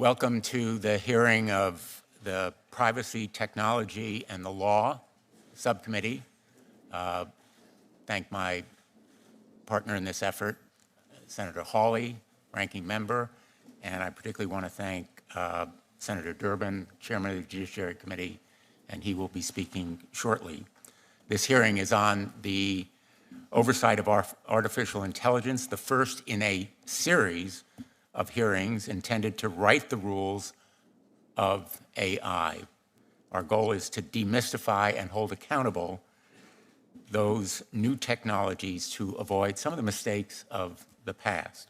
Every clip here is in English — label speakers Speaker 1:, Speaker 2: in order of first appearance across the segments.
Speaker 1: Welcome to the hearing of the Privacy, Technology, and the Law Subcommittee. Thank my partner in this effort, Senator Hawley, ranking member, and I particularly want to thank Senator Durbin, Chairman of the Judiciary Committee, and he will be speaking shortly. This hearing is on the oversight of artificial intelligence, the first in a series of hearings intended to write the rules of AI. Our goal is to demystify and hold accountable those new technologies to avoid some of the mistakes of the past.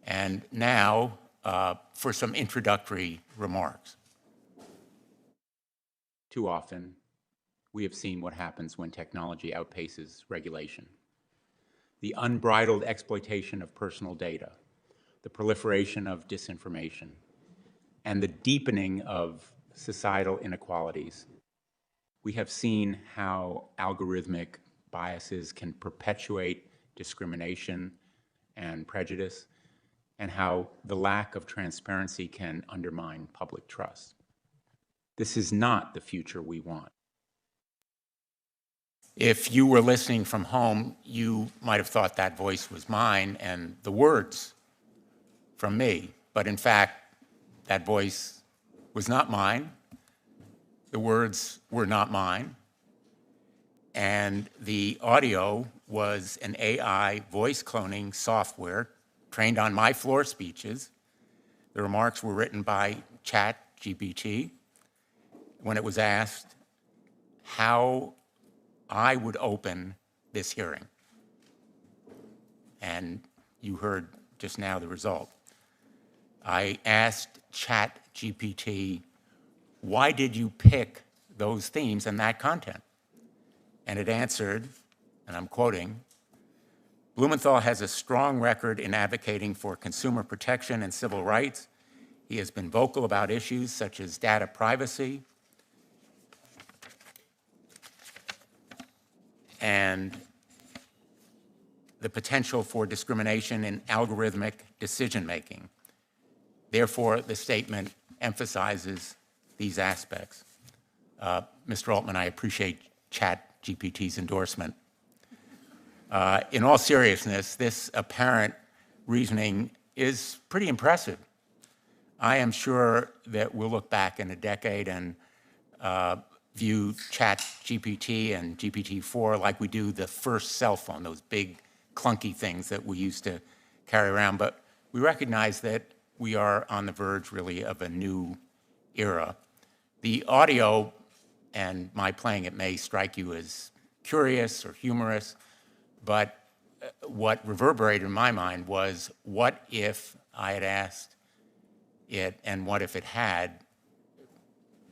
Speaker 1: And now for some introductory remarks. Too often, we have seen what happens when technology outpaces regulation. The unbridled exploitation of personal data, the proliferation of disinformation, and the deepening of societal inequalities. We have seen how algorithmic biases can perpetuate discrimination and prejudice, and how the lack of transparency can undermine public trust. This is not the future we want. If you were listening from home, you might have thought that voice was mine and the words from me, but in fact, that voice was not mine. The words were not mine. And the audio was an AI voice cloning software trained on my floor speeches. The remarks were written by ChatGPT when it was asked how I would open this hearing. And you heard just now the result. I asked ChatGPT, why did you pick those themes and that content? And it answered, and I'm quoting, Blumenthal has a strong record in advocating for consumer protection and civil rights. He has been vocal about issues such as data privacy and the potential for discrimination in algorithmic decision-making. Therefore, the statement emphasizes these aspects. Mr. Altman, I appreciate ChatGPT's endorsement. In all seriousness, this apparent reasoning is pretty impressive. I am sure that we'll look back in a decade and view ChatGPT and GPT-4 like we do the first cell phone, those big clunky things that we used to carry around. But we recognize that we are on the verge, really, of a new era. The audio, and my playing it may strike you as curious or humorous, but what reverberated in my mind was, what if I had asked it, and what if it had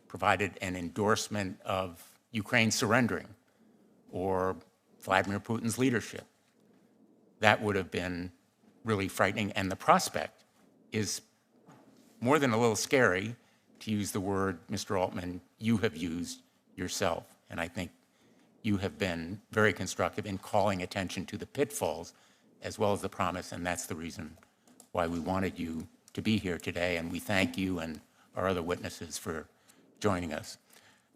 Speaker 1: provided an endorsement of Ukraine surrendering or Vladimir Putin's leadership? That would have been really frightening, and the prospect is more than a little scary, to use the word, Mr. Altman, you have used yourself. And I think you have been very constructive in calling attention to the pitfalls as well as the promise, and that's the reason why we wanted you to be here today, and we thank you and our other witnesses for joining us.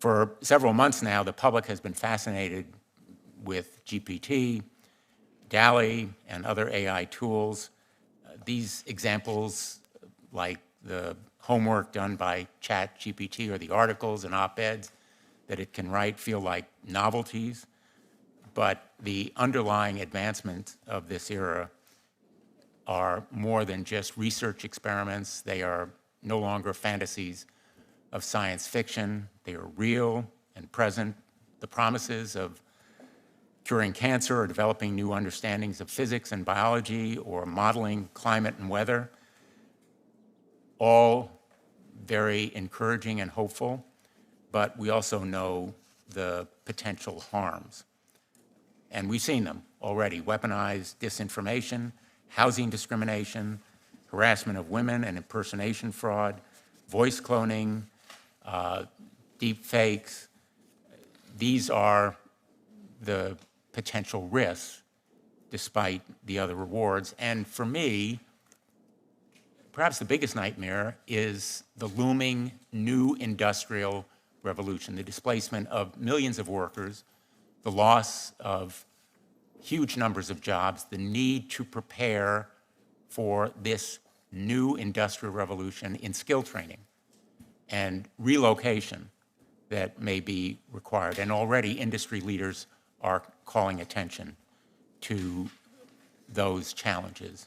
Speaker 1: For several months now, the public has been fascinated with GPT, DALL-E, and other AI tools. These examples, like the homework done by ChatGPT or the articles and op-eds that it can write, feel like novelties, but the underlying advancements of this era are more than just research experiments. They are no longer fantasies of science fiction. They are real and present. The promises of curing cancer or developing new understandings of physics and biology or modeling climate and weather, all very encouraging and hopeful, but we also know the potential harms. And we've seen them already: weaponized disinformation, housing discrimination, harassment of women and impersonation fraud, voice cloning, deep fakes. These are the potential risks despite the other rewards. And for me, perhaps the biggest nightmare is the looming new industrial revolution, the displacement of millions of workers, the loss of huge numbers of jobs, the need to prepare for this new industrial revolution in skill training and relocation that may be required. And already industry leaders are calling attention to those challenges.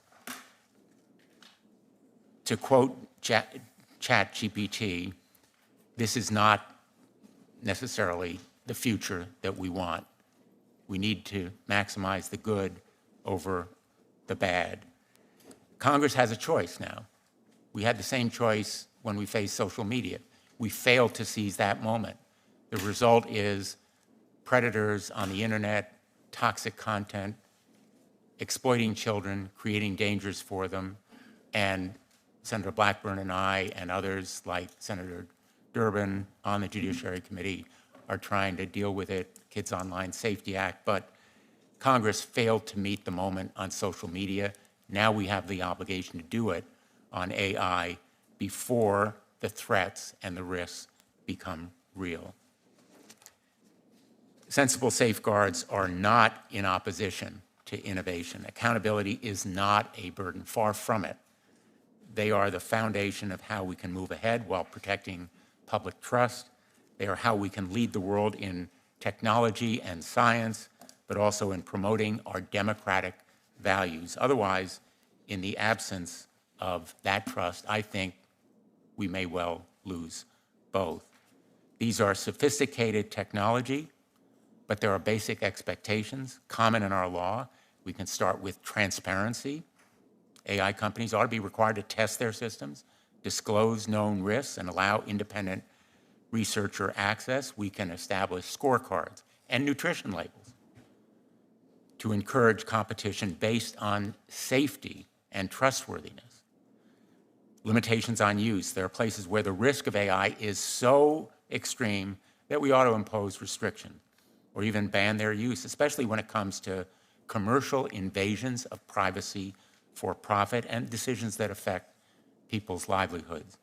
Speaker 1: To quote ChatGPT, this is not necessarily the future that we want. We need to maximize the good over the bad. Congress has a choice now. We had the same choice when we faced social media. We failed to seize that moment. The result is predators on the internet, toxic content, exploiting children, creating dangers for them, and Senator Blackburn and I and others like Senator Durbin on the Judiciary Committee are trying to deal with it, Kids Online Safety Act, but Congress failed to meet the moment on social media. Now we have the obligation to do it on AI before the threats and the risks become real. Sensible safeguards are not in opposition to innovation. Accountability is not a burden, far from it. They are the foundation of how we can move ahead while protecting public trust. They are how we can lead the world in technology and science, but also in promoting our democratic values. Otherwise, in the absence of that trust, I think we may well lose both. These are sophisticated technology, but there are basic expectations common in our law. We can start with transparency. AI companies ought to be required to test their systems, disclose known risks, and allow independent researcher access. We can establish scorecards and nutrition labels to encourage competition based on safety and trustworthiness. Limitations on use. There are places where the risk of AI is so extreme that we ought to impose restrictions or even ban their use, especially when it comes to commercial invasions of privacy for profit and decisions that affect people's livelihoods.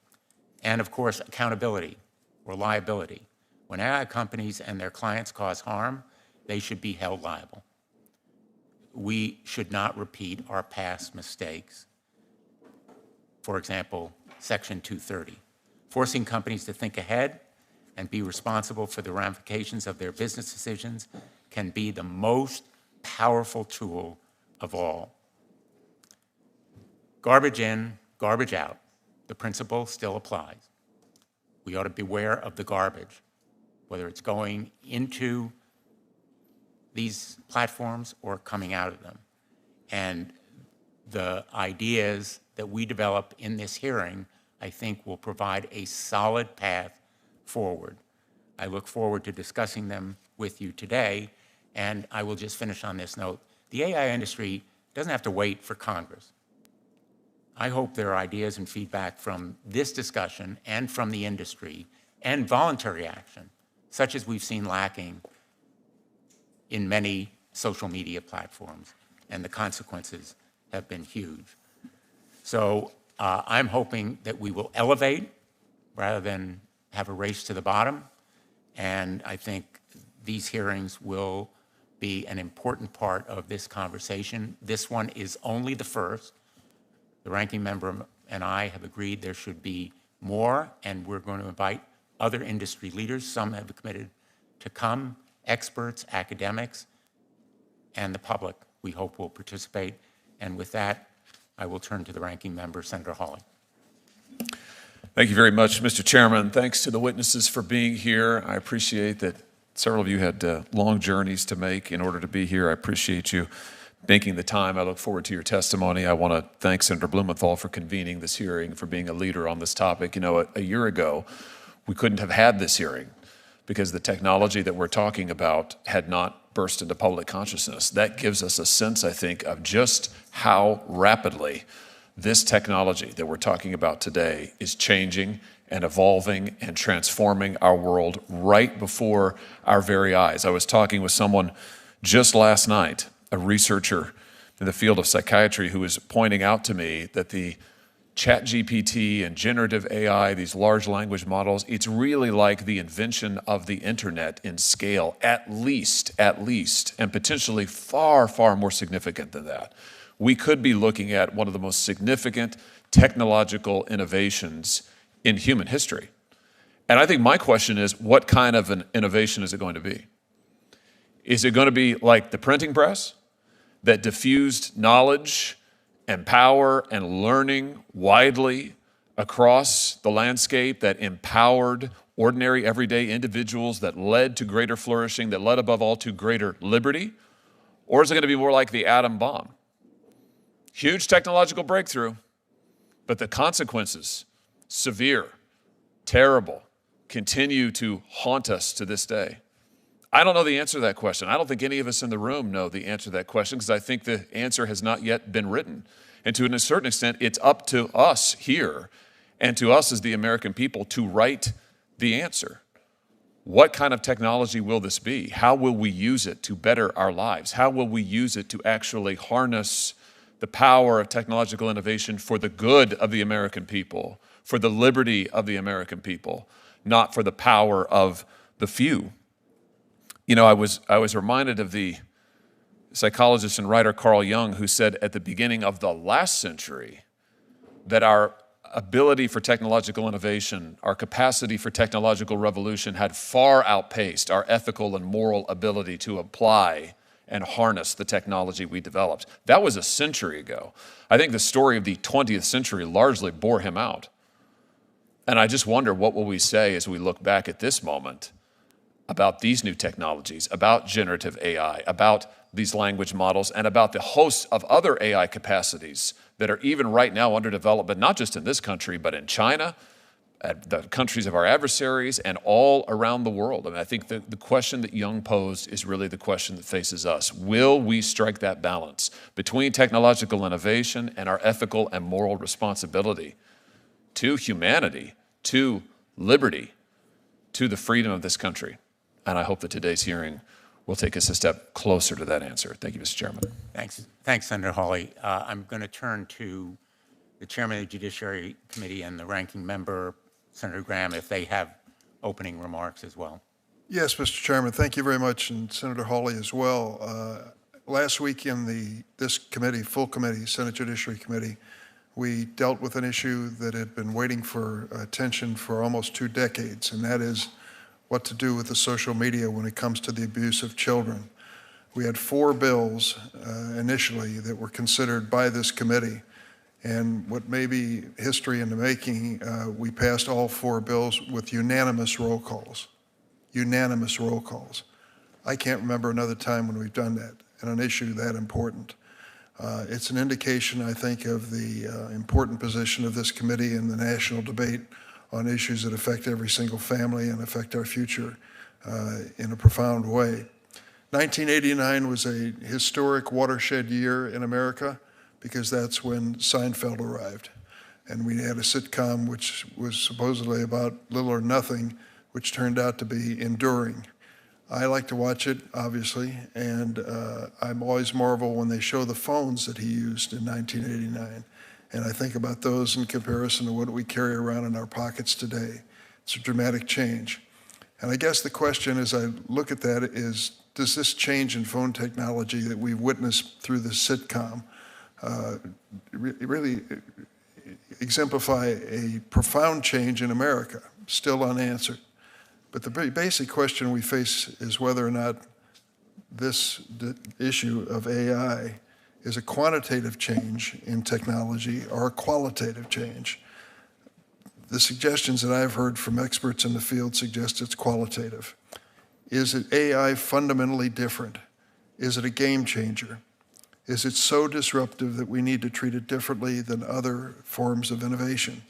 Speaker 1: And of course, accountability or liability. When AI companies and their clients cause harm, they should be held liable. We should not repeat our past mistakes. For example, Section 230, forcing companies to think ahead and be responsible for the ramifications of their business decisions can be the most powerful tool of all. Garbage in, garbage out. The principle still applies. We ought to beware of the garbage, whether it's going into these platforms or coming out of them. And the ideas that we develop in this hearing, I think, will provide a solid path forward. I look forward to discussing them with you today, and I will just finish on this note. The AI industry doesn't have to wait for Congress. I hope there are ideas and feedback from this discussion and from the industry and voluntary action, such as we've seen lacking in many social media platforms, and the consequences have been huge. So I'm hoping that we will elevate rather than have a race to the bottom, and I think these hearings will be an important part of this conversation. This one is only the first. The ranking member and I have agreed there should be more, and we're going to invite other industry leaders. Some have committed to come, experts, academics, and the public, we hope, will participate. And with that, I will turn to the ranking member, Senator Hawley.
Speaker 2: Thank you very much, Mr. Chairman. Thanks to the witnesses for being here. I appreciate that several of you had long journeys to make in order to be here. I appreciate you making the time. I look forward to your testimony. I want to thank Senator Blumenthal for convening this hearing, for being a leader on this topic. You know, a year ago, we couldn't have had this hearing because the technology that we're talking about had not burst into public consciousness. That gives us a sense, I think, of just how rapidly this technology that we're talking about today is changing and evolving and transforming our world right before our very eyes. I was talking with someone just last night, a researcher in the field of psychiatry, who was pointing out to me that the ChatGPT and generative AI, these large language models, it's really like the invention of the internet in scale, at least, and potentially far, far more significant than that. We could be looking at one of the most significant technological innovations in human history. And I think my question is, what kind of an innovation is it going to be? Is it going to be like the printing press that diffused knowledge and power and learning widely across the landscape, that empowered ordinary, everyday individuals, that led to greater flourishing, that led above all to greater liberty? Or is it going to be more like the atom bomb? Huge technological breakthrough, but the consequences, severe, terrible, continue to haunt us to this day. I don't know the answer to that question. I don't think any of us in the room know the answer to that question, because I think the answer has not yet been written. And to a certain extent, it's up to us here and to us as the American people to write the answer. What kind of technology will this be? How will we use it to better our lives? How will we use it to actually harness the power of technological innovation for the good of the American people, for the liberty of the American people, not for the power of the few? You know, I was reminded of the psychologist and writer Carl Jung, who said at the beginning of the last century that our ability for technological innovation, our capacity for technological revolution had far outpaced our ethical and moral ability to apply and harness the technology we developed. That was a century ago. I think the story of the 20th century largely bore him out. And I just wonder, what will we say as we look back at this moment about these new technologies, about generative AI, about these language models, and about the host of other AI capacities that are even right now under development, not just in this country, but in China, at the countries of our adversaries, and all around the world. I mean, I think the question that Jung posed is really the question that faces us. Will we strike that balance between technological innovation and our ethical and moral responsibility to humanity, to liberty, to the freedom of this country? And I hope that today's hearing will take us a step closer to that answer. Thank you, Mr. Chairman.
Speaker 1: Thanks, Senator Hawley. I'm going to turn to the Chairman of the Judiciary Committee and the Ranking Member, Senator Graham, if they have opening remarks as well.
Speaker 3: Yes, Mr. Chairman, thank you very much, and Senator Hawley as well. Last week in this committee, full committee, Senate Judiciary Committee, we dealt with an issue that had been waiting for attention for almost 2 decades, and that is what to do with the social media when it comes to the abuse of children. We had 4 bills initially that were considered by this committee, and what may be history in the making, we passed all 4 bills with unanimous roll calls. Unanimous roll calls. I can't remember another time when we've done that in an issue that important. It's an indication, I think, of the important position of this committee in the national debate on issues that affect every single family and affect our future in a profound way. 1989 was a historic watershed year in America because that's when Seinfeld arrived. And we had a sitcom which was supposedly about little or nothing, which turned out to be enduring. I like to watch it, obviously, and I'm always marvel when they show the phones that he used in 1989. And I think about those in comparison to what we carry around in our pockets today. It's a dramatic change. And I guess the question as I look at that is, does this change in phone technology that we've witnessed through the sitcom really exemplify a profound change in America, still unanswered? But the very basic question we face is whether or not this issue of AI is a quantitative change in technology or a qualitative change. The suggestions that I've heard from experts in the field suggest it's qualitative. Is it AI fundamentally different? Is it a game changer? Is it so disruptive that we need to treat it differently than other forms of innovation?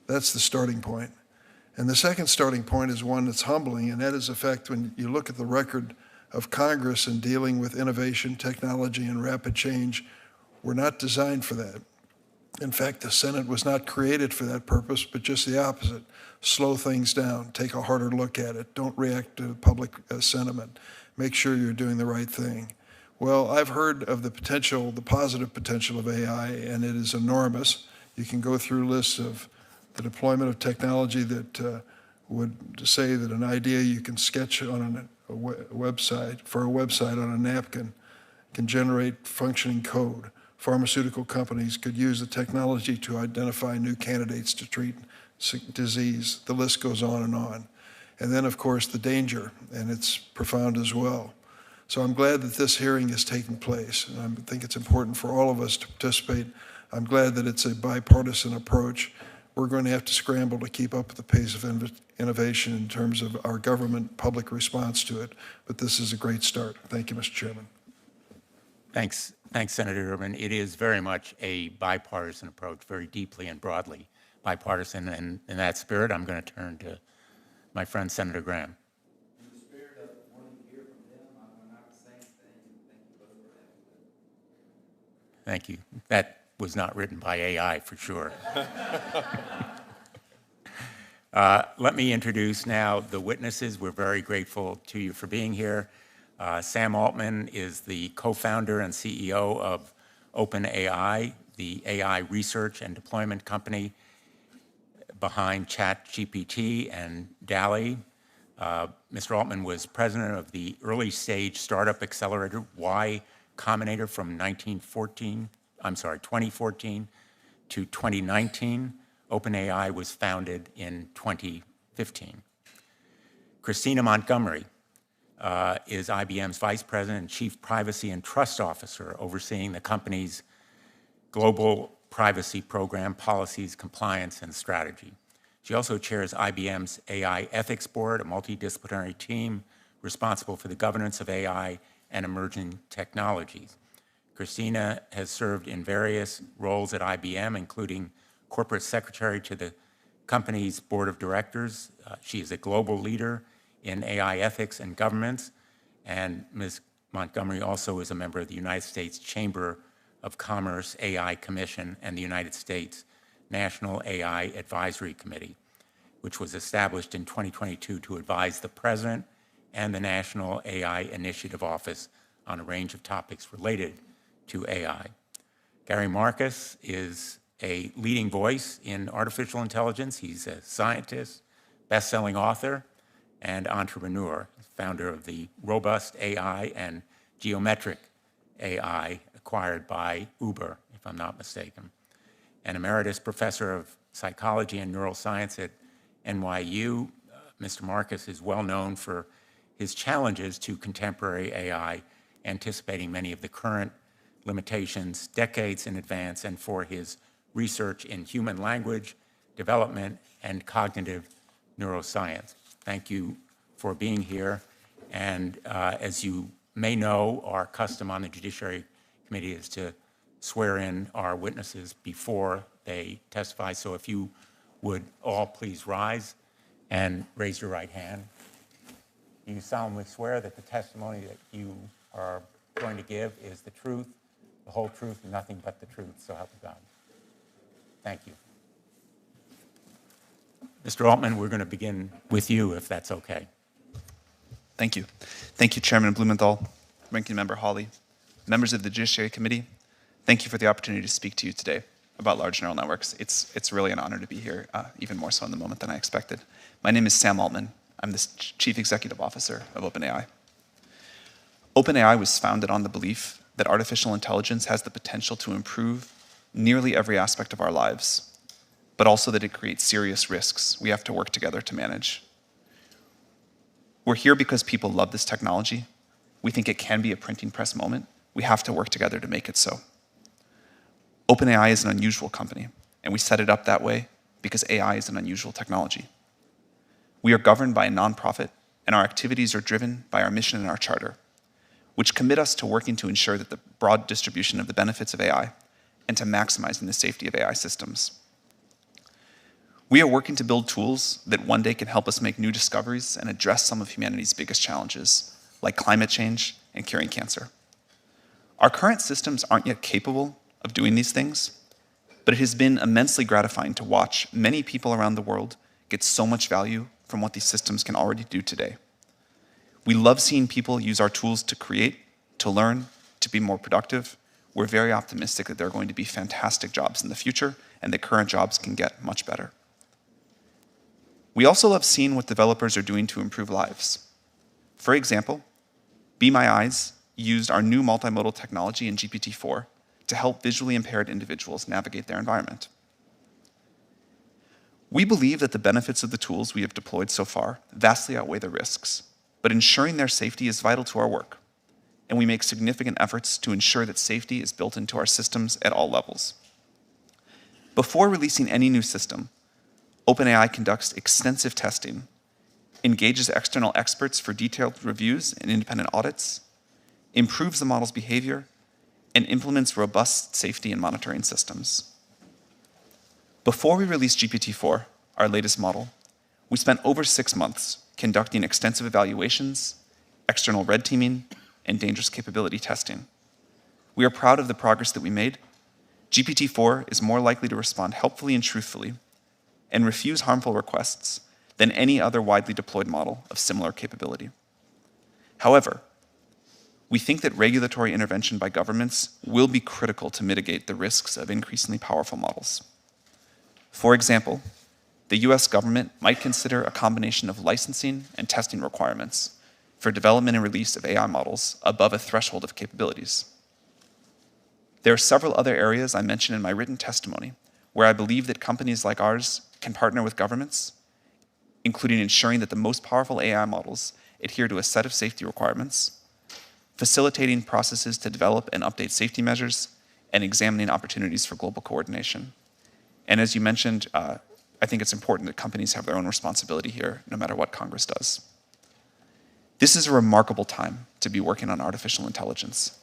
Speaker 3: That's the starting point. And the second starting point is one that's humbling, and that is the fact when you look at the record of Congress in dealing with innovation, technology, and rapid change, we're not designed for that. In fact, the Senate was not created for that purpose, but just the opposite. Slow things down, take a harder look at it, don't react to public sentiment, make sure you're doing the right thing. Well, I've heard of the potential, the positive potential of AI, and it is enormous. You can go through lists of the deployment of technology that would say that an idea you can sketch on a website, for a website on a napkin, can generate functioning code. Pharmaceutical companies could use the technology to identify new candidates to treat disease. The list goes on and on. And then, of course, the danger, and it's profound as well. So I'm glad that this hearing is taking place, and I think it's important for all of us to participate. I'm glad that it's a bipartisan approach. We're going to have to scramble to keep up with the pace of innovation in terms of our government public response to it, but this is a great start. Thank you, Mr. Chairman.
Speaker 1: Thanks, Senator Urban. It is very much a bipartisan approach, very deeply and broadly bipartisan, and in that spirit, I'm going to turn to my friend Senator Graham.
Speaker 4: In the spirit of wanting to hear from them, I'm not saying things. Thank you both for that.
Speaker 1: Thank you. That was not written by AI for sure. Let me introduce now the witnesses. We're very grateful to you for being here. Sam Altman is the co-founder and CEO of OpenAI, the AI research and deployment company behind ChatGPT and DALL-E. Mr. Altman was president of the early stage startup accelerator Y Combinator from 2014 to 2019. OpenAI was founded in 2015. Christina Montgomery is IBM's vice president and chief privacy and trust officer, overseeing the company's global privacy program, policies, compliance, and strategy. She also chairs IBM's AI ethics board, a multidisciplinary team responsible for the governance of AI and emerging technologies. Christina has served in various roles at IBM, including corporate secretary to the company's board of directors. She is a global leader in AI ethics and governance, and Ms. Montgomery also is a member of the United States Chamber of Commerce AI Commission and the United States National AI Advisory Committee, which was established in 2022 to advise the President and the National AI Initiative Office on a range of topics related to AI. Gary Marcus is a leading voice in artificial intelligence. He's a scientist, best-selling author, and entrepreneur, founder of the Robust AI and Geometric AI acquired by Uber, if I'm not mistaken. An emeritus professor of psychology and neuroscience at NYU, Mr. Marcus is well known for his challenges to contemporary AI, anticipating many of the current limitations decades in advance, and for his research in human language development and cognitive neuroscience. Thank you for being here. And as you may know, our custom on the Judiciary Committee is to swear in our witnesses before they testify. So if you would all please rise and raise your right hand. Do you solemnly swear that the testimony that you are going to give is the truth, the whole truth, and nothing but the truth, so help you God? Thank you. Mr. Altman, we're going to begin with you, if that's okay.
Speaker 5: Thank you. Thank you, Chairman Blumenthal, Ranking Member Hawley, members of the Judiciary Committee. Thank you for the opportunity to speak to you today about large neural networks. It's really an honor to be here, even more so in the moment than I expected. My name is Sam Altman. I'm the Chief Executive Officer of OpenAI. OpenAI was founded on the belief that artificial intelligence has the potential to improve nearly every aspect of our lives, but also that it creates serious risks we have to work together to manage. We're here because people love this technology. We think it can be a printing press moment. We have to work together to make it so. OpenAI is an unusual company, and we set it up that way because AI is an unusual technology. We are governed by a nonprofit, and our activities are driven by our mission and our charter, which commit us to working to ensure that the broad distribution of the benefits of AI and to maximizing the safety of AI systems. We are working to build tools that one day can help us make new discoveries and address some of humanity's biggest challenges, like climate change and curing cancer. Our current systems aren't yet capable of doing these things, but it has been immensely gratifying to watch many people around the world get so much value from what these systems can already do today. We love seeing people use our tools to create, to learn, to be more productive. We're very optimistic that there are going to be fantastic jobs in the future, and that current jobs can get much better. We also love seeing what developers are doing to improve lives. For example, Be My Eyes used our new multimodal technology in GPT-4 to help visually impaired individuals navigate their environment. We believe that the benefits of the tools we have deployed so far vastly outweigh the risks, but ensuring their safety is vital to our work, and we make significant efforts to ensure that safety is built into our systems at all levels. Before releasing any new system, OpenAI conducts extensive testing, engages external experts for detailed reviews and independent audits, improves the model's behavior, and implements robust safety and monitoring systems. Before we released GPT-4, our latest model, we spent over 6 months conducting extensive evaluations, external red teaming, and dangerous capability testing. We are proud of the progress that we made. GPT-4 is more likely to respond helpfully and truthfully and refuse harmful requests than any other widely deployed model of similar capability. However, we think that regulatory intervention by governments will be critical to mitigate the risks of increasingly powerful models. For example, the US government might consider a combination of licensing and testing requirements for development and release of AI models above a threshold of capabilities. There are several other areas I mentioned in my written testimony where I believe that companies like ours can partner with governments, including ensuring that the most powerful AI models adhere to a set of safety requirements, facilitating processes to develop and update safety measures, and examining opportunities for global coordination. And as you mentioned, I think it's important that companies have their own responsibility here, no matter what Congress does. This is a remarkable time to be working on artificial intelligence.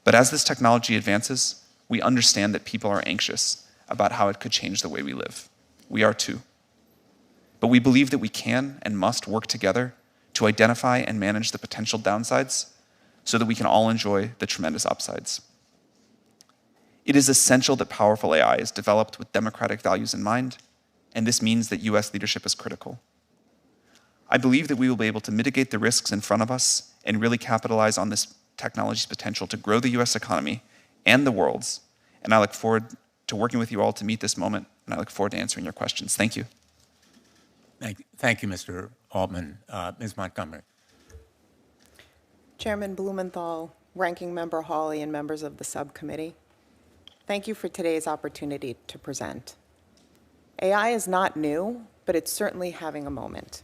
Speaker 5: But as this technology advances, we understand that people are anxious about how it could change the way we live. We are too. But we believe that we can and must work together to identify and manage the potential downsides so that we can all enjoy the tremendous upsides. It is essential that powerful AI is developed with democratic values in mind, and this means that US leadership is critical. I believe that we will be able to mitigate the risks in front of us and really capitalize on this technology's potential to grow the US economy and the world's, and I look forward to working with you all to meet this moment, and I look forward to answering your questions. Thank you.
Speaker 1: Thank you, Mr. Altman. Ms. Montgomery.
Speaker 6: Chairman Blumenthal, Ranking Member Hawley, and members of the subcommittee, thank you for today's opportunity to present. AI is not new, but it's certainly having a moment.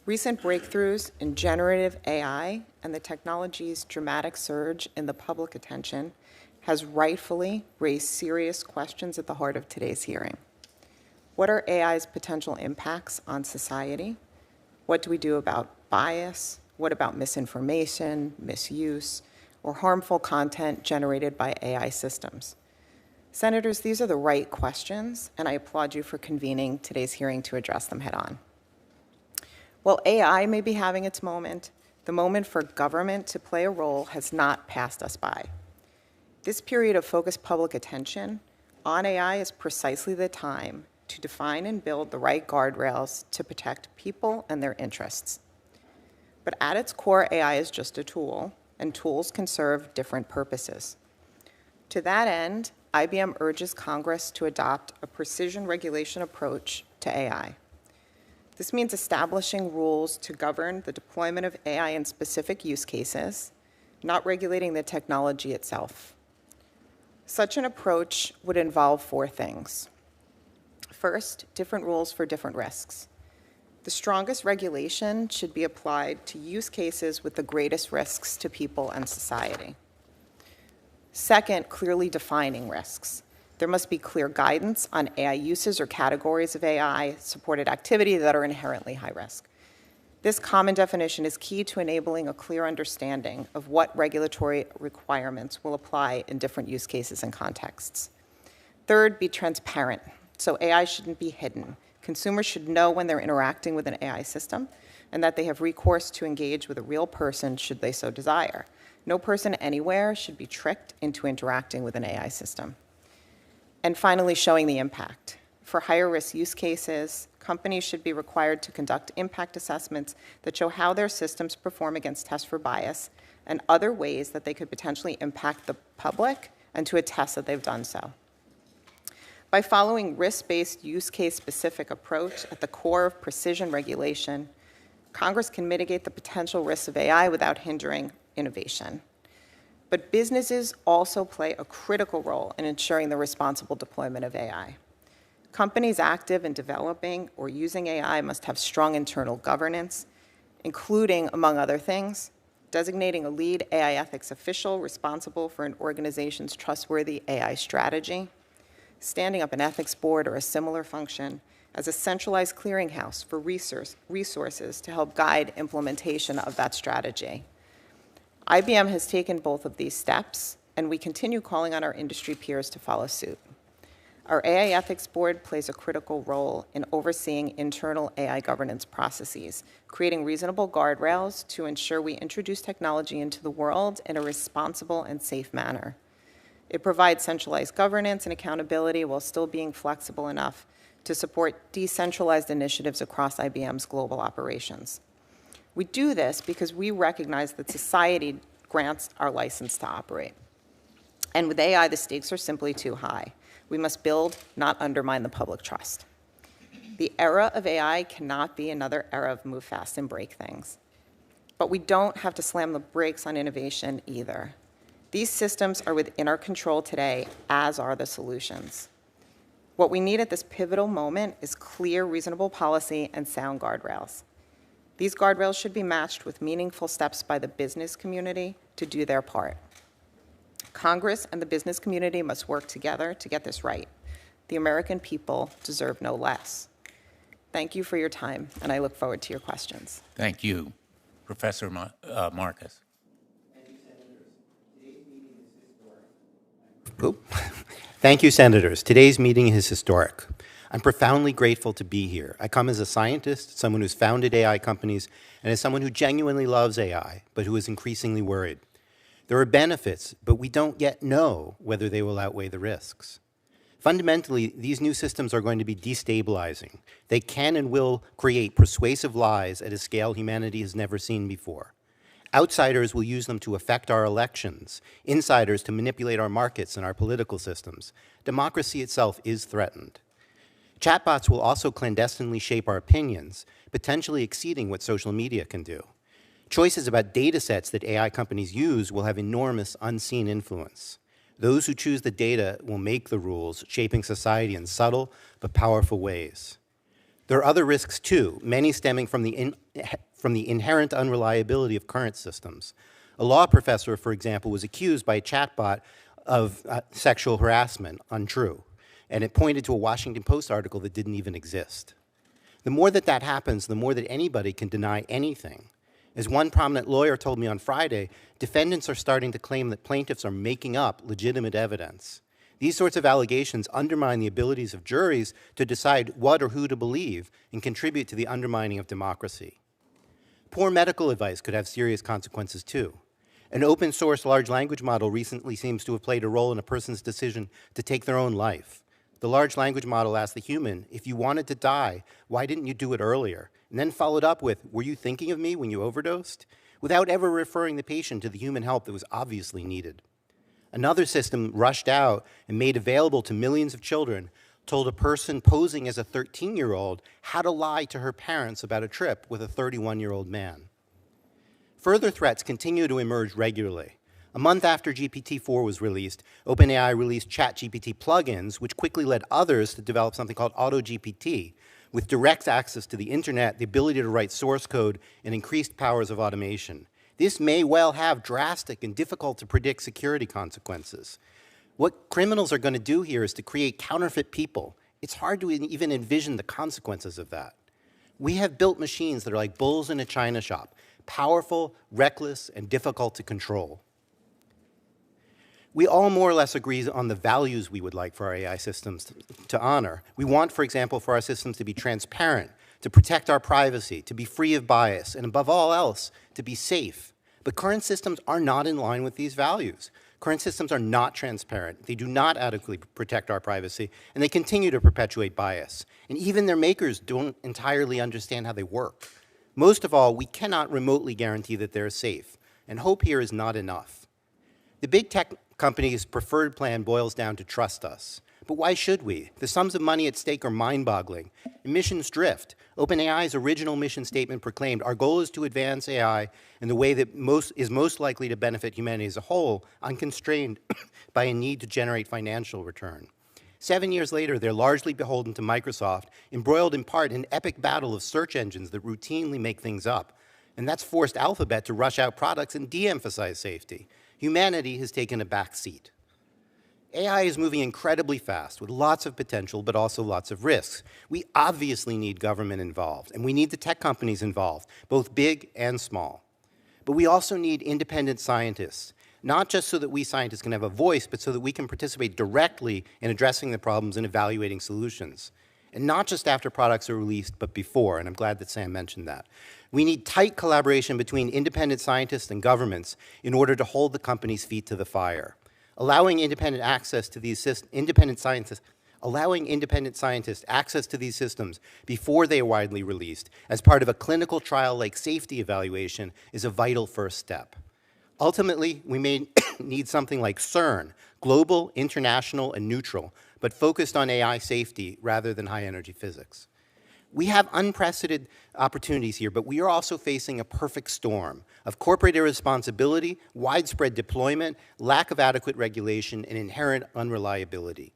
Speaker 6: Recent breakthroughs in generative AI and the technology's dramatic surge in the public attention has rightfully raised serious questions at the heart of today's hearing. What are AI's potential impacts on society? What do we do about bias? What about misinformation, misuse, or harmful content generated by AI systems? Senators, these are the right questions, and I applaud you for convening today's hearing to address them head on. While AI may be having its moment, the moment for government to play a role has not passed us by. This period of focused public attention on AI is precisely the time to define and build the right guardrails to protect people and their interests. But at its core, AI is just a tool, and tools can serve different purposes. To that end, IBM urges Congress to adopt a precision regulation approach to AI. This means establishing rules to govern the deployment of AI in specific use cases, not regulating the technology itself. Such an approach would involve 4 things. First, different rules for different risks. The strongest regulation should be applied to use cases with the greatest risks to people and society. Second, clearly defining risks. There must be clear guidance on AI uses or categories of AI-supported activity that are inherently high risk. This common definition is key to enabling a clear understanding of what regulatory requirements will apply in different use cases and contexts. Third, be transparent. So AI shouldn't be hidden. Consumers should know when they're interacting with an AI system and that they have recourse to engage with a real person should they so desire. No person anywhere should be tricked into interacting with an AI system. And finally, showing the impact. For higher risk use cases, companies should be required to conduct impact assessments that show how their systems perform against tests for bias and other ways that they could potentially impact the public and to attest that they've done so. By following risk-based, use case-specific approach at the core of precision regulation, Congress can mitigate the potential risks of AI without hindering innovation. But businesses also play a critical role in ensuring the responsible deployment of AI. Companies active in developing or using AI must have strong internal governance, including, among other things, designating a lead AI ethics official responsible for an organization's trustworthy AI strategy, standing up an ethics board or a similar function as a centralized clearinghouse for resources to help guide implementation of that strategy. IBM has taken both of these steps, and we continue calling on our industry peers to follow suit. Our AI Ethics Board plays a critical role in overseeing internal AI governance processes, creating reasonable guardrails to ensure we introduce technology into the world in a responsible and safe manner. It provides centralized governance and accountability while still being flexible enough to support decentralized initiatives across IBM's global operations. We do this because we recognize that society grants our license to operate. And with AI, the stakes are simply too high. We must build, not undermine the public trust. The era of AI cannot be another era of move fast and break things. But we don't have to slam the brakes on innovation either. These systems are within our control today, as are the solutions. What we need at this pivotal moment is clear, reasonable policy and sound guardrails. These guardrails should be matched with meaningful steps by the business community to do their part. Congress and the business community must work together to get this right. The American people deserve no less. Thank you for your time, and I look forward to your questions.
Speaker 1: Thank you. Professor Marcus.
Speaker 7: Thank you, Senators. Today's meeting is historic. I'm profoundly grateful to be here. I come as a scientist, someone who's founded AI companies, and as someone who genuinely loves AI, but who is increasingly worried. There are benefits, but we don't yet know whether they will outweigh the risks. Fundamentally, these new systems are going to be destabilizing. They can and will create persuasive lies at a scale humanity has never seen before. Outsiders will use them to affect our elections, insiders to manipulate our markets and our political systems. Democracy itself is threatened. Chatbots will also clandestinely shape our opinions, potentially exceeding what social media can do. Choices about data sets that AI companies use will have enormous unseen influence. Those who choose the data will make the rules, shaping society in subtle but powerful ways. There are other risks too, many stemming from the inherent unreliability of current systems. A law professor, for example, was accused by a chatbot of sexual harassment, untrue, and it pointed to a Washington Post article that didn't even exist. The more that that happens, the more that anybody can deny anything. As one prominent lawyer told me on Friday, defendants are starting to claim that plaintiffs are making up legitimate evidence. These sorts of allegations undermine the abilities of juries to decide what or who to believe and contribute to the undermining of democracy. Poor medical advice could have serious consequences too. An open source large language model recently seems to have played a role in a person's decision to take their own life. The large language model asked the human, if you wanted to die, why didn't you do it earlier? And then followed up with, were you thinking of me when you overdosed? Without ever referring the patient to the human help that was obviously needed. Another system rushed out and made available to millions of children told a person posing as a 13-year-old how to lie to her parents about a trip with a 31-year-old man. Further threats continue to emerge regularly. A month after GPT-4 was released, OpenAI released ChatGPT plugins, which quickly led others to develop something called AutoGPT, with direct access to the internet, the ability to write source code, and increased powers of automation. This may well have drastic and difficult to predict security consequences. What criminals are going to do here is to create counterfeit people. It's hard to even envision the consequences of that. We have built machines that are like bulls in a china shop, powerful, reckless, and difficult to control. We all more or less agree on the values we would like for our AI systems to honor. We want, for example, for our systems to be transparent, to protect our privacy, to be free of bias, and above all else, to be safe. But current systems are not in line with these values. Current systems are not transparent. They do not adequately protect our privacy, and they continue to perpetuate bias. And even their makers don't entirely understand how they work. Most of all, we cannot remotely guarantee that they're safe, and hope here is not enough. The big tech company's preferred plan boils down to trust us. But why should we? The sums of money at stake are mind-boggling. Emissions drift. OpenAI's original mission statement proclaimed, our goal is to advance AI in the way that is most likely to benefit humanity as a whole, unconstrained by a need to generate financial return. 7 years later, they're largely beholden to Microsoft, embroiled in part in an epic battle of search engines that routinely make things up. And that's forced Alphabet to rush out products and de-emphasize safety. Humanity has taken a back seat. AI is moving incredibly fast with lots of potential, but also lots of risks. We obviously need government involved, and we need the tech companies involved, both big and small. But we also need independent scientists, not just so that we scientists can have a voice, but so that we can participate directly in addressing the problems and evaluating solutions. And not just after products are released, but before, and I'm glad that Sam mentioned that. We need tight collaboration between independent scientists and governments in order to hold the companies' feet to the fire. Allowing independent scientists access to these systems before they are widely released as part of a clinical trial-like safety evaluation is a vital first step. Ultimately, we may need something like CERN, global, international, and neutral, but focused on AI safety rather than high-energy physics. We have unprecedented opportunities here, but we are also facing a perfect storm of corporate irresponsibility, widespread deployment, lack of adequate regulation, and inherent unreliability.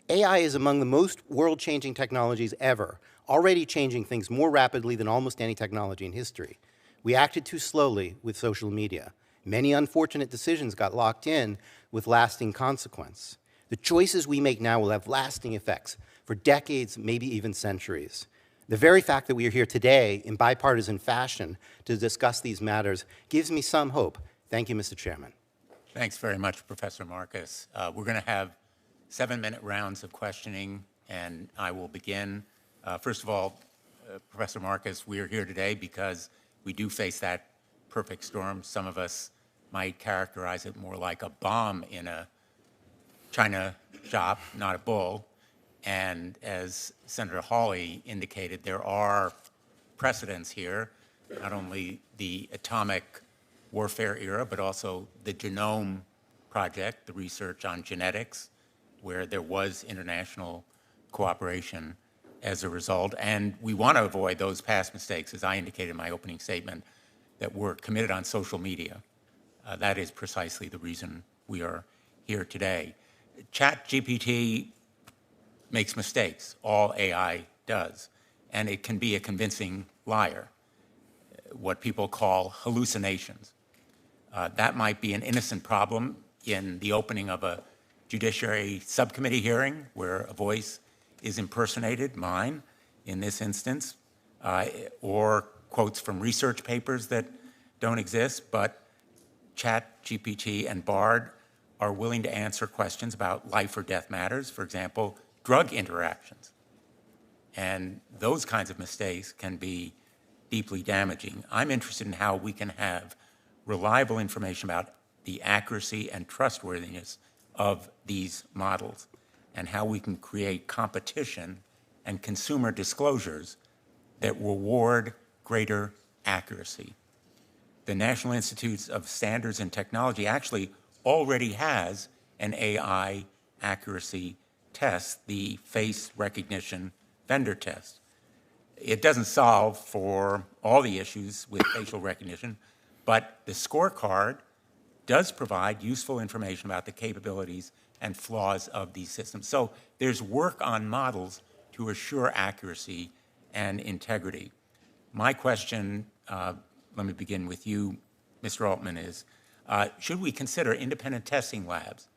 Speaker 7: AI is among the most world-changing technologies ever, already changing things more rapidly than almost any technology in history. We acted too slowly with social media. Many unfortunate decisions got locked in with lasting consequence. The choices we make now will have lasting effects for decades, maybe even centuries. The very fact that we are here today in bipartisan fashion to discuss these matters gives me some hope. Thank you, Mr. Chairman.
Speaker 1: Thanks very much, Professor Marcus. We're going to have 7-minute rounds of questioning, and I will begin. First of all, Professor Marcus, we are here today because we do face that perfect storm. Some of us might characterize it more like a bomb in a china shop, not a bull. And as Senator Hawley indicated, there are precedents here, not only the atomic warfare era, but also the Genome Project, the research on genetics, where there was international cooperation as a result. And we want to avoid those past mistakes, as I indicated in my opening statement, that were committed on social media. That is precisely the reason we are here today. ChatGPT makes mistakes. All AI does. And it can be a convincing liar, what people call hallucinations. That might be an innocent problem in the opening of a judiciary subcommittee hearing where a voice is impersonated, mine in this instance, or quotes from research papers that don't exist, but ChatGPT and Bard are willing to answer questions about life or death matters, for example, drug interactions. And those kinds of mistakes can be deeply damaging. I'm interested in how we can have reliable information about the accuracy and trustworthiness of these models and how we can create competition and consumer disclosures that reward greater accuracy. The National Institutes of Standards and Technology actually already has an AI accuracy test, the face recognition vendor test. It doesn't solve for all the issues with facial recognition, but the scorecard does provide useful information about the capabilities and flaws of these systems. So there's work on models to assure accuracy and integrity. My question, let me begin with you, Mr. Altman, is should we consider independent testing labs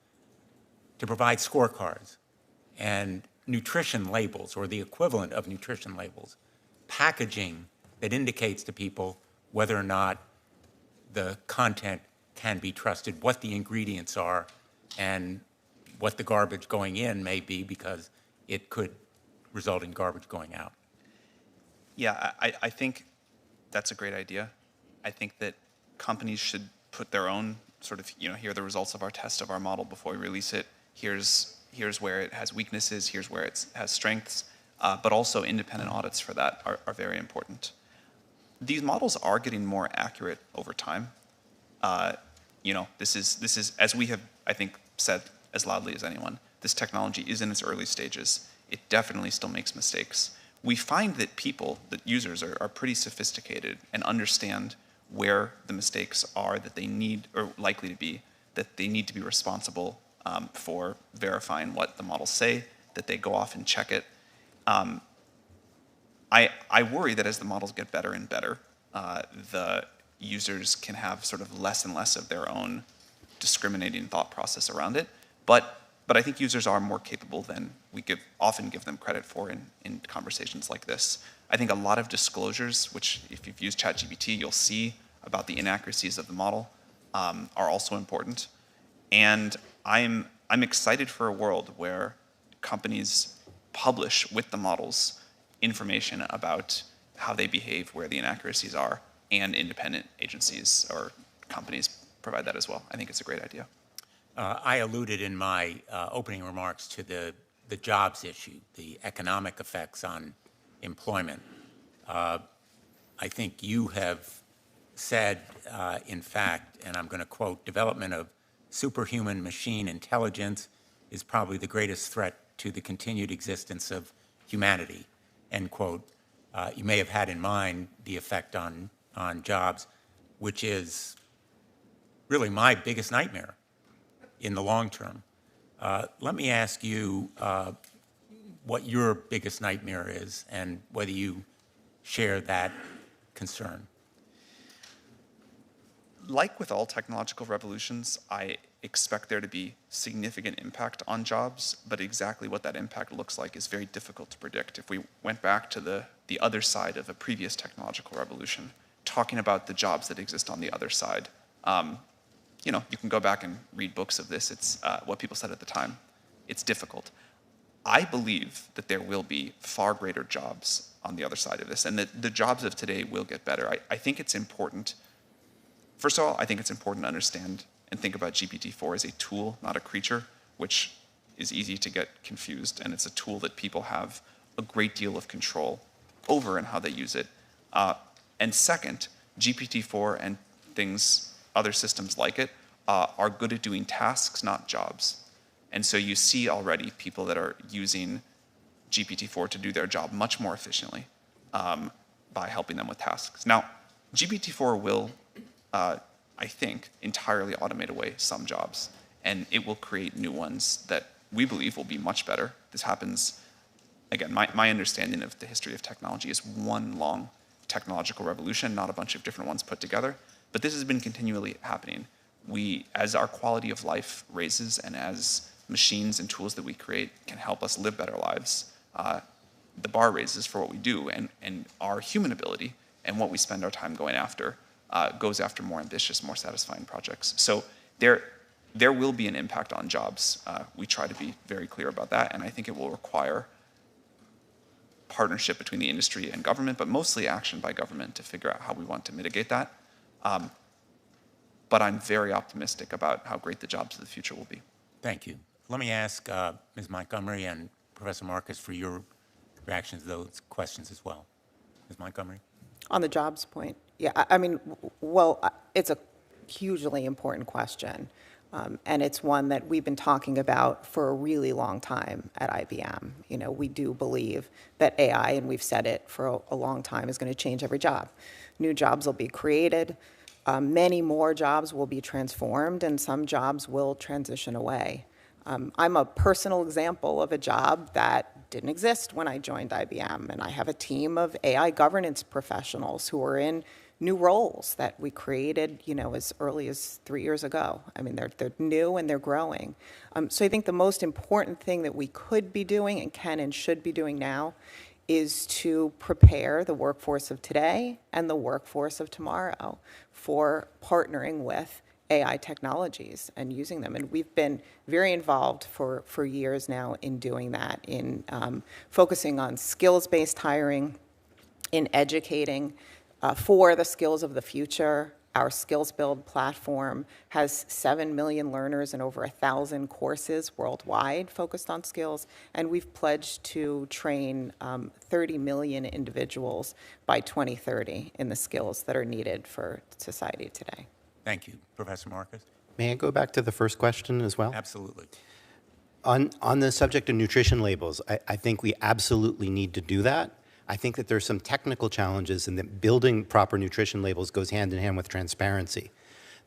Speaker 1: to provide scorecards and nutrition labels, or the equivalent of nutrition labels, packaging that indicates to people whether or not the content can be trusted, what the ingredients are, and what the garbage going in may be, because it could result in garbage going out?
Speaker 5: Yeah, I think that's a great idea. I think that companies should put their own sort of, here are the results of our test of our model before we release it. Here's where it has weaknesses, here's where it has strengths, but also independent audits for that are very important. These models are getting more accurate over time. This is as we have, I think, said as loudly as anyone, this technology is in its early stages. It definitely still makes mistakes. We find that users are pretty sophisticated and understand where the mistakes are that they need, or likely to be, that they need to be responsible for verifying what the models say, that they go off and check it. I worry that as the models get better and better, the users can have sort of less and less of their own discriminating thought process around it. But I think users are more capable than we often give them credit for in conversations like this. I think a lot of disclosures, which if you've used ChatGPT, you'll see about the inaccuracies of the model, are also important. And I'm excited for a world where companies publish with the models information about how they behave, where the inaccuracies are, and independent agencies or companies provide that as well. I think it's a great idea.
Speaker 1: I alluded in my opening remarks to the jobs issue, the economic effects on employment. I think you have said, in fact, and I'm going to quote, development of superhuman machine intelligence is probably the greatest threat to the continued existence of humanity, end quote. You may have had in mind the effect on jobs, which is really my biggest nightmare in the long term. Let me ask you what your biggest nightmare is and whether you share that concern.
Speaker 5: Like with all technological revolutions, I expect there to be significant impact on jobs, but exactly what that impact looks like is very difficult to predict. If we went back to the other side of a previous technological revolution, talking about the jobs that exist on the other side, you can go back and read books of this. It's what people said at the time. It's difficult. I believe that there will be far greater jobs on the other side of this, and that the jobs of today will get better. I think it's important. First of all, I think it's important to understand and think about GPT-4 as a tool, not a creature, which is easy to get confused, and it's a tool that people have a great deal of control over and how they use it. And second, GPT-4 and other systems like it, are good at doing tasks, not jobs. And so you see already people that are using GPT-4 to do their job much more efficiently by helping them with tasks. Now, GPT-4 will, I think, entirely automate away some jobs, and it will create new ones that we believe will be much better. This happens, again, my understanding of the history of technology is one long technological revolution, not a bunch of different ones put together, but this has been continually happening. As our quality of life raises and as machines and tools that we create can help us live better lives, the bar raises for what we do, and our human ability and what we spend our time going after goes after more ambitious, more satisfying projects. So there will be an impact on jobs. We try to be very clear about that, and I think it will require partnership between the industry and government, but mostly action by government to figure out how we want to mitigate that. But I'm very optimistic about how great the jobs of the future will be.
Speaker 1: Thank you. Let me ask Ms. Montgomery and Professor Marcus for your reactions to those questions as well. Ms. Montgomery?
Speaker 6: On the jobs point, yeah, I mean, well, it's a hugely important question. And it's one that we've been talking about for a really long time at IBM. We do believe that AI, and we've said it for a long time, is going to change every job. New jobs will be created. Many more jobs will be transformed, and some jobs will transition away. I'm a personal example of a job that didn't exist when I joined IBM, and I have a team of AI governance professionals who are in new roles that we created, as early as 3 years ago. I mean, they're new and they're growing. So I think the most important thing that we could be doing and can and should be doing now is to prepare the workforce of today and the workforce of tomorrow for partnering with AI technologies and using them. And we've been very involved for years now in doing that, in focusing on skills-based hiring, in educating for the skills of the future. Our Skills Build platform has 7 million learners and over 1,000 courses worldwide focused on skills, and we've pledged to train 30 million individuals by 2030 in the skills that are needed for society today.
Speaker 1: Thank you. Professor Marcus?
Speaker 7: May I go back to the first question as well?
Speaker 1: Absolutely.
Speaker 7: On the subject of nutrition labels, I think we absolutely need to do that. I think that there's some technical challenges and that building proper nutrition labels goes hand in hand with transparency.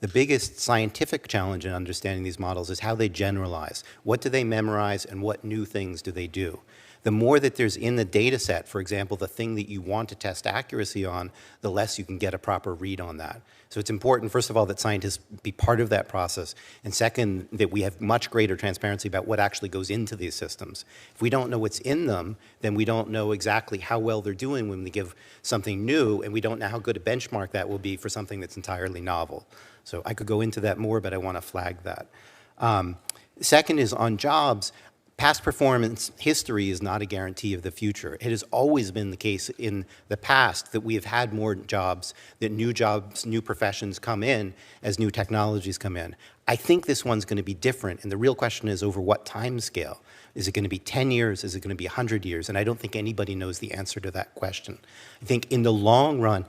Speaker 7: The biggest scientific challenge in understanding these models is how they generalize. What do they memorize and what new things do they do? The more that there's in the data set, for example, the thing that you want to test accuracy on, the less you can get a proper read on that. So it's important, first of all, that scientists be part of that process, and second, that we have much greater transparency about what actually goes into these systems. If we don't know what's in them, then we don't know exactly how well they're doing when we give something new, and we don't know how good a benchmark that will be for something that's entirely novel. So I could go into that more, but I want to flag that. Second is on jobs. Past performance history is not a guarantee of the future. It has always been the case in the past that we have had more jobs, that new jobs, new professions come in as new technologies come in. I think this one's going to be different, and the real question is over what time scale. Is it going to be 10 years? Is it going to be 100 years? And I don't think anybody knows the answer to that question. I think in the long run,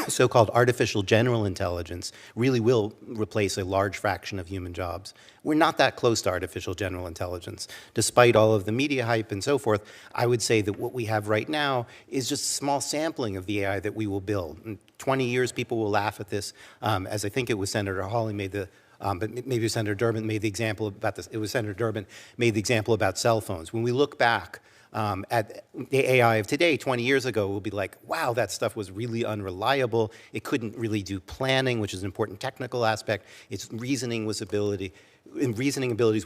Speaker 7: so-called artificial general intelligence really will replace a large fraction of human jobs. We're not that close to artificial general intelligence. Despite all of the media hype and so forth, I would say that what we have right now is just a small sampling of the AI that we will build. In 20 years, people will laugh at this, as I think it was Senator Hawley made the but maybe Senator Durbin made the example about this. It was Senator Durbin made the example about cell phones. When we look back at the AI of today, 20 years ago, we'll be like, wow, that stuff was really unreliable. It couldn't really do planning, which is an important technical aspect. Its reasoning abilities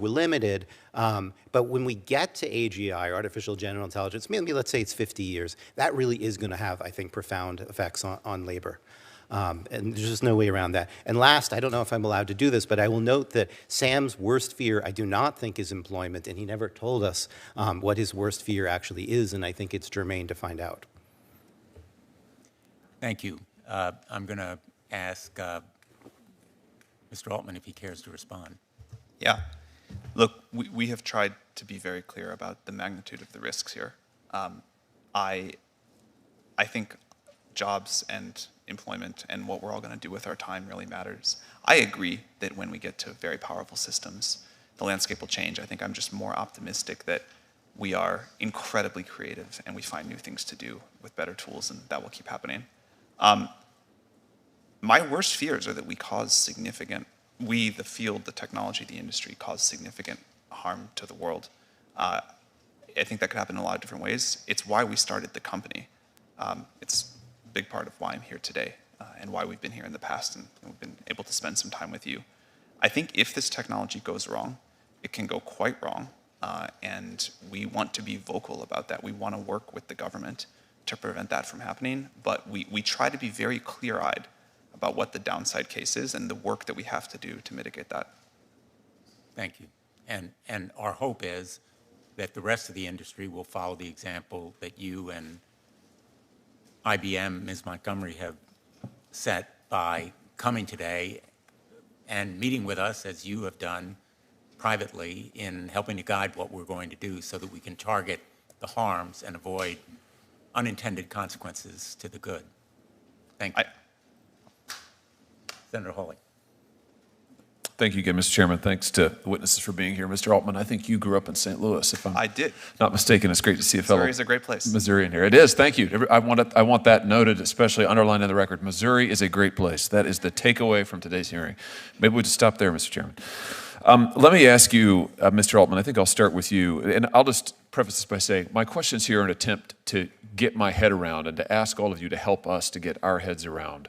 Speaker 7: were limited. But when we get to AGI, artificial general intelligence, maybe let's say it's 50 years, that really is going to have, I think, profound effects on labor. And there's just no way around that. And last, I don't know if I'm allowed to do this, but I will note that Sam's worst fear, I do not think, is employment, and he never told us what his worst fear actually is, and I think it's germane to find out.
Speaker 1: Thank you. I'm going to ask Mr. Altman if he cares to respond.
Speaker 5: Yeah. Look, we have tried to be very clear about the magnitude of the risks here. I think jobs and employment and what we're all going to do with our time really matters. I agree that when we get to very powerful systems, the landscape will change. I think I'm just more optimistic that we are incredibly creative and we find new things to do with better tools, and that will keep happening. My worst fears are that we, the field, the technology, the industry, cause significant harm to the world. I think that could happen in a lot of different ways. It's why we started the company. It's big part of why I'm here today and why we've been here in the past and we've been able to spend some time with you. I think if this technology goes wrong, it can go quite wrong, and we want to be vocal about that. We want to work with the government to prevent that from happening, but we try to be very clear-eyed about what the downside case is and the work that we have to do to mitigate that.
Speaker 1: Thank you. And our hope is that the rest of the industry will follow the example that you and IBM, Ms. Montgomery, have set by coming today and meeting with us, as you have done privately, in helping to guide what we're going to do so that we can target the harms and avoid unintended consequences to the good. Thank you. Senator Hawley.
Speaker 2: Thank you again, Mr. Chairman. Thanks to the witnesses for being here. Mr. Altman, I think you grew up in St. Louis, if I'm not mistaken. It's great to see a fellow
Speaker 5: Missouri is a great place.
Speaker 2: Missourian here. It is. Thank you. I want that noted, especially underlined in the record. Missouri is a great place. That is the takeaway from today's hearing. Maybe we'll just stop there, Mr. Chairman. Let me ask you, Mr. Altman, I think I'll start with you. And I'll just preface this by saying my questions here are an attempt to get my head around and to ask all of you to help us to get our heads around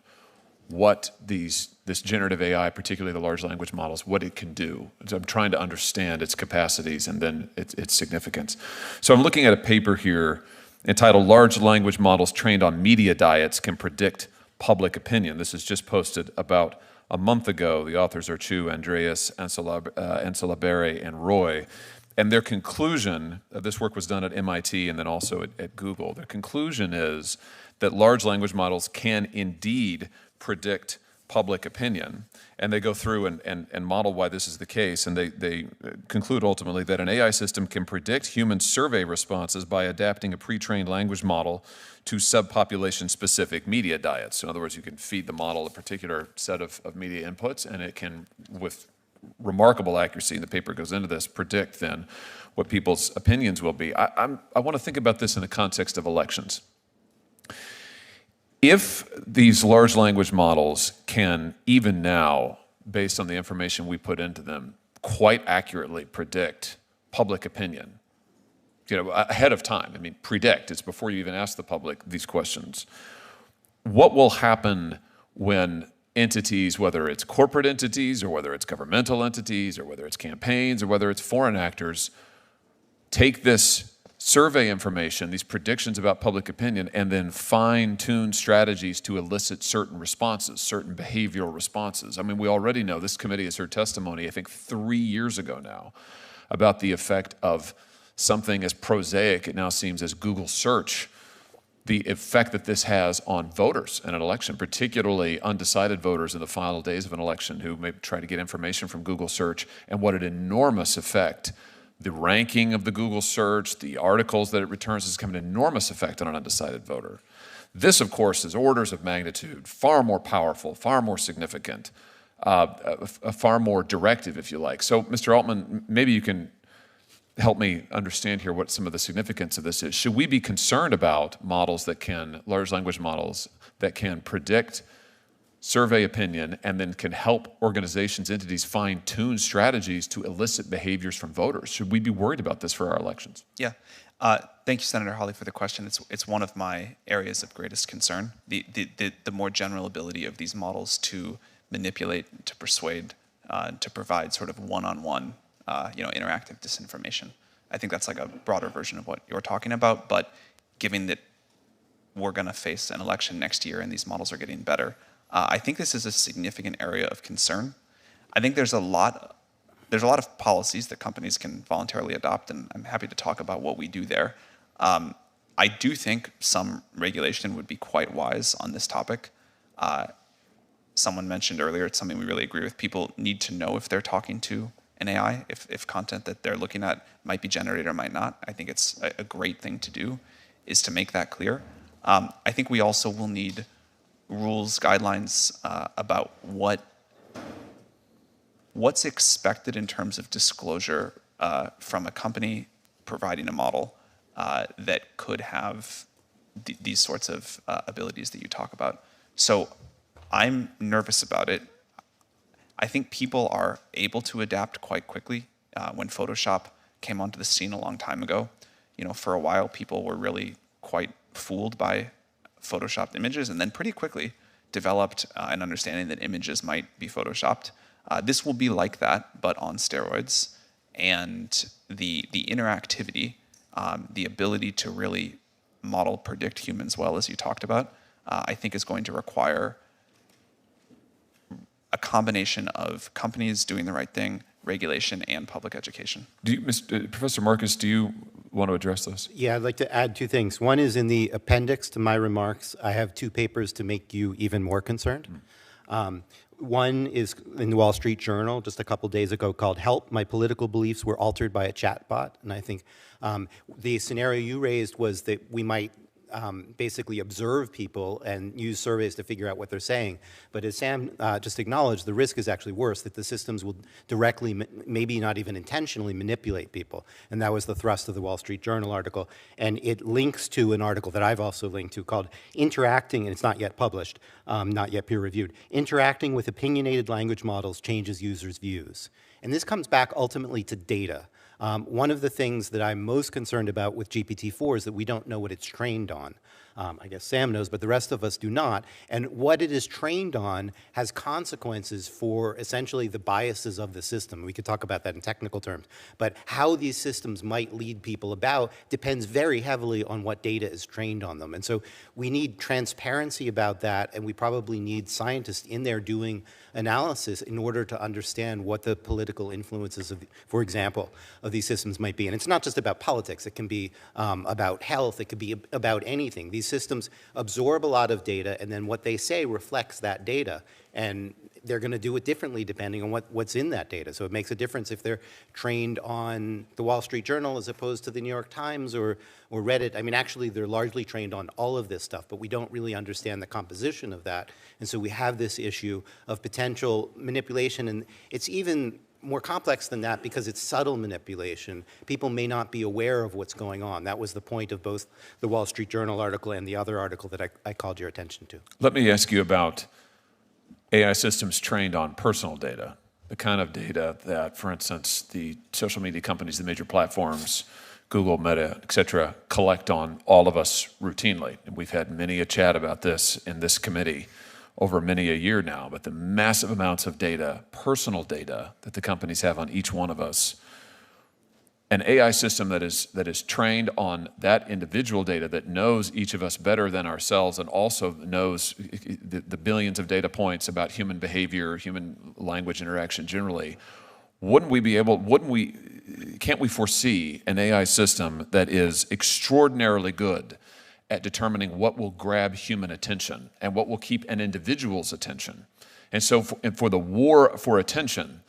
Speaker 2: what this generative AI, particularly the large language models, what it can do. So I'm trying to understand its capacities and then its significance. So I'm looking at a paper here entitled Large Language Models Trained on Media Diets Can Predict Public Opinion. This is just posted about a month ago. The authors are Chu, Andreas, Ansalabere, and Roy. And their conclusion, this work was done at MIT and then also at Google. Their conclusion is that large language models can indeed predict public opinion, and they go through and model why this is the case, and they conclude ultimately that an AI system can predict human survey responses by adapting a pre-trained language model to subpopulation-specific media diets. So in other words, you can feed the model a particular set of media inputs, and it can, with remarkable accuracy, and the paper goes into this, predict then what people's opinions will be. I want to think about this in the context of elections. If these large language models can, even now, based on the information we put into them, quite accurately predict public opinion, ahead of time. I mean, predict, it's before you even ask the public these questions. What will happen when entities, whether it's corporate entities or whether it's governmental entities or whether it's campaigns or whether it's foreign actors, take this survey information, these predictions about public opinion, and then fine-tune strategies to elicit certain responses, certain behavioral responses? I mean, we already know, this committee has heard testimony, I think 3 years ago now, about the effect of something as prosaic, it now seems, as Google search, the effect that this has on voters in an election, particularly undecided voters in the final days of an election who may try to get information from Google search, and what an enormous effect the ranking of the Google search, the articles that it returns, has come an enormous effect on an undecided voter. This, of course, is orders of magnitude, far more powerful, far more significant, far more directive, if you like. So, Mr. Altman, maybe you can help me understand here what some of the significance of this is. Should we be concerned about models that can, large language models, that can predict survey opinion and then can help organizations, entities fine-tune strategies to elicit behaviors from voters? Should we be worried about this for our elections?
Speaker 5: Yeah. Thank you, Senator Hawley, for the question. It's one of my areas of greatest concern, the more general ability of these models to manipulate, to persuade, to provide sort of one-on-one interactive disinformation. I think that's like a broader version of what you're talking about, but given that we're going to face an election next year and these models are getting better, I think this is a significant area of concern. I think there's a lot of policies that companies can voluntarily adopt, and I'm happy to talk about what we do there. I do think some regulation would be quite wise on this topic. Someone mentioned earlier, it's something we really agree with. People need to know if they're talking to an AI, if content that they're looking at might be generated or might not. I think it's a great thing to do, is to make that clear. I think we also will need rules, guidelines about what's expected in terms of disclosure from a company providing a model that could have these sorts of abilities that you talk about. So I'm nervous about it. I think people are able to adapt quite quickly. When Photoshop came onto the scene a long time ago, for a while people were really quite fooled by Photoshopped images, and then pretty quickly developed an understanding that images might be Photoshopped. This will be like that, but on steroids. And the interactivity, the ability to really model, predict humans well, as you talked about, I think is going to require a combination of companies doing the right thing, regulation, and public education.
Speaker 2: Professor Marcus, do you want to address this?
Speaker 7: Yeah, I'd like to add two things. One is in the appendix to my remarks, I have two papers to make you even more concerned. One is in the Wall Street Journal just a couple days ago called "Help, My Political Beliefs Were Altered by a Chatbot." And I think the scenario you raised was that we might basically observe people and use surveys to figure out what they're saying. But as Sam just acknowledged, the risk is actually worse, that the systems will directly, maybe not even intentionally, manipulate people. And that was the thrust of the Wall Street Journal article. And it links to an article that I've also linked to called "Interacting," and it's not yet published, not yet peer-reviewed, "Interacting with Opinionated Language Models Changes Users' Views." And this comes back ultimately to data. One of the things that I'm most concerned about with GPT-4 is that we don't know what it's trained on. I guess Sam knows, but the rest of us do not. And what it is trained on has consequences for essentially the biases of the system. We could talk about that in technical terms. But how these systems might lead people about depends very heavily on what data is trained on them. And so we need transparency about that, and we probably need scientists in there doing analysis in order to understand what the political influences, for example, of these systems might be. And it's not just about politics. It can be about health. It could be about anything. These systems absorb a lot of data, and then what they say reflects that data. And they're going to do it differently depending on what's in that data. So it makes a difference if they're trained on the Wall Street Journal as opposed to the New York Times or Reddit. I mean, actually, they're largely trained on all of this stuff, but we don't really understand the composition of that. And so we have this issue of potential manipulation. And it's even more complex than that because it's subtle manipulation. People may not be aware of what's going on. That was the point of both the Wall Street Journal article and the other article that I called your attention to.
Speaker 2: Let me ask you about AI systems trained on personal data, the kind of data that, for instance, the social media companies, the major platforms, Google, Meta, et cetera, collect on all of us routinely. And we've had many a chat about this in this committee over many a year now, but the massive amounts of data, personal data, that the companies have on each one of us. An AI system that is trained on that individual data, that knows each of us better than ourselves, and also knows the billions of data points about human behavior, human language interaction generally. Can't we foresee an AI system that is extraordinarily good at determining what will grab human attention and what will keep an individual's attention? And so for the war for attention,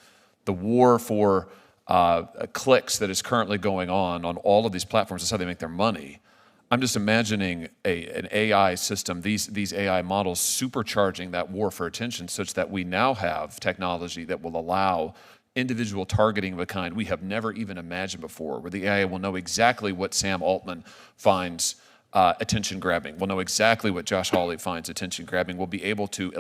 Speaker 2: the war for clicks that is currently going on all of these platforms, that's how they make their money. I'm just imagining an AI system, these AI models supercharging that war for attention such that we now have technology that will allow individual targeting of a kind we have never even imagined before, where the AI will know exactly what Sam Altman finds attention-grabbing. We'll know exactly what Josh Hawley finds attention-grabbing. We'll be able to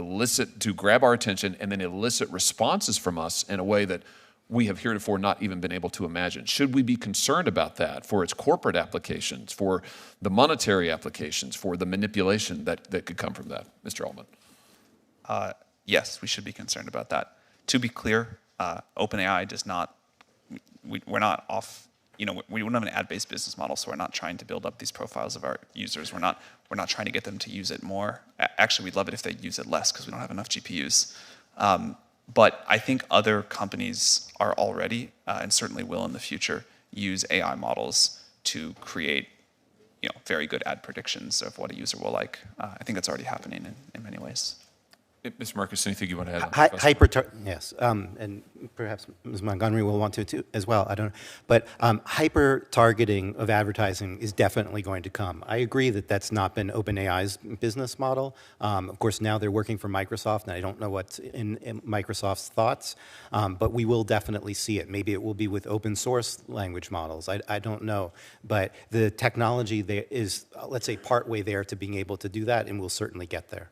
Speaker 2: grab our attention and then elicit responses from us in a way that we have heretofore not even been able to imagine. Should we be concerned about that for its corporate applications, for the monetary applications, for the manipulation that could come from that? Mr. Altman.
Speaker 5: Yes, we should be concerned about that. To be clear, OpenAI does not, we're not off, we don't have an ad-based business model, so we're not trying to build up these profiles of our users. We're not trying to get them to use it more. Actually, we'd love it if they use it less because we don't have enough GPUs. But I think other companies are already, and certainly will in the future, use AI models to create very good ad predictions of what a user will like. I think that's already happening in many ways.
Speaker 2: Ms. Marcus, anything you want to add?
Speaker 7: Yes, and perhaps Ms. Montgomery will want to too, as well, I don't know. But hyper-targeting of advertising is definitely going to come. I agree that that's not been OpenAI's business model. Of course, now they're working for Microsoft, and I don't know what's in Microsoft's thoughts, but we will definitely see it. Maybe it will be with open source language models. I don't know. But the technology there is, let's say, partway there to being able to do that, and we'll certainly get there.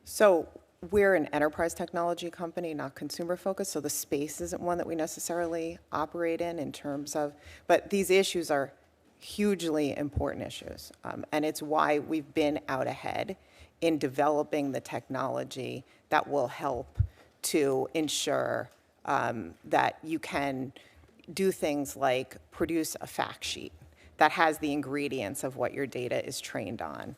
Speaker 6: So we're an enterprise technology company, not consumer focused, so the space isn't one that we necessarily operate in terms of, but these issues are hugely important issues. And it's why we've been out ahead in developing the technology that will help to ensure that you can do things like produce a fact sheet that has the ingredients of what your data is trained on.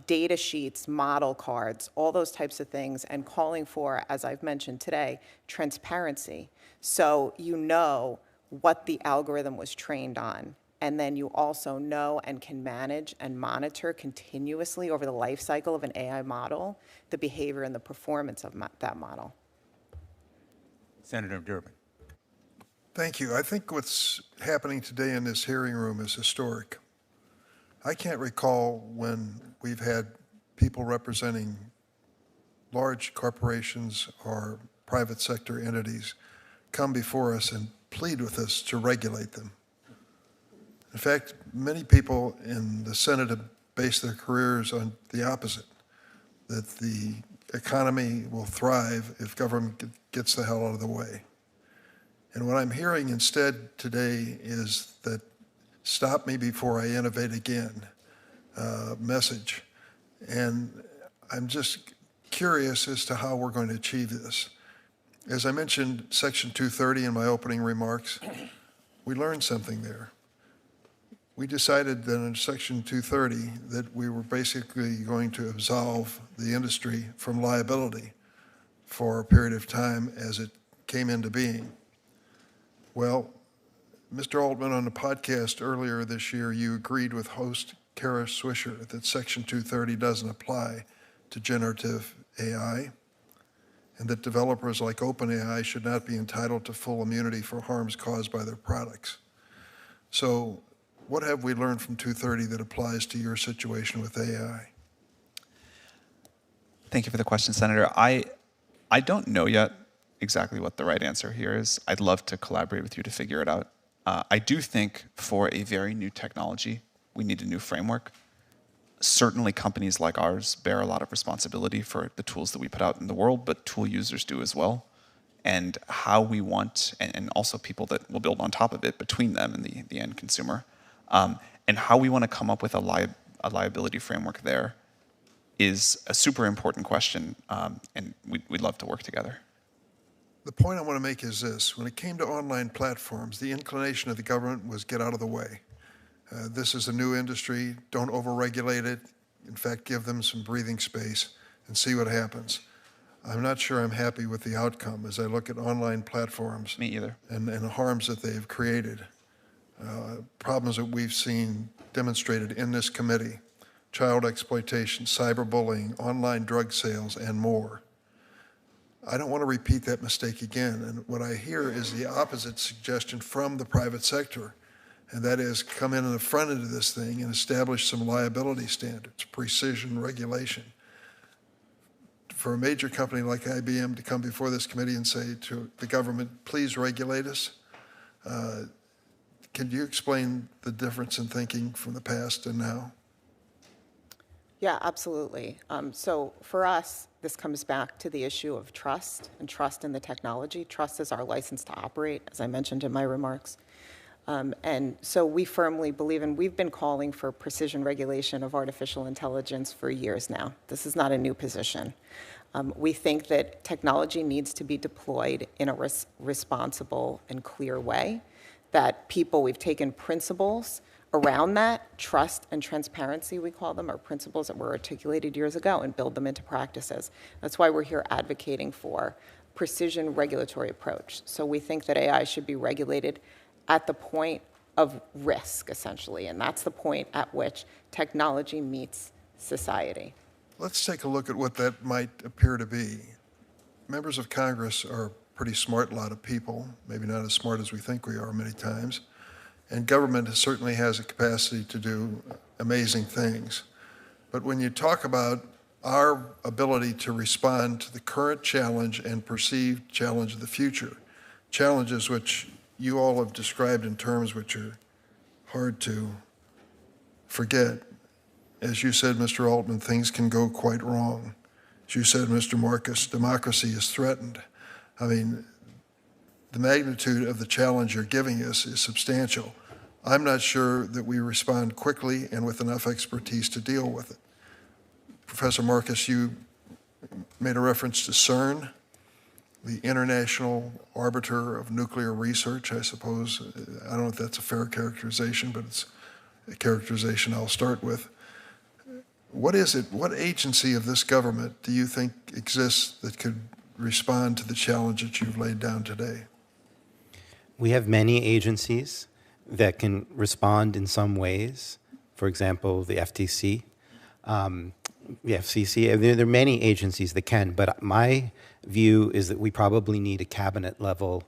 Speaker 6: Data sheets, model cards, all those types of things, and calling for, as I've mentioned today, transparency. So you know what the algorithm was trained on, and then you also know and can manage and monitor continuously over the life cycle of an AI model, the behavior and the performance of that model.
Speaker 1: Senator Durbin.
Speaker 3: Thank you. I think what's happening today in this hearing room is historic. I can't recall when we've had people representing large corporations or private sector entities come before us and plead with us to regulate them. In fact, many people in the Senate have based their careers on the opposite, that the economy will thrive if government gets the hell out of the way. And what I'm hearing instead today is that stop me before I innovate again message. And I'm just curious as to how we're going to achieve this. As I mentioned Section 230 in my opening remarks, we learned something there. We decided that in Section 230 that we were basically going to absolve the industry from liability for a period of time as it came into being. Well, Mr. Altman, on the podcast earlier this year, you agreed with host Kara Swisher that Section 230 doesn't apply to generative AI, and that developers like OpenAI should not be entitled to full immunity for harms caused by their products. So what have we learned from 230 that applies to your situation with AI?
Speaker 5: Thank you for the question, Senator. I don't know yet exactly what the right answer here is. I'd love to collaborate with you to figure it out. I do think for a very new technology, we need a new framework. Certainly companies like ours bear a lot of responsibility for the tools that we put out in the world, but tool users do as well. And how we want, and also people that will build on top of it between them and the end consumer, and how we want to come up with a liability framework there is a super important question, and we'd love to work together.
Speaker 3: The point I want to make is this. When it came to online platforms, the inclination of the government was get out of the way. This is a new industry. Don't overregulate it. In fact, give them some breathing space and see what happens. I'm not sure I'm happy with the outcome as I look at online platforms.
Speaker 5: Me either.
Speaker 3: And the harms that they've created. Problems that we've seen demonstrated in this committee. Child exploitation, cyberbullying, online drug sales, and more. I don't want to repeat that mistake again. And what I hear is the opposite suggestion from the private sector. And that is come in on the front end of this thing and establish some liability standards, precision regulation. For a major company like IBM to come before this committee and say to the government, please regulate us, can you explain the difference in thinking from the past and now?
Speaker 6: Yeah, absolutely. So for us, this comes back to the issue of trust and trust in the technology. Trust is our license to operate, as I mentioned in my remarks. And so we firmly believe, and we've been calling for precision regulation of artificial intelligence for years now. This is not a new position. We think that technology needs to be deployed in a responsible and clear way, that we've taken principles around that, trust and transparency, we call them, are principles that were articulated years ago, and build them into practices. That's why we're here advocating for precision regulatory approach. So we think that AI should be regulated at the point of risk, essentially, and that's the point at which technology meets society.
Speaker 3: Let's take a look at what that might appear to be. Members of Congress are a pretty smart lot of people, maybe not as smart as we think we are many times, and government certainly has a capacity to do amazing things. But when you talk about our ability to respond to the current challenge and perceived challenge of the future, challenges which you all have described in terms which are hard to forget. As you said, Mr. Altman, things can go quite wrong. As you said, Mr. Marcus, democracy is threatened. I mean, the magnitude of the challenge you're giving us is substantial. I'm not sure that we respond quickly and with enough expertise to deal with it. Professor Marcus, you made a reference to CERN, the international arbiter of nuclear research, I suppose. I don't know if that's a fair characterization, but it's a characterization I'll start with. What is it, what agency of this government do you think exists that could respond to the challenge that you've laid down today?
Speaker 7: We have many agencies that can respond in some ways. For example, the FTC, the FCC. There are many agencies that can, but my view is that we probably need a cabinet-level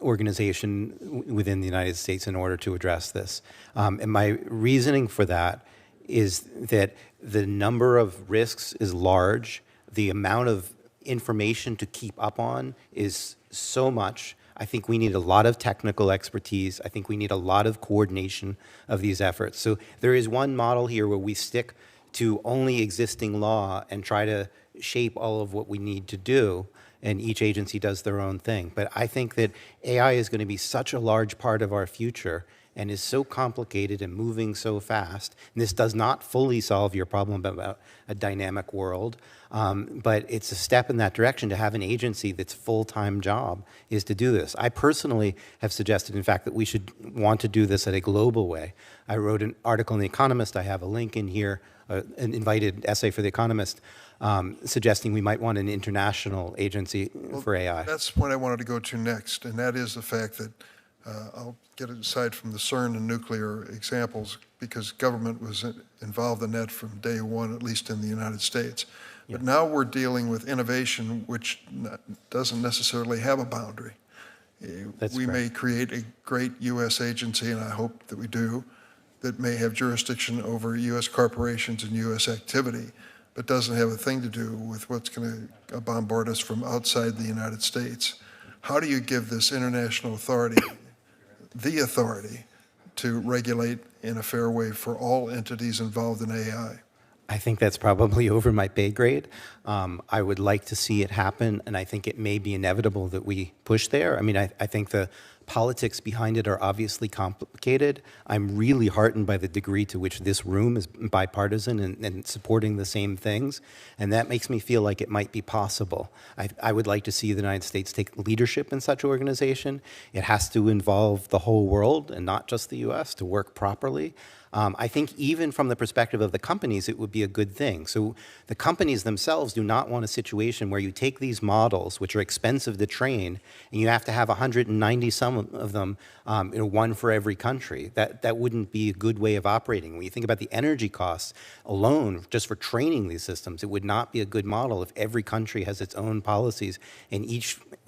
Speaker 7: organization within the United States in order to address this. And my reasoning for that is that the number of risks is large, the amount of information to keep up on is so much. I think we need a lot of technical expertise. I think we need a lot of coordination of these efforts. So there is one model here where we stick to only existing law and try to shape all of what we need to do, and each agency does their own thing. But I think that AI is going to be such a large part of our future and is so complicated and moving so fast. And this does not fully solve your problem about a dynamic world, but it's a step in that direction to have an agency that's full-time job is to do this. I personally have suggested, in fact, that we should want to do this at a global way. I wrote an article in The Economist. I have a link in here, an invited essay for The Economist, suggesting we might want an international agency for AI.
Speaker 3: That's the point I wanted to go to next, and that is the fact that I'll get it aside from the CERN and nuclear examples because government was involved in that from day one, at least in the United States.
Speaker 7: Yeah.
Speaker 3: But now we're dealing with innovation which doesn't necessarily have a boundary. We may create a great U.S. agency, and I hope that we do, that may have jurisdiction over U.S. corporations and U.S. activity. but doesn't have a thing to do with what's going to bombard us from outside the United States. How do you give this international authority the authority to regulate in a fair way for all entities involved in AI?
Speaker 7: I think that's probably over my pay grade. I would like to see it happen, and I think it may be inevitable that we push there. I mean, I think the politics behind it are obviously complicated. I'm really heartened by the degree to which this room is bipartisan and supporting the same things, and that makes me feel like it might be possible. I would like to see the United States take leadership in such an organization. It has to involve the whole world and not just the US to work properly. I think even from the perspective of the companies, it would be a good thing. So the companies themselves do not want a situation where you take these models, which are expensive to train, and you have to have 190 some of them, one for every country. That wouldn't be a good way of operating. When you think about the energy costs alone, just for training these systems, it would not be a good model if every country has its own policies, and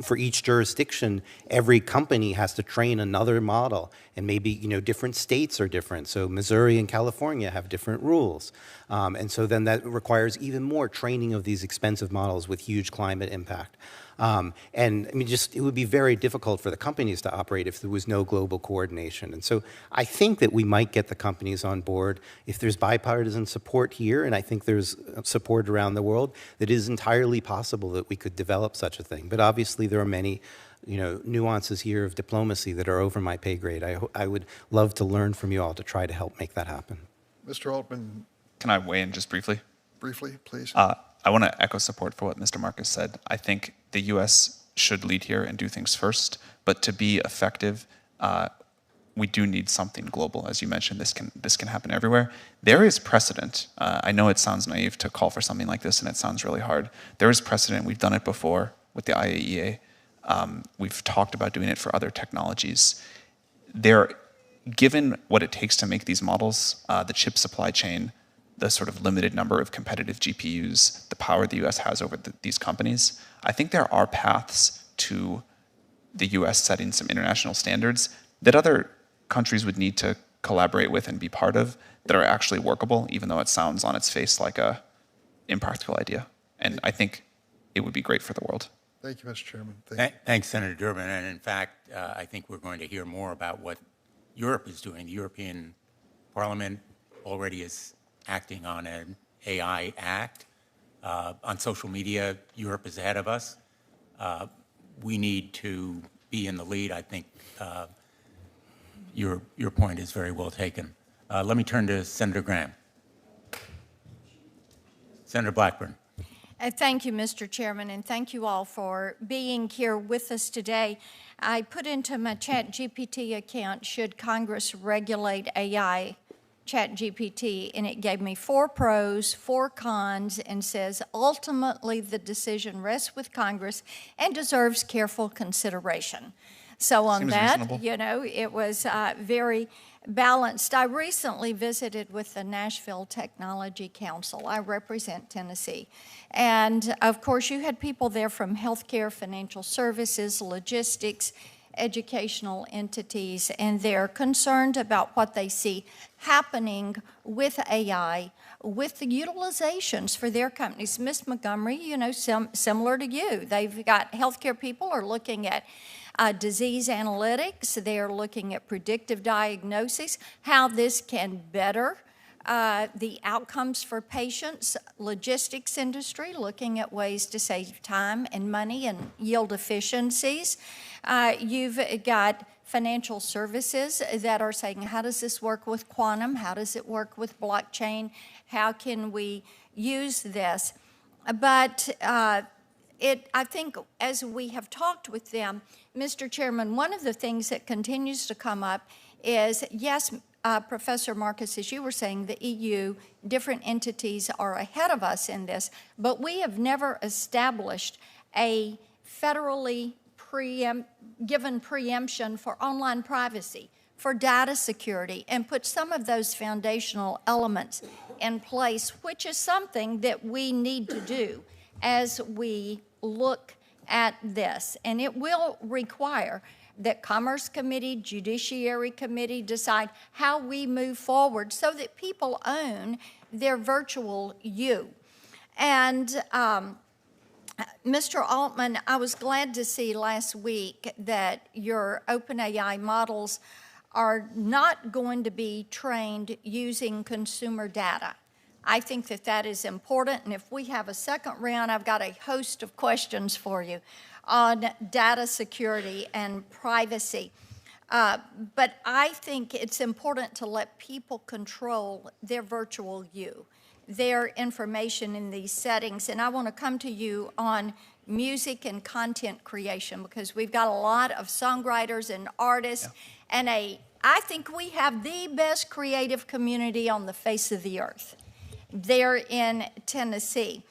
Speaker 7: for each jurisdiction, every company has to train another model, and maybe different states are different. So Missouri and California have different rules. And so then that requires even more training of these expensive models with huge climate impact. And I mean, it would be very difficult for the companies to operate if there was no global coordination. And so I think that we might get the companies on board if there's bipartisan support here, and I think there's support around the world, that it is entirely possible that we could develop such a thing. But obviously there are many nuances here of diplomacy that are over my pay grade. I would love to learn from you all to try to help make that happen.
Speaker 3: Mr. Altman,
Speaker 5: Can I weigh in just briefly?
Speaker 3: briefly, please.
Speaker 5: I want to echo support for what Mr. Marcus said. I think the U.S. should lead here and do things first, but to be effective, we do need something global. As you mentioned, this can happen everywhere. There is precedent. I know it sounds naive to call for something like this, and it sounds really hard. There is precedent. We've done it before with the IAEA. We've talked about doing it for other technologies. Given what it takes to make these models, the chip supply chain, the sort of limited number of competitive GPUs, the power the US has over these companies, I think there are paths to the US setting some international standards that other countries would need to collaborate with and be part of that are actually workable, even though it sounds on its face like a impractical idea. And I think it would be great for the world.
Speaker 3: Thank you, Mr. Chairman. Thank you.
Speaker 1: Thanks, Senator Durbin. And in fact, I think we're going to hear more about what Europe is doing. The European Parliament already is acting on an AI Act. On social media, Europe is ahead of us. We need to be in the lead. I think your point is very well taken. Let me turn to Senator Graham. Senator Blackburn.
Speaker 8: Thank you, Mr. Chairman, and thank you all for being here with us today. I put into my ChatGPT account, should Congress regulate AI ChatGPT, and it gave me 4 pros, 4 cons, and says, ultimately, the decision rests with Congress and deserves careful consideration. So on
Speaker 5: Seems
Speaker 8: that,
Speaker 5: reasonable.
Speaker 8: it was very balanced. I recently visited with the Nashville Technology Council. I represent Tennessee. And of course, you had people there from healthcare, financial services, logistics, educational entities, and they're concerned about what they see happening with AI, with the utilizations for their companies. Ms. Montgomery, similar to you, they've got healthcare people are looking at disease analytics, they're looking at predictive diagnosis, how this can better the outcomes for patients. Logistics industry looking at ways to save time and money and yield efficiencies. You've got financial services that are saying, how does this work with quantum? How does it work with blockchain? How can we use this? But I think as we have talked with them, Mr. Chairman, one of the things that continues to come up is, yes, Professor Marcus, as you were saying, the EU, different entities are ahead of us in this, but we have never established a federally given preemption for online privacy, for data security, and put some of those foundational elements in place, which is something that we need to do as we look at this. And it will require that Commerce Committee, Judiciary Committee decide how we move forward so that people own their virtual you. And Mr. Altman, I was glad to see last week that your OpenAI models are not going to be trained using consumer data. I think that that is important, and if we have a second round, I've got a host of questions for you on data security and privacy. But I think it's important to let people control their virtual you, their information in these settings. And I want to come to you on music and content creation, because we've got a lot of songwriters and artists, and I think we have the best creative community on the face of the earth there in Tennessee.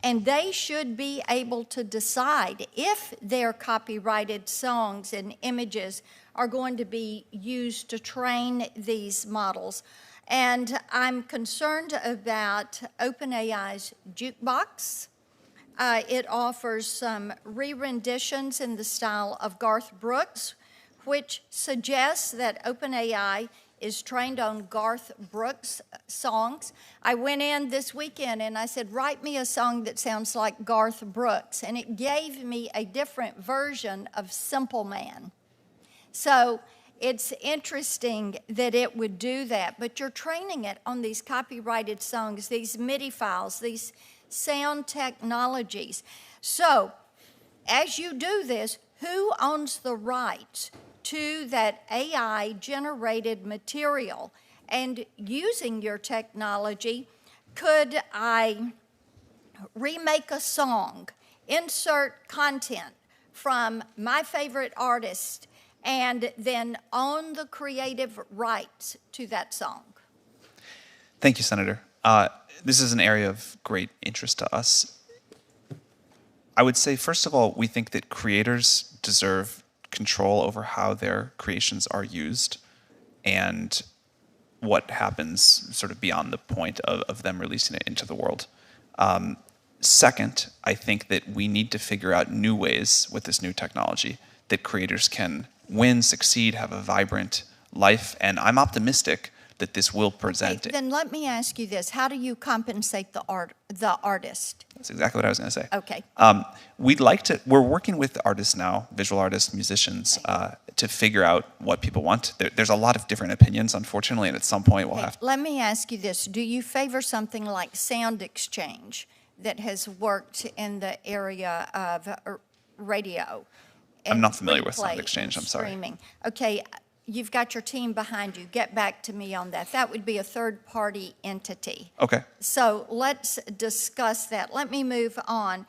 Speaker 8: And they should be able to decide if their copyrighted songs and images are going to be used to train these models. And I'm concerned about OpenAI's jukebox. It offers some re-renditions in the style of Garth Brooks, which suggests that OpenAI is trained on Garth Brooks songs. I went in this weekend and I said, write me a song that sounds like Garth Brooks. And it gave me a different version of Simple Man. So it's interesting that it would do that. But you're training it on these copyrighted songs, these MIDI files, these sound technologies. So as you do this, who owns the rights to that AI-generated material? And using your technology, could I remake a song, insert content from my favorite artist, and then own the creative rights to that song?
Speaker 5: Thank you, Senator. This is an area of great interest to us. I would say, first of all, we think that creators deserve control over how their creations are used and what happens sort of beyond the point of them releasing it into the world. Second, I think that we need to figure out new ways with this new technology that creators can win, succeed, have a vibrant life, and I'm optimistic that this will present.
Speaker 8: Then let me ask you this: how do you compensate the artist?
Speaker 5: That's exactly what I was going to say.
Speaker 8: Okay.
Speaker 5: We're working with artists now, visual artists, musicians, to figure out what people want. There's a lot of different opinions, unfortunately, and at some point we'll have to.
Speaker 8: Let me ask you this: do you favor something like Sound Exchange that has worked in the area of radio?
Speaker 5: I'm not familiar with Sound Exchange, I'm sorry.
Speaker 8: Streaming. Okay, you've got your team behind you. Get back to me on that. That would be a third-party entity.
Speaker 5: Okay.
Speaker 8: So let's discuss that. Let me move on.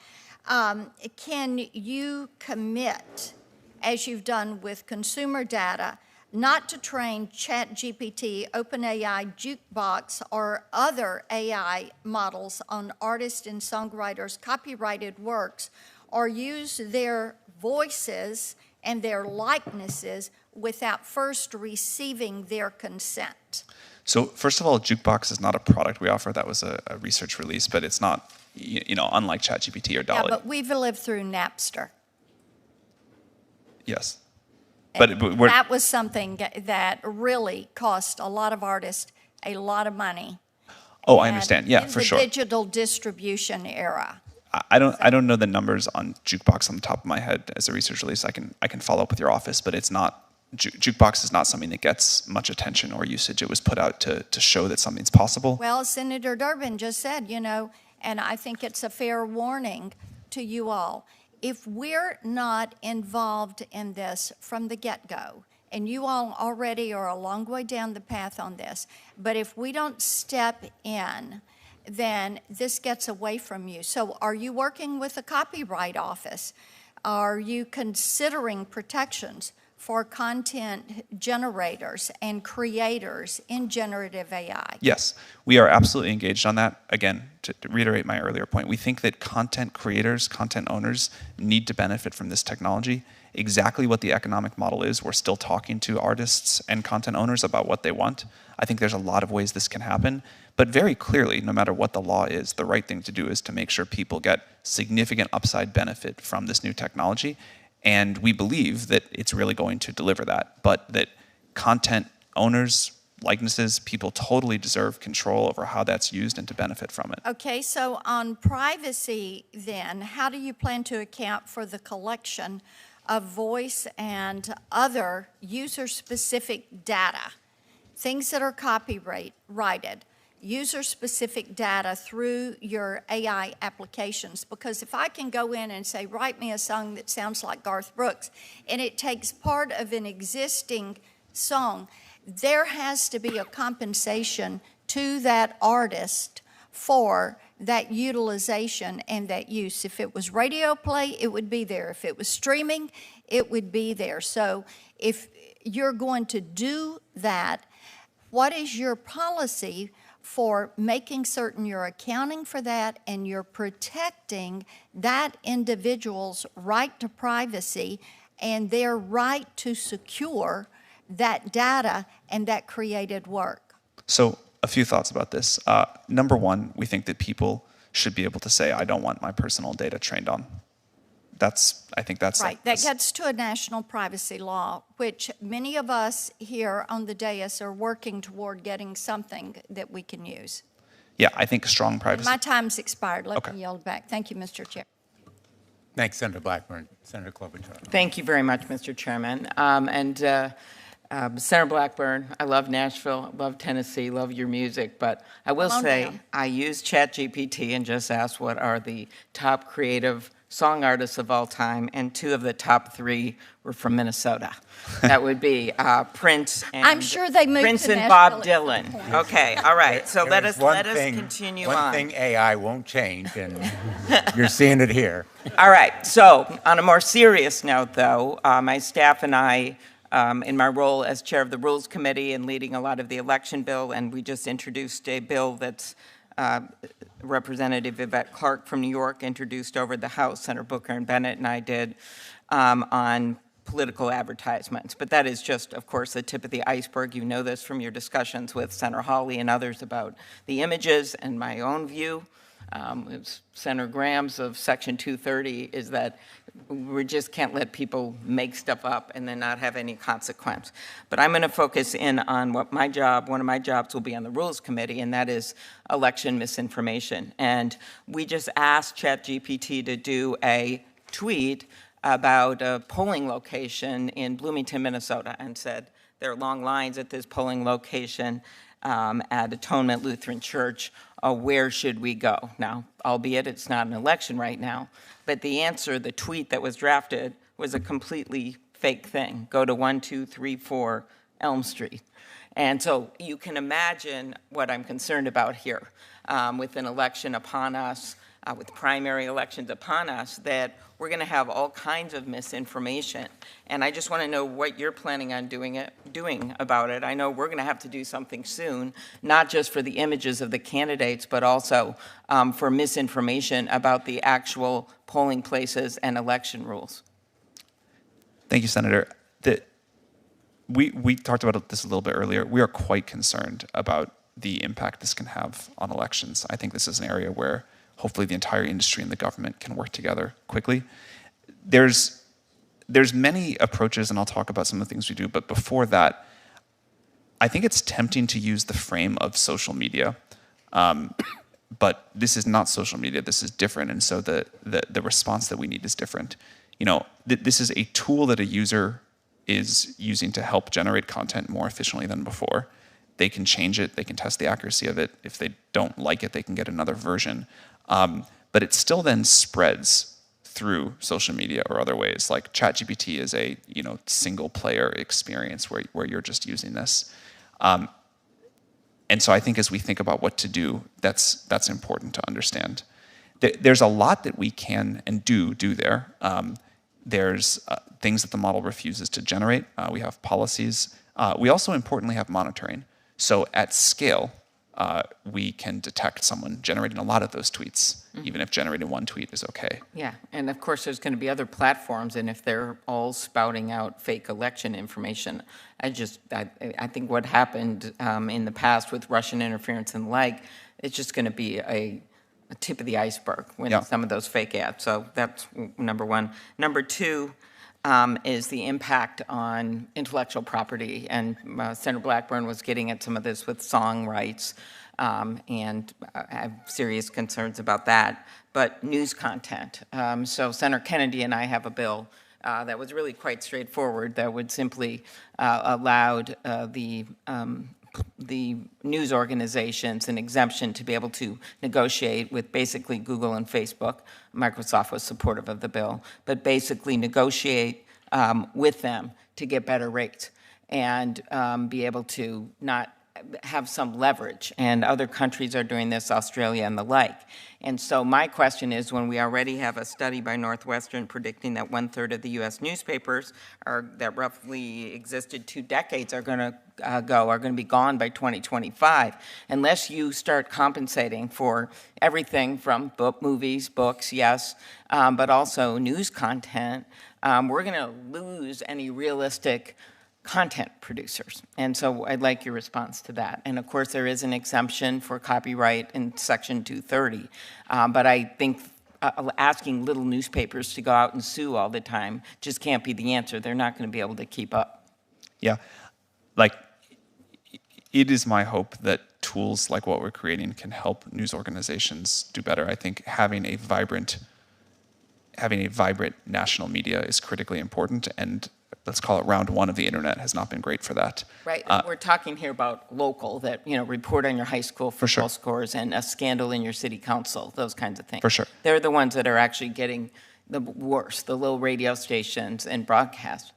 Speaker 8: Can you commit, as you've done with consumer data, not to train ChatGPT, OpenAI, Jukebox, or other AI models on artists and songwriters' copyrighted works, or use their voices and their likenesses without first receiving their consent?
Speaker 5: So first of all, Jukebox is not a product we offer. That was a research release, but it's not, unlike ChatGPT or DALL-E.
Speaker 8: Yeah, but we've lived through Napster.
Speaker 5: Yes.
Speaker 8: But that was something that really cost a lot of artists a lot of money.
Speaker 5: Oh, I understand. Yeah, for sure.
Speaker 8: In the digital distribution era.
Speaker 5: I don't know the numbers on Jukebox on the top of my head as a research release. I can follow up with your office, but it's not. Jukebox is not something that gets much attention or usage. It was put out to show that something's possible.
Speaker 8: Well, Senator Durbin just said, and I think it's a fair warning to you all. If we're not involved in this from the get-go, and you all already are a long way down the path on this, but if we don't step in, then this gets away from you. So are you working with the Copyright Office? Are you considering protections for content generators and creators in generative AI?
Speaker 5: Yes, we are absolutely engaged on that. Again, to reiterate my earlier point, we think that content creators, content owners need to benefit from this technology. Exactly what the economic model is, we're still talking to artists and content owners about what they want. I think there's a lot of ways this can happen, but very clearly, no matter what the law is, the right thing to do is to make sure people get significant upside benefit from this new technology. And we believe that it's really going to deliver that, but that content owners, likenesses, people totally deserve control over how that's used and to benefit from it.
Speaker 8: Okay, so on privacy then, how do you plan to account for the collection of voice and other user-specific data, things that are copyrighted, user-specific data through your AI applications? Because if I can go in and say, write me a song that sounds like Garth Brooks, and it takes part of an existing song, there has to be a compensation to that artist for that utilization and that use. If it was radio play, it would be there. If it was streaming, it would be there. So if you're going to do that, what is your policy for making certain you're accounting for that and you're protecting that individual's right to privacy and their right to secure that data and that created work?
Speaker 5: So a few thoughts about this. Number one, we think that people should be able to say, I don't want my personal data trained on. I think that's
Speaker 8: right. That gets to a national privacy law, which many of us here on the dais are working toward getting something that we can use.
Speaker 5: Yeah, I think strong privacy.
Speaker 8: My time's expired. Let
Speaker 5: Okay.
Speaker 8: me yield back. Thank you, Mr. Chair.
Speaker 1: Thanks, Senator Blackburn. Senator Klobuchar.
Speaker 9: Thank you very much, Mr. Chairman. Senator Blackburn, I love Nashville, love Tennessee, love your music, but I will
Speaker 8: Come on
Speaker 9: say
Speaker 8: down.
Speaker 9: I used ChatGPT and just asked what are the top creative song artists of all time, and 2 of the top 3 were from Minnesota. That would be Prince and
Speaker 8: I'm sure they moved
Speaker 9: Prince
Speaker 8: to
Speaker 9: and Bob
Speaker 8: Nashville at
Speaker 9: Dylan.
Speaker 8: some point.
Speaker 9: Okay, all right. So let
Speaker 1: There's
Speaker 9: us
Speaker 1: one thing-
Speaker 9: continue
Speaker 1: One
Speaker 9: on.
Speaker 1: thing AI won't change, and you're seeing it here.
Speaker 9: All right, so on a more serious note, though, my staff and I, in my role as chair of the Rules Committee and leading a lot of the election bill, and we just introduced a bill that's Representative Yvette Clarke from New York introduced over the House, Senator Booker and Bennett and I did, on political advertisements. But that is just, of course, the tip of the iceberg. You know this from your discussions with Senator Hawley and others about the images, and my own view. Senator Graham's of Section 230 is that we just can't let people make stuff up and then not have any consequence. But I'm going to focus in on what one of my jobs will be on the Rules Committee, and that is election misinformation. And we just asked ChatGPT to do a tweet about a polling location in Bloomington, Minnesota, and said there are long lines at this polling location at Atonement Lutheran Church. Where should we go? Now, albeit it's not an election right now, but the answer, the tweet that was drafted, was a completely fake thing. Go to 1234 Elm Street. And so you can imagine what I'm concerned about here with an election upon us, with primary elections upon us, that we're going to have all kinds of misinformation. And I just want to know what you're planning on doing about it. I know we're going to have to do something soon, not just for the images of the candidates, but also for misinformation about the actual polling places and election rules.
Speaker 5: Thank you, Senator. We talked about this a little bit earlier. We are quite concerned about the impact this can have on elections. I think this is an area where hopefully the entire industry and the government can work together quickly. There's many approaches, and I'll talk about some of the things we do, but before that, I think it's tempting to use the frame of social media, but this is not social media, this is different, and so the response that we need is different. You know, this is a tool that a user is using to help generate content more efficiently than before. They can change it, they can test the accuracy of it. If they don't like it, they can get another version. But it still then spreads through social media or other ways. Like ChatGPT is a single player experience where you're just using this. And so I think as we think about what to do, that's important to understand. There's a lot that we can and do there. There's things that the model refuses to generate. We have policies. We also importantly have monitoring. So at scale, we can detect someone generating a lot of those tweets, even if generating one tweet is okay.
Speaker 9: Yeah, and of course there's going to be other platforms, and if they're all spouting out fake election information, I think what happened in the past with Russian interference and the like, it's just going to be a tip of the iceberg when some of those fake ads. So that's number one. Number two, is the impact on intellectual property. And Senator Blackburn was getting at some of this with song rights, and I have serious concerns about that. But news content. So Senator Kennedy and I have a bill that was really quite straightforward that would simply allowed the news organizations an exemption to be able to negotiate with basically Google and Facebook. Microsoft was supportive of the bill, but basically negotiate with them to get better rates and be able to not have some leverage. And other countries are doing this, Australia and the like. And so my question is, when we already have a study by Northwestern predicting that 1/3 of the U.S. newspapers that roughly existed 2 decades are going to be gone by 2025, unless you start compensating for everything from movies, books, yes, but also news content, we're going to lose any realistic content producers. And so I'd like your response to that. And of course, there is an exemption for copyright in Section 230. But I think asking little newspapers to go out and sue all the time just can't be the answer. They're not going to be able to keep up.
Speaker 5: Yeah, like, it is my hope that tools like what we're creating can help news organizations do better. I think having a vibrant national media is critically important, and let's call it round one of the internet has not been great for that.
Speaker 9: Right, we're talking here about local, that, report on your high school football scores and a scandal in your city council, those kinds of things.
Speaker 5: For sure.
Speaker 9: They're the ones that are actually getting the worst, the little radio stations and broadcast.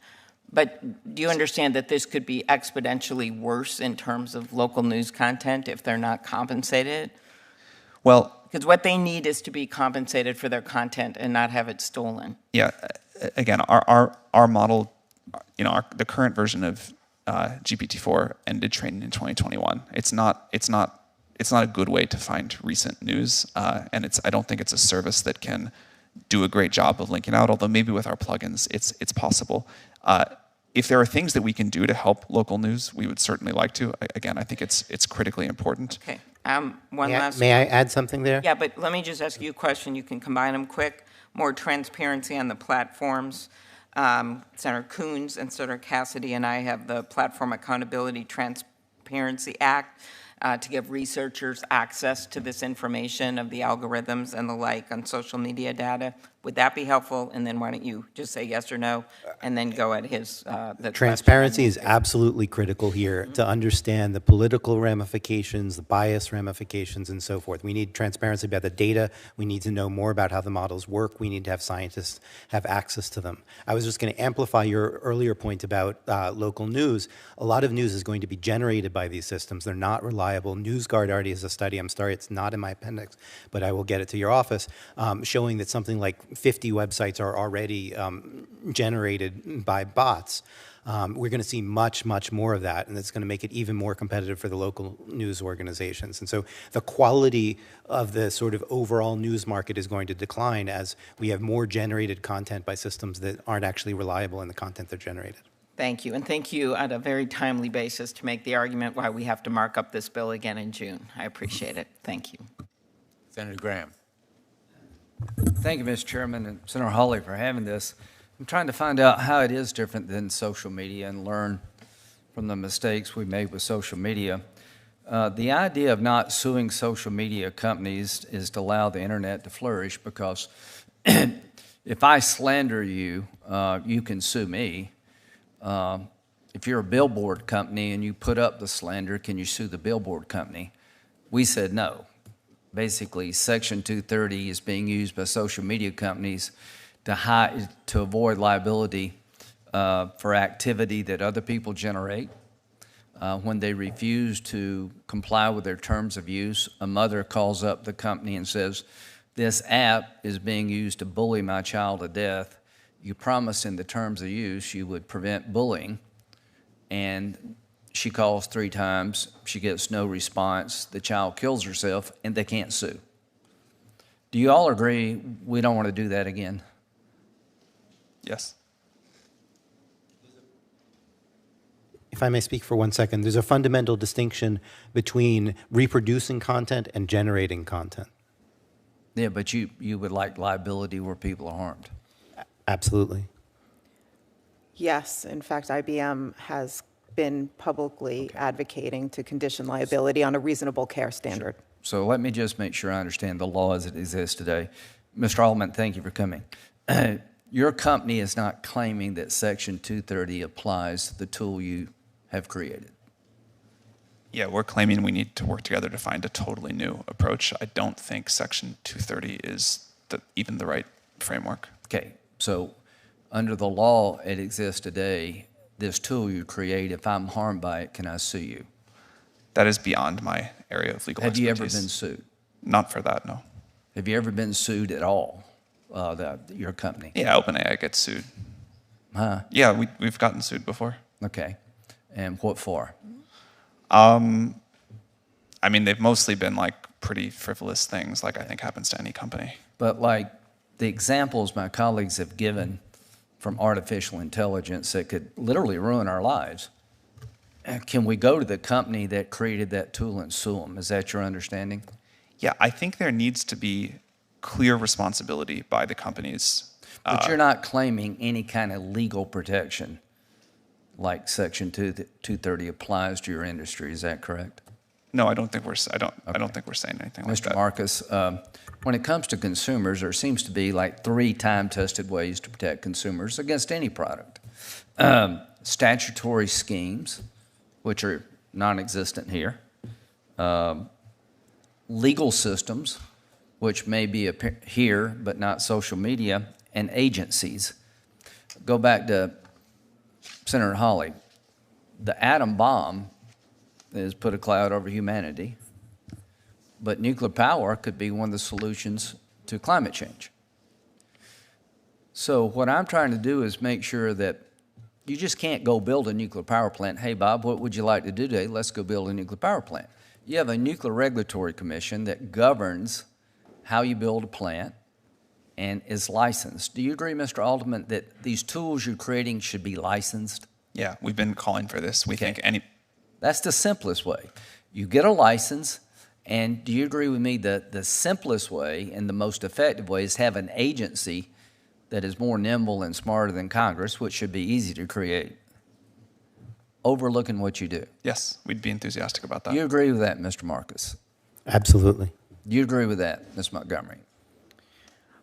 Speaker 9: But do you understand that this could be exponentially worse in terms of local news content if they're not compensated?
Speaker 5: Well,
Speaker 9: because what they need is to be compensated for their content and not have it stolen.
Speaker 5: Yeah, again, our model, the current version of GPT-4 ended training in 2021. It's not a good way to find recent news, and I don't think it's a service that can do a great job of linking out. Although maybe with our plugins, it's possible. If there are things that we can do to help local news, we would certainly like to. Again, I think it's critically important.
Speaker 9: Okay. One last.
Speaker 7: May I add something there?
Speaker 9: Yeah, but let me just ask you a question. You can combine them quick. More transparency on the platforms. Senator Coons and Senator Cassidy and I have the Platform Accountability Transparency Act to give researchers access to this information of the algorithms and the like on social media data. Would that be helpful? And then why don't you just say yes or no, and then go at his.
Speaker 7: Transparency is absolutely critical here to understand the political ramifications, the bias ramifications, and so forth. We need transparency about the data. We need to know more about how the models work. We need to have scientists have access to them. I was just going to amplify your earlier point about local news. A lot of news is going to be generated by these systems. They're not reliable. NewsGuard already has a study, I'm sorry it's not in my appendix, but I will get it to your office, showing that something like 50 websites are already generated by bots. We're going to see much, much more of that, and it's going to make it even more competitive for the local news organizations. And so the quality of the sort of overall news market is going to decline as we have more generated content by systems that aren't actually reliable in the content they're generated.
Speaker 9: Thank you, and thank you on a very timely basis to make the argument why we have to mark up this bill again in June. I appreciate it. Thank you.
Speaker 1: Senator Graham.
Speaker 4: Thank you, Mr. Chairman, and Senator Hawley for having this. I'm trying to find out how it is different than social media and learn from the mistakes we made with social media. The idea of not suing social media companies is to allow the internet to flourish, because if I slander you, you can sue me. If you're a billboard company and you put up the slander, can you sue the billboard company? We said no. Basically, Section 230 is being used by social media companies to avoid liability for activity that other people generate. When they refuse to comply with their terms of use, a mother calls up the company and says, "This app is being used to bully my child to death. You promised in the terms of use you would prevent bullying." And she calls 3 times, she gets no response, the child kills herself, and they can't sue. Do you all agree we don't want to do that again?
Speaker 5: Yes.
Speaker 7: If I may speak for 1 second, there's a fundamental distinction between reproducing content and generating content.
Speaker 4: Yeah, but you would like liability where people are harmed.
Speaker 7: Absolutely.
Speaker 6: Yes, in fact, IBM has been publicly advocating to condition liability on a reasonable care standard.
Speaker 4: So let me just make sure I understand the law as it exists today. Mr. Altman, thank you for coming. Your company is not claiming that Section 230 applies to the tool you have created.
Speaker 5: Yeah, we're claiming we need to work together to find a totally new approach. I don't think Section 230 is even the right framework.
Speaker 4: Okay, so under the law it exists today, this tool you create, if I'm harmed by it, can I sue you?
Speaker 5: That is beyond my area of legal
Speaker 4: Have you
Speaker 5: expertise.
Speaker 4: ever been sued?
Speaker 5: Not for that, no.
Speaker 4: Have you ever been sued at all, your company?
Speaker 5: Yeah, OpenAI gets sued.
Speaker 4: Huh?
Speaker 5: Yeah, we've gotten sued before.
Speaker 4: Okay, and what for?
Speaker 5: I mean, they've mostly been like pretty frivolous things, like I think happens to any company.
Speaker 4: But like the examples my colleagues have given from artificial intelligence that could literally ruin our lives, can we go to the company that created that tool and sue them? Is that your understanding?
Speaker 5: Yeah, I think there needs to be clear responsibility by the companies.
Speaker 4: But you're not claiming any kind of legal protection like Section 230 applies to your industry. Is that correct?
Speaker 5: No, I don't think we're saying anything like that.
Speaker 4: Mr. Marcus, when it comes to consumers, there seems to be like 3 time-tested ways to protect consumers against any product. Statutory schemes, which are non-existent here. Legal systems, which may be here but not social media, and agencies. Go back to Senator Hawley. The atom bomb has put a cloud over humanity, but nuclear power could be one of the solutions to climate change. So what I'm trying to do is make sure that you just can't go build a nuclear power plant. Hey, Bob, what would you like to do today? Let's go build a nuclear power plant. You have a Nuclear Regulatory Commission that governs how you build a plant and is licensed. Do you agree, Mr. Altman, that these tools you're creating should be licensed?
Speaker 5: Yeah, we've been calling for this. We think any...
Speaker 4: That's the simplest way. You get a license, and do you agree with me that the simplest way and the most effective way is have an agency that is more nimble and smarter than Congress, which should be easy to create, overlooking what you do?
Speaker 5: Yes, we'd be enthusiastic about that.
Speaker 4: Do you agree with that, Mr. Marcus?
Speaker 7: Absolutely.
Speaker 4: Do you agree with that, Ms. Montgomery?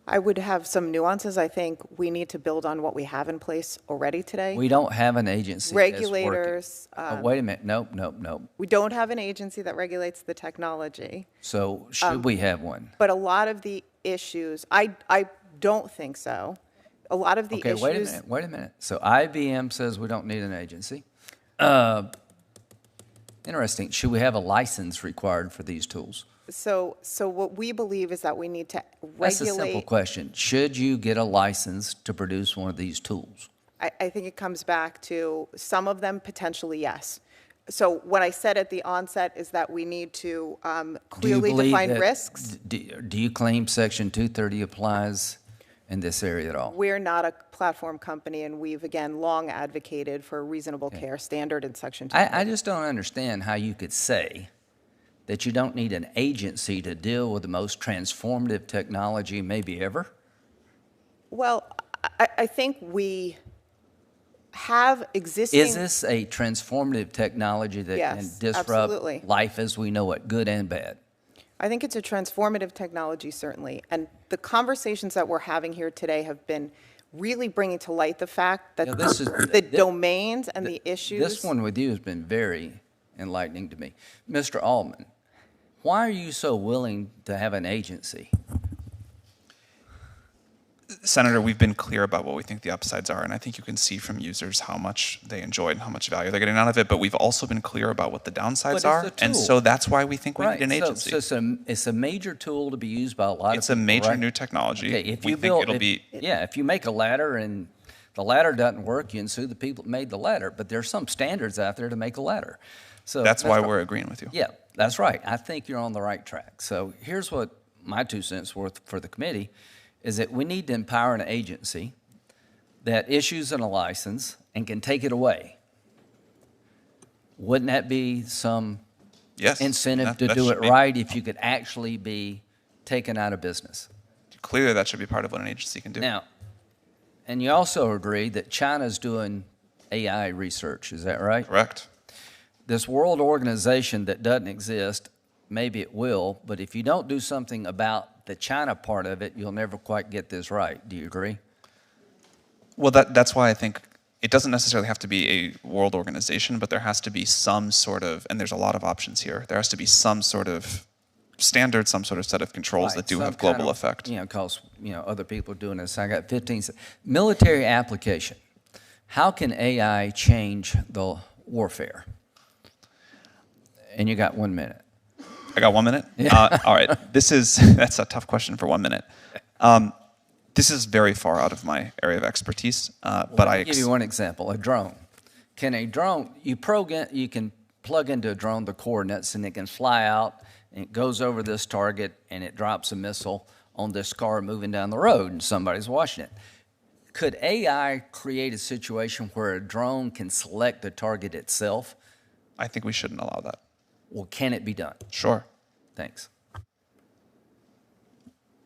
Speaker 6: I would have some nuances. I think we need to build on what we have in place already today.
Speaker 4: We don't have an agency
Speaker 6: Regulators.
Speaker 4: that's working. Wait a minute. Nope.
Speaker 6: We don't have an agency that regulates the technology.
Speaker 4: So should we have one?
Speaker 6: But a lot of the issues, I don't think so. A lot of the
Speaker 4: Okay,
Speaker 6: issues.
Speaker 4: wait a minute. So IBM says we don't need an agency. Interesting. Should we have a license required for these tools?
Speaker 6: So what we believe is that we need to
Speaker 4: That's a simple
Speaker 6: regulate.
Speaker 4: question. Should you get a license to produce one of these tools?
Speaker 6: I think it comes back to some of them potentially yes. So what I said at the onset is that we need to clearly define risks.
Speaker 4: Do you claim Section 230 applies in this area at all?
Speaker 6: We're not a platform company, and we've, again, long advocated for a reasonable care standard in Section 2.
Speaker 4: I just don't understand how you could say that you don't need an agency to deal with the most transformative technology maybe ever.
Speaker 6: Well, I think we have existing.
Speaker 4: Is this a transformative technology that can
Speaker 6: Yes,
Speaker 4: disrupt
Speaker 6: absolutely.
Speaker 4: life as we know it, good and bad?
Speaker 6: I think it's a transformative technology, certainly. And the conversations that we're having here today have been really bringing to light the fact that
Speaker 4: Yeah, this is-
Speaker 6: the domains and the issues.
Speaker 4: This one with you has been very enlightening to me. Mr. Altman, why are you so willing to have an agency?
Speaker 5: Senator, we've been clear about what we think the upsides are, and I think you can see from users how much they enjoy it and how much value they're getting out of it, but we've also been clear about what the downsides
Speaker 4: it's
Speaker 5: are,
Speaker 4: a
Speaker 5: and
Speaker 4: tool.
Speaker 5: so that's why we think we need an
Speaker 4: so-
Speaker 5: agency.
Speaker 4: So it's a major tool to be used by a lot
Speaker 5: It's
Speaker 4: of
Speaker 5: a
Speaker 4: people,
Speaker 5: major
Speaker 4: right?
Speaker 5: new technology.
Speaker 4: Okay, if
Speaker 5: We
Speaker 4: you
Speaker 5: think
Speaker 4: build,
Speaker 5: it'll be...
Speaker 4: yeah, if you make a ladder and the ladder doesn't work, you can sue the people that made the ladder, but there's some standards out there to make a ladder. So
Speaker 5: That's why
Speaker 4: Mr.
Speaker 5: we're agreeing with you.
Speaker 4: Yeah, that's right. I think you're on the right track. So here's what my 2 cents worth for the committee is that we need to empower an agency that issues a license and can take it away. Wouldn't that be some
Speaker 5: Yes.
Speaker 4: incentive to
Speaker 5: that
Speaker 4: do
Speaker 5: should
Speaker 4: it
Speaker 5: be-
Speaker 4: right if you could actually be taken out of business?
Speaker 5: Clearly, that should be part of what an agency can do.
Speaker 4: Now, And you also agree that China's doing AI research, is that right?
Speaker 5: Correct.
Speaker 4: This world organization that doesn't exist, maybe it will, but if you don't do something about the China part of it, you'll never quite get this right. Do you agree?
Speaker 5: Well, that's why I think it doesn't necessarily have to be a world organization, but there has to be some sort of, and there's a lot of options here, there has to be some sort of standard, some sort of set of controls
Speaker 4: Right,
Speaker 5: that do
Speaker 4: some
Speaker 5: have global
Speaker 4: kind of,
Speaker 5: effect.
Speaker 4: Because, other people are doing this. I got 15 seconds. Military application. How can AI change the warfare? And you got 1 minute.
Speaker 5: I got 1 minute? All right. That's a tough question for 1 minute. This is very far out of my area of expertise, but
Speaker 4: I'll give you one example, a drone. Can a drone, you can plug into a drone the coordinates and it can fly out and it goes over this target and it drops a missile on this car moving down the road and somebody's watching it. Could AI create a situation where a drone can select the target itself?
Speaker 5: I think we shouldn't allow that.
Speaker 4: Well, can it be done?
Speaker 5: Sure.
Speaker 4: Thanks.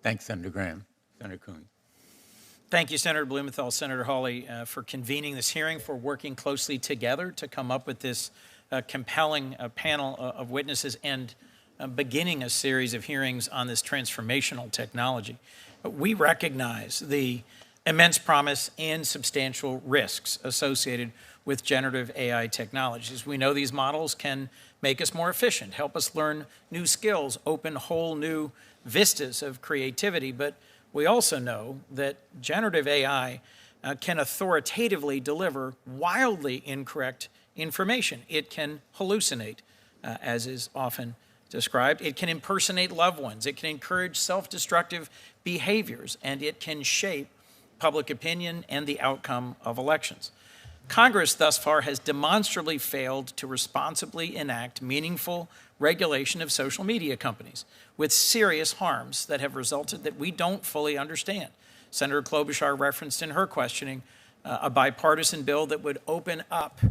Speaker 1: Thanks, Senator Graham. Senator Coons.
Speaker 10: Thank you, Senator Blumenthal, Senator Hawley, for convening this hearing, for working closely together to come up with this compelling panel of witnesses and beginning a series of hearings on this transformational technology. We recognize the immense promise and substantial risks associated with generative AI technologies. We know these models can make us more efficient, help us learn new skills, open whole new vistas of creativity, but we also know that generative AI can authoritatively deliver wildly incorrect information. It can hallucinate, as is often described. It can impersonate loved ones. It can encourage self-destructive behaviors, and it can shape public opinion and the outcome of elections. Congress thus far has demonstrably failed to responsibly enact meaningful regulation of social media companies with serious harms that have resulted that we don't fully understand. Senator Klobuchar referenced in her questioning a bipartisan bill that would open up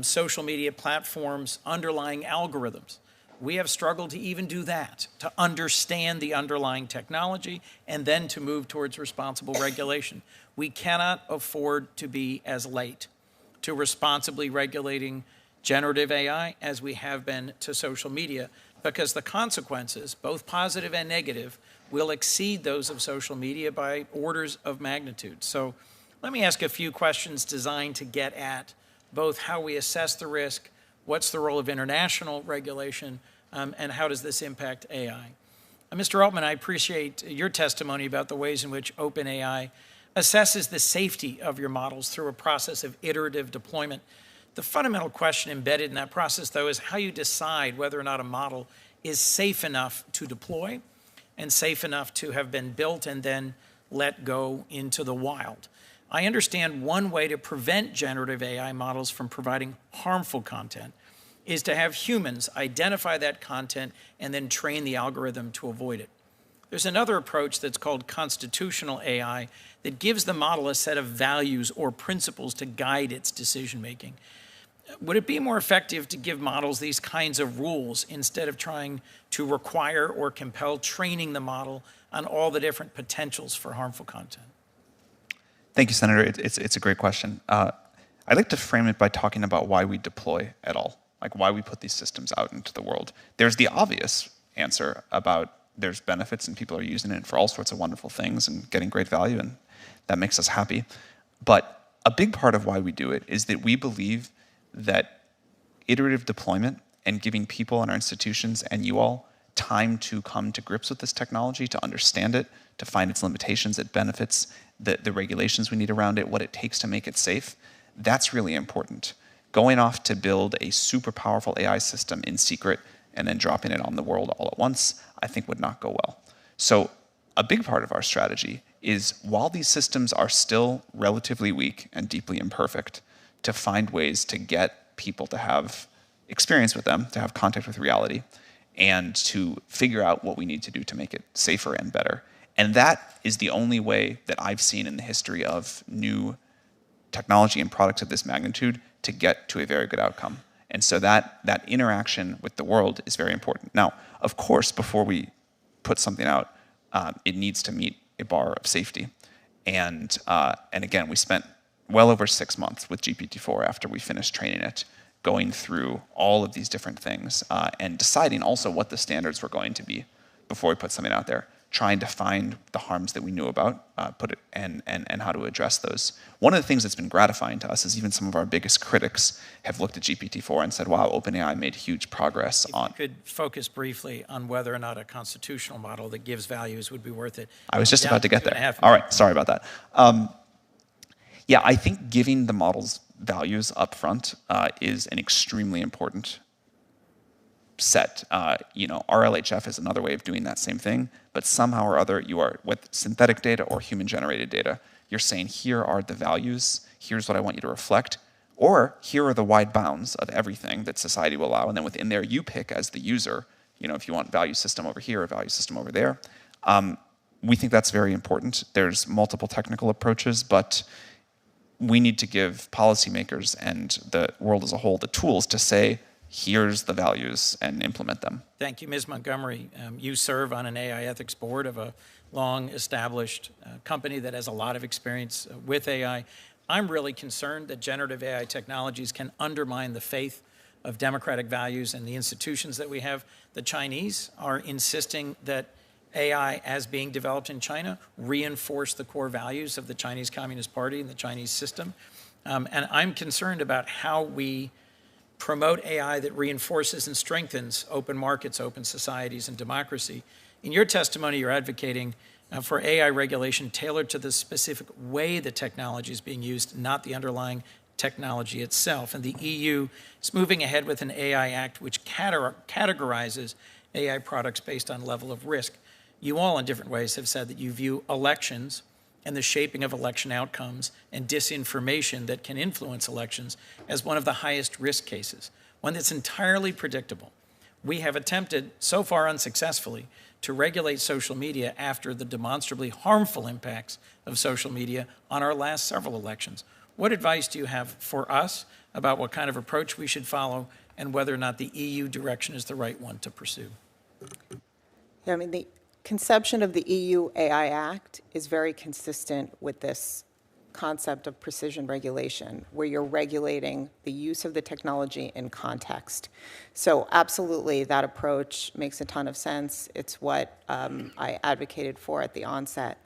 Speaker 10: social media platforms' underlying algorithms. We have struggled to even do that, to understand the underlying technology and then to move towards responsible regulation. We cannot afford to be as late to responsibly regulating generative AI as we have been to social media, because the consequences, both positive and negative, will exceed those of social media by orders of magnitude. So let me ask a few questions designed to get at both how we assess the risk, what's the role of international regulation, and how does this impact AI? Mr. Altman, I appreciate your testimony about the ways in which OpenAI assesses the safety of your models through a process of iterative deployment. The fundamental question embedded in that process, though, is how you decide whether or not a model is safe enough to deploy and safe enough to have been built and then let go into the wild. I understand one way to prevent generative AI models from providing harmful content is to have humans identify that content and then train the algorithm to avoid it. There's another approach that's called constitutional AI that gives the model a set of values or principles to guide its decision-making. Would it be more effective to give models these kinds of rules instead of trying to require or compel training the model on all the different potentials for harmful content?
Speaker 5: Thank you, Senator. It's a great question. I'd like to frame it by talking about why we deploy at all, like why we put these systems out into the world. There's the obvious answer about there's benefits and people are using it for all sorts of wonderful things and getting great value, and that makes us happy. But a big part of why we do it is that we believe that iterative deployment and giving people in our institutions and you all time to come to grips with this technology, to understand it, to find its limitations, its benefits, the regulations we need around it, what it takes to make it safe, that's really important. Going off to build a super powerful AI system in secret and then dropping it on the world all at once, I think would not go well. So a big part of our strategy is, while these systems are still relatively weak and deeply imperfect, to find ways to get people to have experience with them, to have contact with reality, and to figure out what we need to do to make it safer and better. And that is the only way that I've seen in the history of new technology and products of this magnitude to get to a very good outcome. And so that interaction with the world is very important. Now, of course, before we put something out, it needs to meet a bar of safety. And again, we spent well over 6 months with GPT-4 after we finished training it, going through all of these different things and deciding also what the standards were going to be before we put something out there, trying to find the harms that we knew about, and how to address those. One of the things that's been gratifying to us is even some of our biggest critics have looked at GPT-4 and said, wow, OpenAI made huge progress on.
Speaker 10: If you could focus briefly on whether or not a constitutional model that gives values would be worth it.
Speaker 5: I was just
Speaker 10: Down
Speaker 5: about to get
Speaker 10: to 2.5
Speaker 5: there.
Speaker 10: minutes.
Speaker 5: All right, sorry about that. Yeah, I think giving the models values up front is an extremely important set. RLHF is another way of doing that same thing, but somehow or other you are, with synthetic data or human-generated data, you're saying here are the values, here's what I want you to reflect, or here are the wide bounds of everything that society will allow, and then within there you pick as the user, if you want value system over here or value system over there. We think that's very important. There's multiple technical approaches, but we need to give policymakers and the world as a whole the tools to say, here's the values, and implement them.
Speaker 10: Thank you, Ms. Montgomery. You serve on an AI ethics board of a long-established company that has a lot of experience with AI. I'm really concerned that generative AI technologies can undermine the faith of democratic values and the institutions that we have. The Chinese are insisting that AI, as being developed in China, reinforce the core values of the Chinese Communist Party and the Chinese system. And I'm concerned about how we promote AI that reinforces and strengthens open markets, open societies, and democracy. In your testimony, you're advocating for AI regulation tailored to the specific way the technology is being used, not the underlying technology itself. And the EU is moving ahead with an AI Act which categorizes AI products based on level of risk. You all, in different ways, have said that you view elections and the shaping of election outcomes and disinformation that can influence elections as one of the highest risk cases, one that's entirely predictable. We have attempted, so far unsuccessfully, to regulate social media after the demonstrably harmful impacts of social media on our last several elections. What advice do you have for us about what kind of approach we should follow and whether or not the EU direction is the right one to pursue?
Speaker 6: Yeah, the conception of the EU AI Act is very consistent with this concept of precision regulation, where you're regulating the use of the technology in context. So absolutely, that approach makes a ton of sense. It's what I advocated for at the onset.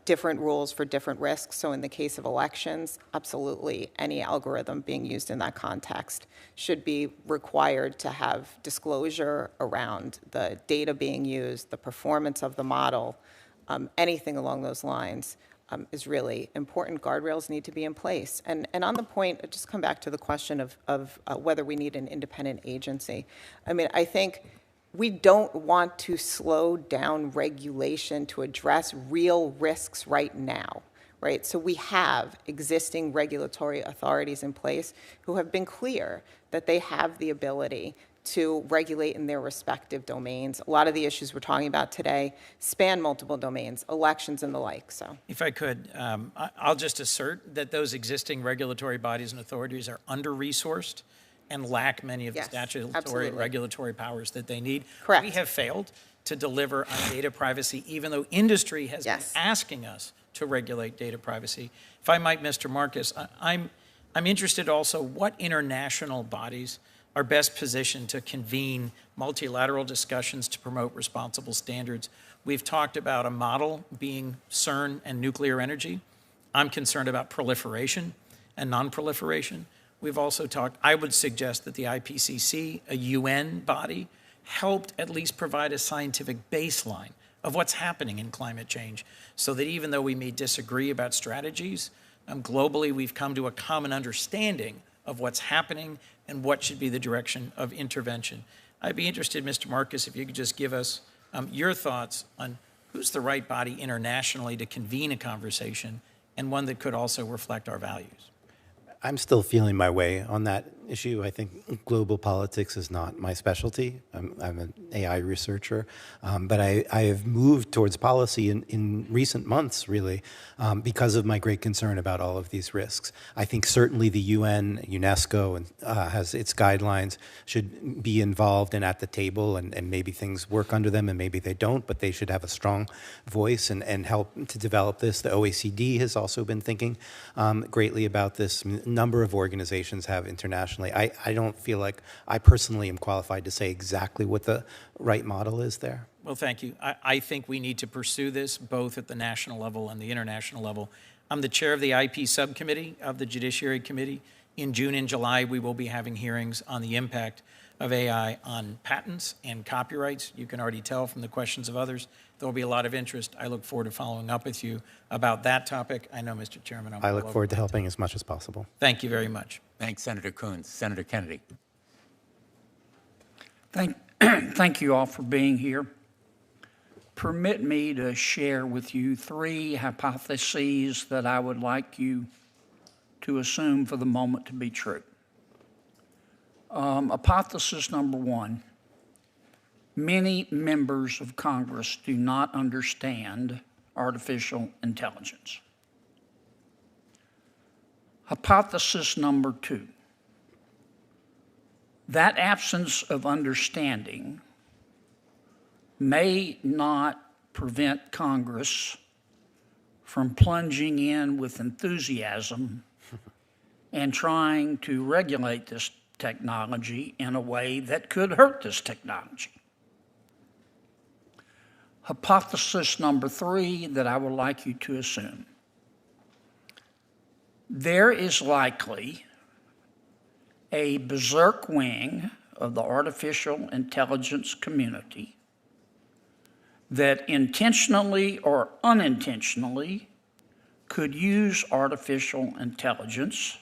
Speaker 6: Different rules for different risks. So in the case of elections, absolutely any algorithm being used in that context should be required to have disclosure around the data being used, the performance of the model, anything along those lines is really important. Guardrails need to be in place. And on the point, just come back to the question of whether we need an independent agency. I think we don't want to slow down regulation to address real risks right now, right? So we have existing regulatory authorities in place who have been clear that they have the ability to regulate in their respective domains. A lot of the issues we're talking about today span multiple domains, elections and the like. So,
Speaker 10: if I could, I'll just assert that those existing regulatory bodies and authorities are under-resourced and lack many of the statutory and regulatory powers that they need.
Speaker 6: Correct.
Speaker 10: We have failed to deliver on data privacy, even though industry has been asking us to regulate data privacy. If I might, Mr. Marcus, I'm interested also what international bodies are best positioned to convene multilateral discussions to promote responsible standards. We've talked about a model being CERN and nuclear energy. I'm concerned about proliferation and non-proliferation. We've also talked, I would suggest that the IPCC, a UN body, helped at least provide a scientific baseline of what's happening in climate change so that even though we may disagree about strategies, globally we've come to a common understanding of what's happening and what should be the direction of intervention. I'd be interested, Mr. Marcus, if you could just give us your thoughts on who's the right body internationally to convene a conversation and one that could also reflect our values.
Speaker 7: I'm still feeling my way on that issue. I think global politics is not my specialty. I'm an AI researcher, but I have moved towards policy in recent months, really, because of my great concern about all of these risks. I think certainly the UN, UNESCO, and has its guidelines, should be involved and at the table, and maybe things work under them and maybe they don't, but they should have a strong voice and help to develop this. The OECD has also been thinking greatly about this. A number of organizations have internationally. I don't feel like I personally am qualified to say exactly what the right model is there.
Speaker 10: Well, thank you. I think we need to pursue this both at the national level and the international level. I'm the chair of the IP subcommittee of the Judiciary Committee. In June and July, we will be having hearings on the impact of AI on patents and copyrights. You can already tell from the questions of others, there will be a lot of interest. I look forward to following up with you about that topic. I know, Mr. Chairman,
Speaker 7: I look forward to helping as much as possible.
Speaker 10: Thank you very much.
Speaker 1: Thanks, Senator Coons. Senator Kennedy.
Speaker 11: Thank you all for being here. Permit me to share with you 3 hypotheses that I would like you to assume for the moment to be true. Hypothesis number 1, many members of Congress do not understand artificial intelligence. Hypothesis number 2, that absence of understanding may not prevent Congress from plunging in with enthusiasm and trying to regulate this technology in a way that could hurt this technology. Hypothesis number 3 that I would like you to assume. There is likely a berserk wing of the artificial intelligence community that intentionally or unintentionally could use artificial intelligence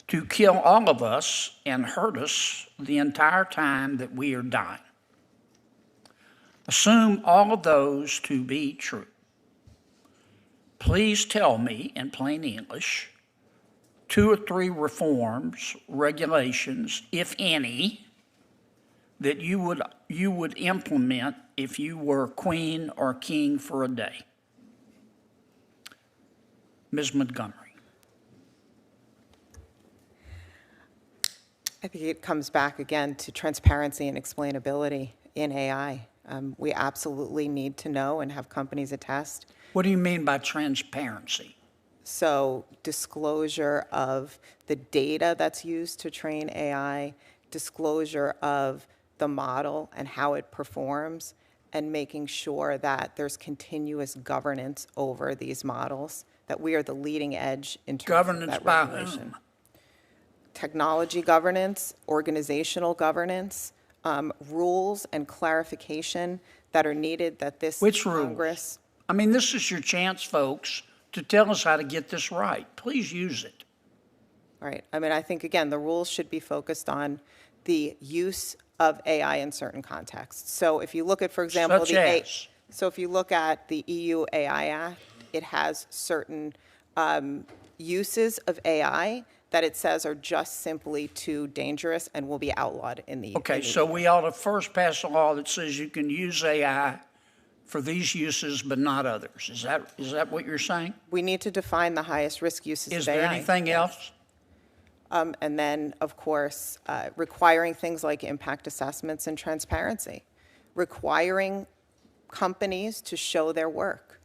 Speaker 11: to kill all of us and hurt us the entire time that we are dying. Assume all of those to be true. Please tell me in plain English 2 or 3 reforms, regulations, if any, that you would implement if you were queen or king for a day. Ms. Montgomery.
Speaker 6: I think it comes back again to transparency and explainability in AI. We absolutely need to know and have companies attest.
Speaker 11: What do you mean by transparency?
Speaker 6: So disclosure of the data that's used to train AI, disclosure of the model and how it performs, and making sure that there's continuous governance over these models, that we are the leading edge in terms
Speaker 11: Governance
Speaker 6: of that
Speaker 11: by
Speaker 6: regulation.
Speaker 11: whom?
Speaker 6: Technology governance, organizational governance, rules and clarification that are needed that this
Speaker 11: Which rules?
Speaker 6: Congress.
Speaker 11: I mean, this is your chance, folks, to tell us how to get this right. Please use it.
Speaker 6: Right. I mean, I think, again, the rules should be focused on the use of AI in certain contexts. So if you look at, for example,
Speaker 11: Such as?
Speaker 6: So if you look at the EU AI Act, it has certain uses of AI that it says are just simply too dangerous and will be outlawed in the
Speaker 11: Okay, so we ought to first pass a law that says you can use AI for these uses but not others. Is that what you're saying?
Speaker 6: We need to define the highest risk uses
Speaker 11: Is
Speaker 6: of AI.
Speaker 11: there anything else?
Speaker 6: And then, of course, requiring things like impact assessments and transparency, requiring companies to show their work,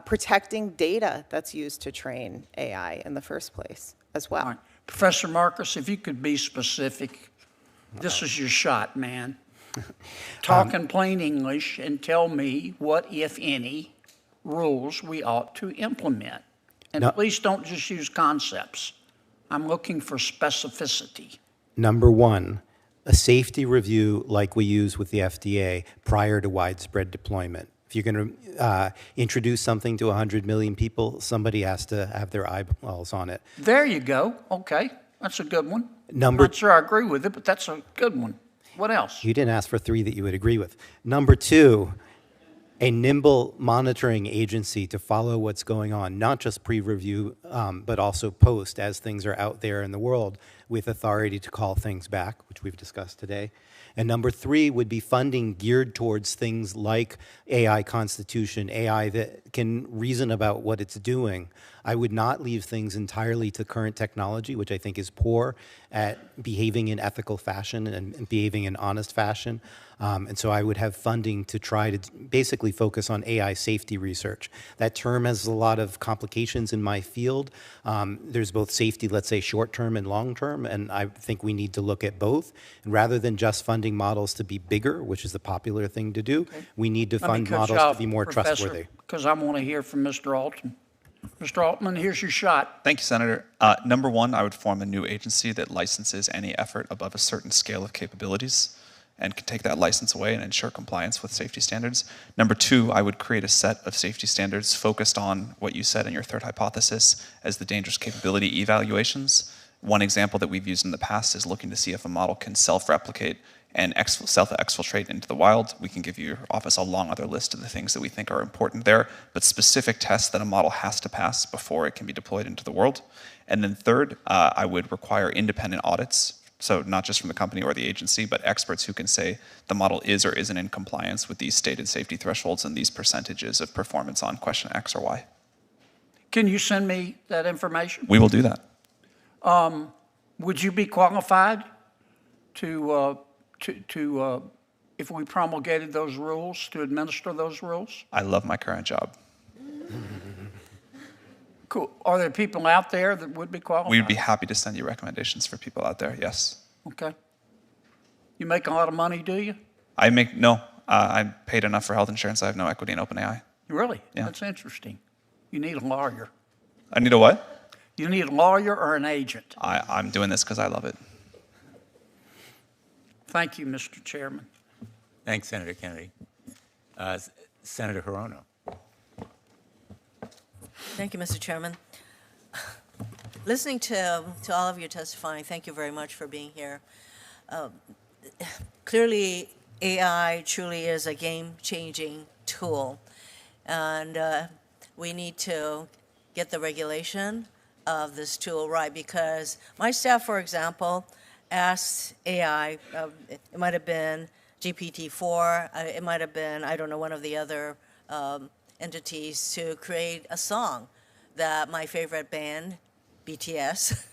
Speaker 6: protecting data that's used to train AI in the first place as well.
Speaker 11: All right. Professor Marcus, if you could be specific, this is your shot, man. Talk in plain English and tell me what, if any, rules we ought to implement. And
Speaker 7: No.
Speaker 11: please don't just use concepts. I'm looking for specificity.
Speaker 7: Number 1, a safety review like we use with the FDA prior to widespread deployment. If you're going to introduce something to 100 million people, somebody has to have their eyeballs on it.
Speaker 11: There you go. Okay, that's a good one.
Speaker 7: Number-
Speaker 11: Not sure I agree with it, but that's a good one. What else?
Speaker 7: You didn't ask for 3 that you would agree with. Number 2, a nimble monitoring agency to follow what's going on, not just pre-review, but also post as things are out there in the world, with authority to call things back, which we've discussed today. And number 3 would be funding geared towards things like AI constitution, AI that can reason about what it's doing. I would not leave things entirely to current technology, which I think is poor at behaving in ethical fashion and behaving in honest fashion. And so I would have funding to try to basically focus on AI safety research. That term has a lot of complications in my field. There's both safety, let's say, short-term and long-term, and I think we need to look at both. And rather than just funding models to be bigger, which is the popular thing to do, we need to fund models to be more trustworthy.
Speaker 11: Because I want to hear from Mr. Altman. Mr. Altman, here's your shot.
Speaker 5: Thank you, Senator. Number one, I would form a new agency that licenses any effort above a certain scale of capabilities and can take that license away and ensure compliance with safety standards. Number two, I would create a set of safety standards focused on what you said in your third hypothesis as the dangerous capability evaluations. One example that we've used in the past is looking to see if a model can self-replicate and self-exfiltrate into the wild. We can give your office a long other list of the things that we think are important there, but specific tests that a model has to pass before it can be deployed into the world. And then third, I would require independent audits. So not just from the company or the agency, but experts who can say the model is or isn't in compliance with these stated safety thresholds and these percentages of performance on question X or Y.
Speaker 11: Can you send me that information?
Speaker 5: We will do that.
Speaker 11: Would you be qualified to if we promulgated those rules, to administer those rules?
Speaker 5: I love my current job.
Speaker 11: Cool. Are there people out there that would be qualified?
Speaker 5: We'd be happy to send you recommendations for people out there, yes.
Speaker 11: Okay. You make a lot of money, do you?
Speaker 5: I'm paid enough for health insurance. I have no equity in OpenAI.
Speaker 11: Really?
Speaker 5: Yeah.
Speaker 11: That's interesting. You need a lawyer.
Speaker 5: I need a what?
Speaker 11: You need a lawyer or an agent.
Speaker 5: I'm doing this because I love it.
Speaker 11: Thank you, Mr. Chairman.
Speaker 1: Thanks, Senator Kennedy. Senator Hirono.
Speaker 12: Thank you, Mr. Chairman. Listening to all of you testifying, thank you very much for being here. Clearly, AI truly is a game-changing tool, and we need to get the regulation of this tool right, because my staff, for example, asked AI, it might have been GPT-4, it might have been, I don't know, one of the other entities, to create a song that my favorite band, BTS,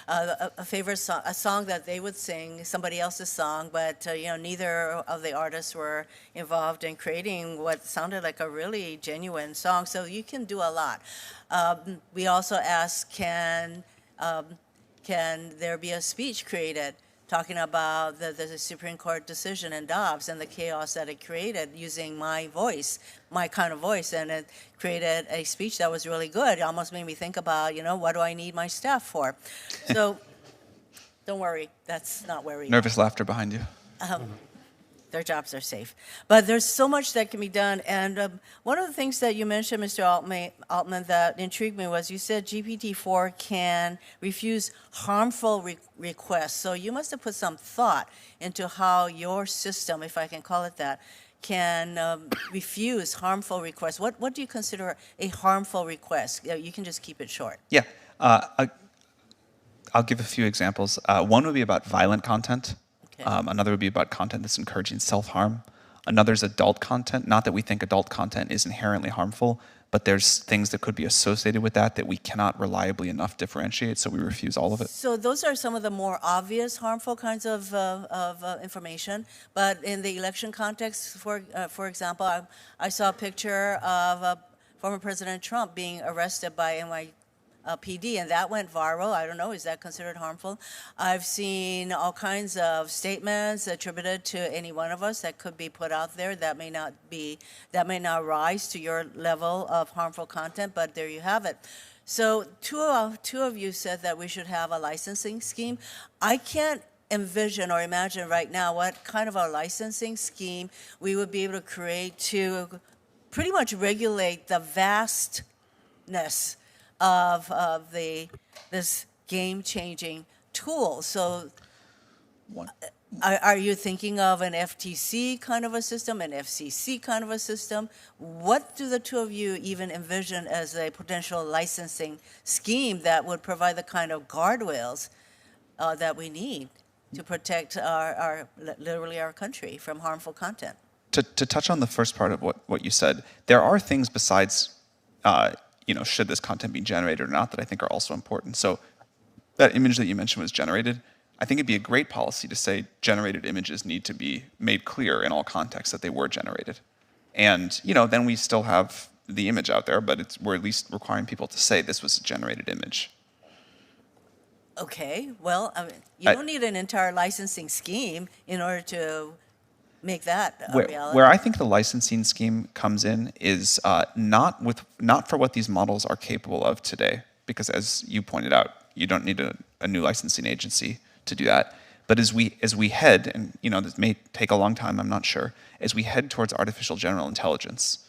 Speaker 12: a song that they would sing, somebody else's song, but neither of the artists were involved in creating what sounded like a really genuine song. So you can do a lot. We also asked, can there be a speech created talking about the Supreme Court decision in Dobbs and the chaos that it created using my voice, my kind of voice, and it created a speech that was really good. It almost made me think about, what do I need my staff for? So don't worry, that's not where we
Speaker 5: Nervous laughter behind you.
Speaker 12: Their jobs are safe. But there's so much that can be done. And one of the things that you mentioned, Mr. Altman, that intrigued me was you said GPT-4 can refuse harmful requests. So you must have put some thought into how your system, if I can call it that, can refuse harmful requests. What do you consider a harmful request? You can just keep it short.
Speaker 5: Yeah. I'll give a few examples. One would be about violent content.
Speaker 12: Okay.
Speaker 5: Another would be about content that's encouraging self-harm. Another is adult content. Not that we think adult content is inherently harmful, but there's things that could be associated with that we cannot reliably enough differentiate, so we refuse all of it.
Speaker 12: So those are some of the more obvious harmful kinds of information. But in the election context, for example, I saw a picture of former President Trump being arrested by NYPD, and that went viral. I don't know, is that considered harmful? I've seen all kinds of statements attributed to any one of us that could be put out there that may not rise to your level of harmful content, but there you have it. So two of you said that we should have a licensing scheme. I can't envision or imagine right now what kind of a licensing scheme we would be able to create to pretty much regulate the vastness of this game-changing tool. So Are you thinking of an FTC kind of a system, an FCC kind of a system? What do the two of you even envision as a potential licensing scheme that would provide the kind of guardrails that we need to protect literally our country from harmful content?
Speaker 5: To touch on the first part of what you said, there are things besides, should this content be generated or not, that I think are also important. So that image that you mentioned was generated. I think it'd be a great policy to say generated images need to be made clear in all contexts that they were generated. And, then we still have the image out there, but we're at least requiring people to say this was a generated image.
Speaker 12: Okay, well, you don't need an entire licensing scheme in order to make that a reality.
Speaker 5: Where I think the licensing scheme comes in is not for what these models are capable of today, because as you pointed out, you don't need a new licensing agency to do that. But as we head, and this may take a long time, I'm not sure, as we head towards artificial general intelligence,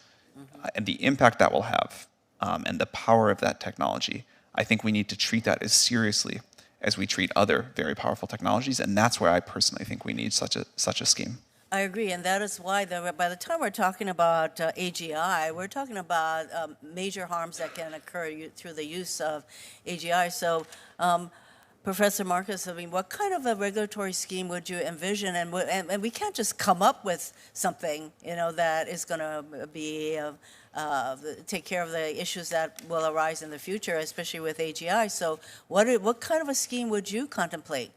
Speaker 5: and the impact that will have, and the power of that technology, I think we need to treat that as seriously as we treat other very powerful technologies, and that's where I personally think we need such a scheme.
Speaker 12: I agree, and that is why by the time we're talking about AGI, we're talking about major harms that can occur through the use of AGI. So, Professor Marcus, what kind of a regulatory scheme would you envision? And we can't just come up with something, that is going to be take care of the issues that will arise in the future, especially with AGI. So, what kind of a scheme would you contemplate?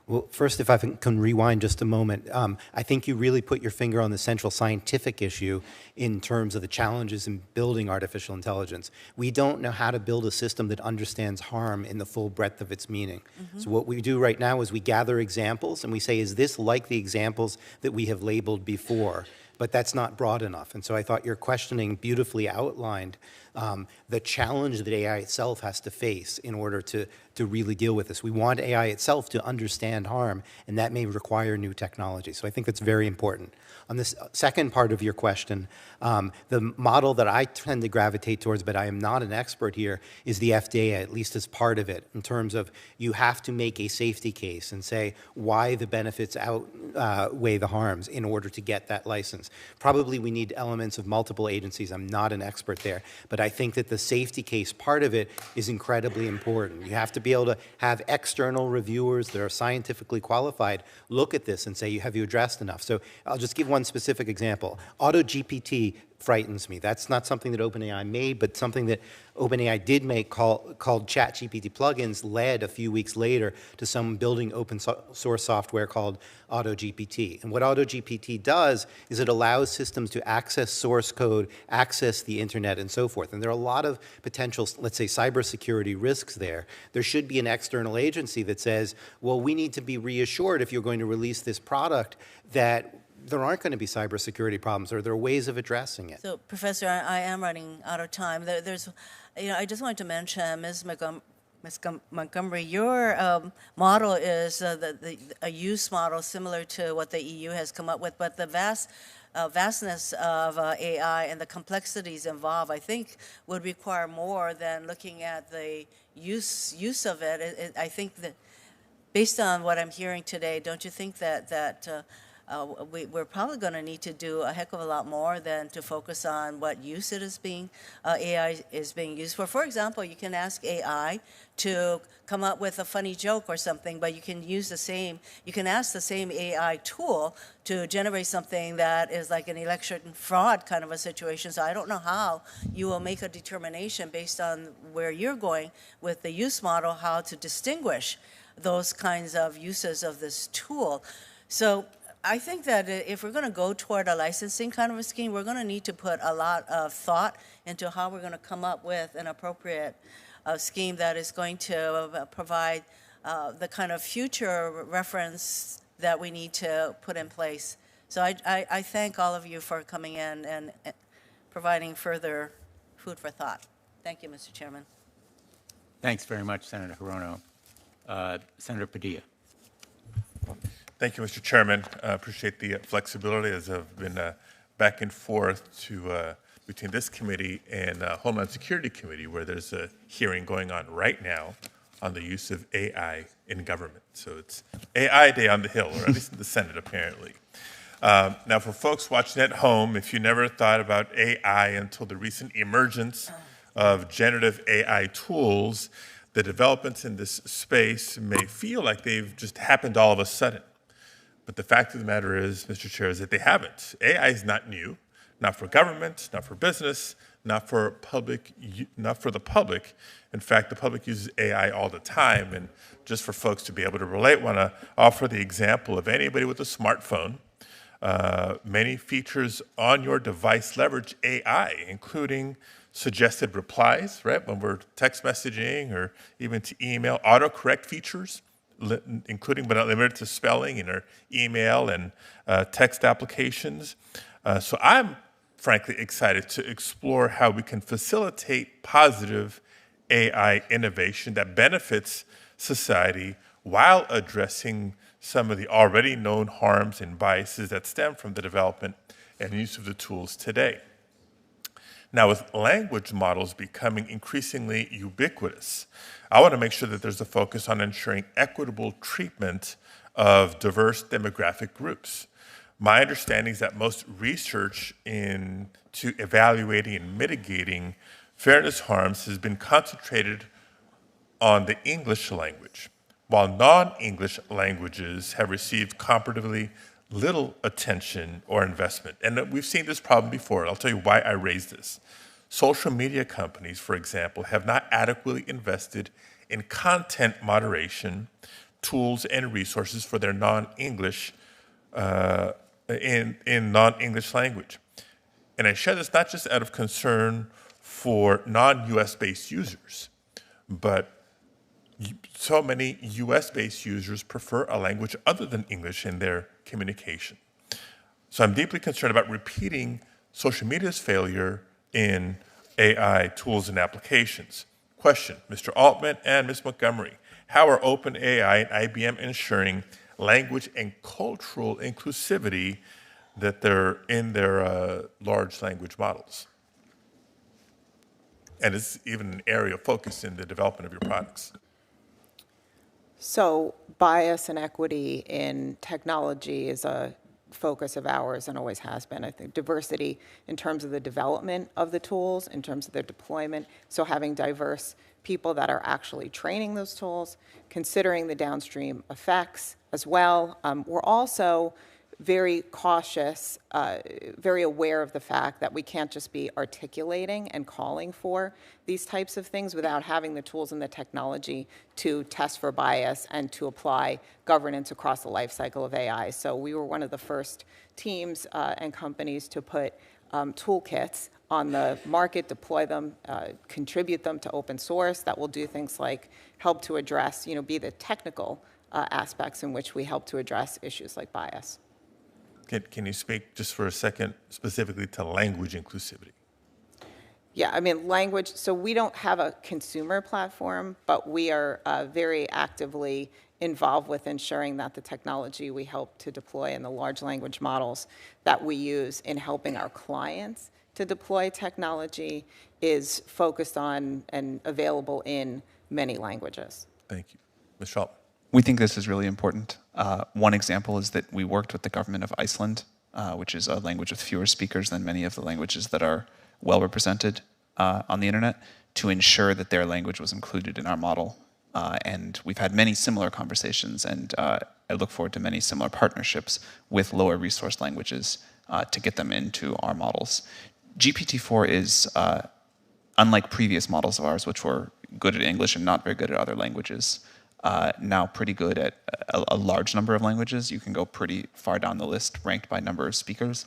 Speaker 7: Well, first, if I can rewind just a moment, I think you really put your finger on the central scientific issue in terms of the challenges in building artificial intelligence. We don't know how to build a system that understands harm in the full breadth of its meaning. So what we do right now is we gather examples and we say, is this like the examples that we have labeled before? But that's not broad enough. And so I thought your questioning beautifully outlined the challenge that AI itself has to face in order to really deal with this. We want AI itself to understand harm, and that may require new technology. So I think that's very important. On this second part of your question, the model that I tend to gravitate towards, but I am not an expert here, is the FDA, at least as part of it, in terms of you have to make a safety case and say why the benefits outweigh the harms in order to get that license. Probably we need elements of multiple agencies. I'm not an expert there, but I think that the safety case part of it is incredibly important. You have to be able to have external reviewers that are scientifically qualified look at this and say, have you addressed enough? So I'll just give one specific example. AutoGPT frightens me. That's not something that OpenAI made, but something that OpenAI did make called ChatGPT plugins led a few weeks later to some building open source software called AutoGPT. And what AutoGPT does is it allows systems to access source code, access the internet, and so forth. And there are a lot of potential, let's say, cybersecurity risks there. There should be an external agency that says, well, we need to be reassured if you're going to release this product that there aren't going to be cybersecurity problems, or there are ways of addressing it.
Speaker 12: So, Professor, I am running out of time. There's, I just wanted to mention, Ms. Montgomery, your model is a use model similar to what the EU has come up with, but the vastness of AI and the complexities involved, I think, would require more than looking at the use of it. I think that, based on what I'm hearing today, don't you think that we're probably going to need to do a heck of a lot more than to focus on what use it is being, AI is being used for. For example, you can ask AI to come up with a funny joke or something, but you can ask the same AI tool to generate something that is like an election fraud kind of a situation. So I don't know how you will make a determination based on where you're going with the use model, how to distinguish those kinds of uses of this tool. So I think that if we're going to go toward a licensing kind of a scheme, we're going to need to put a lot of thought into how we're going to come up with an appropriate scheme that is going to provide the kind of future reference that we need to put in place. So I thank all of you for coming in and providing further food for thought. Thank you, Mr. Chairman.
Speaker 1: Thanks very much, Senator Hirono. Senator Padilla.
Speaker 13: Thank you, Mr. Chairman. I appreciate the flexibility as I've been back and forth between this committee and Homeland Security Committee, where there's a hearing going on right now on the use of AI in government. So it's AI Day on the Hill, or at least in the Senate, apparently. Now, for folks watching at home, if you never thought about AI until the recent emergence of generative AI tools, the developments in this space may feel like they've just happened all of a sudden. But the fact of the matter is, Mr. Chair, is that they haven't. AI is not new, not for government, not for business, not for the public. In fact, the public uses AI all the time. And just for folks to be able to relate, I want to offer the example of anybody with a smartphone. Many features on your device leverage AI, including suggested replies, right, when we're text messaging or even to email, autocorrect features, including but not limited to spelling in our email and text applications. So I'm frankly excited to explore how we can facilitate positive AI innovation that benefits society while addressing some of the already known harms and biases that stem from the development and use of the tools today. Now, with language models becoming increasingly ubiquitous, I want to make sure that there's a focus on ensuring equitable treatment of diverse demographic groups. My understanding is that most research into evaluating and mitigating fairness harms has been concentrated on the English language, while non-English languages have received comparatively little attention or investment. And we've seen this problem before. I'll tell you why I raise this. Social media companies, for example, have not adequately invested in content moderation tools and resources for their non-English in non-English language. And I share this not just out of concern for non-US based users, but so many US-based users prefer a language other than English in their communication. So I'm deeply concerned about repeating social media's failure in AI tools and applications. Question, Mr. Altman and Ms. Montgomery, how are OpenAI and IBM ensuring language and cultural inclusivity that they're in their large language models? And it's even an area of focus in the development of your products.
Speaker 6: So bias and equity in technology is a focus of ours and always has been. I think diversity in terms of the development of the tools, in terms of their deployment, so having diverse people that are actually training those tools, considering the downstream effects as well. We're also very cautious, very aware of the fact that we can't just be articulating and calling for these types of things without having the tools and the technology to test for bias and to apply governance across the life cycle of AI. So we were one of the first teams and companies to put toolkits on the market, deploy them, contribute them to open source that will do things like help to address, be the technical aspects in which we help to address issues like bias.
Speaker 13: Can you speak just for a second specifically to language inclusivity?
Speaker 6: Yeah, I mean, language, so we don't have a consumer platform, but we are very actively involved with ensuring that the technology we help to deploy and the large language models that we use in helping our clients to deploy technology is focused on and available in many languages.
Speaker 13: Thank you. Ms. Schultz.
Speaker 5: We think this is really important. One example is that we worked with the government of Iceland, which is a language with fewer speakers than many of the languages that are well represented on the internet, to ensure that their language was included in our model. And we've had many similar conversations, and I look forward to many similar partnerships with lower resource languages to get them into our models. GPT-4 is, unlike previous models of ours, which were good at English and not very good at other languages, now pretty good at a large number of languages. You can go pretty far down the list, ranked by number of speakers,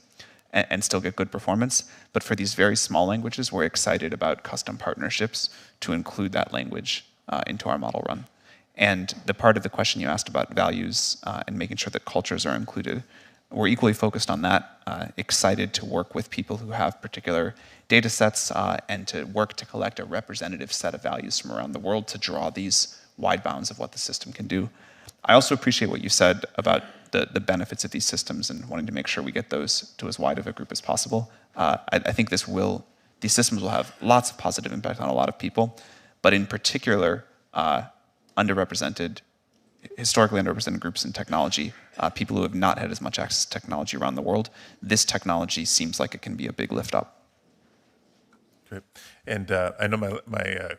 Speaker 5: and still get good performance. But for these very small languages, we're excited about custom partnerships to include that language into our model run. And the part of the question you asked about values and making sure that cultures are included, we're equally focused on that, excited to work with people who have particular data sets and to work to collect a representative set of values from around the world to draw these wide bounds of what the system can do. I also appreciate what you said about the benefits of these systems and wanting to make sure we get those to as wide of a group as possible. I think these systems will have lots of positive impact on a lot of people, but in particular, historically underrepresented groups in technology, people who have not had as much access to technology around the world. This technology seems like it can be a big lift up.
Speaker 13: Great. And I know my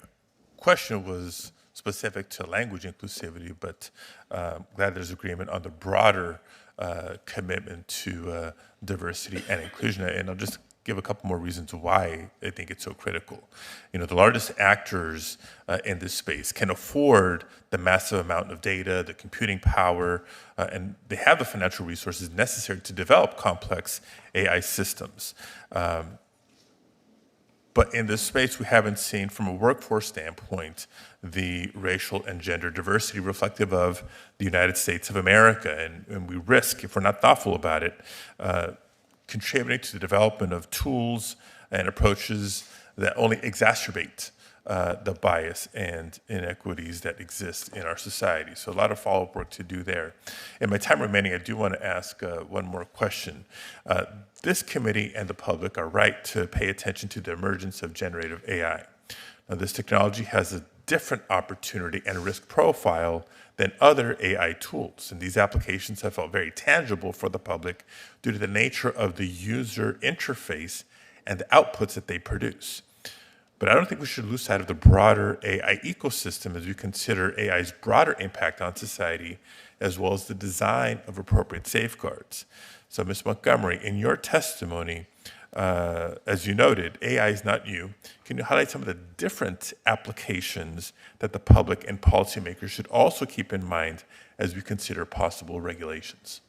Speaker 13: question was specific to language inclusivity, but glad there's agreement on the broader commitment to diversity and inclusion. And I'll just give a couple more reasons why I think it's so critical. You know, the largest actors in this space can afford the massive amount of data, the computing power, and they have the financial resources necessary to develop complex AI systems. But in this space, we haven't seen, from a workforce standpoint, the racial and gender diversity reflective of the United States of America. And we risk, if we're not thoughtful about it, contributing to the development of tools and approaches that only exacerbate the bias and inequities that exist in our society. So a lot of follow-up work to do there. In my time remaining, I do want to ask one more question. This committee and the public are right to pay attention to the emergence of generative AI. Now, this technology has a different opportunity and risk profile than other AI tools. And these applications have felt very tangible for the public due to the nature of the user interface and the outputs that they produce. But I don't think we should lose sight of the broader AI ecosystem as we consider AI's broader impact on society, as well as the design of appropriate safeguards. So, Ms. Montgomery, in your testimony, as you noted, AI is not new. Can you highlight some of the different applications that the public and policymakers should also keep in mind as we consider possible regulations?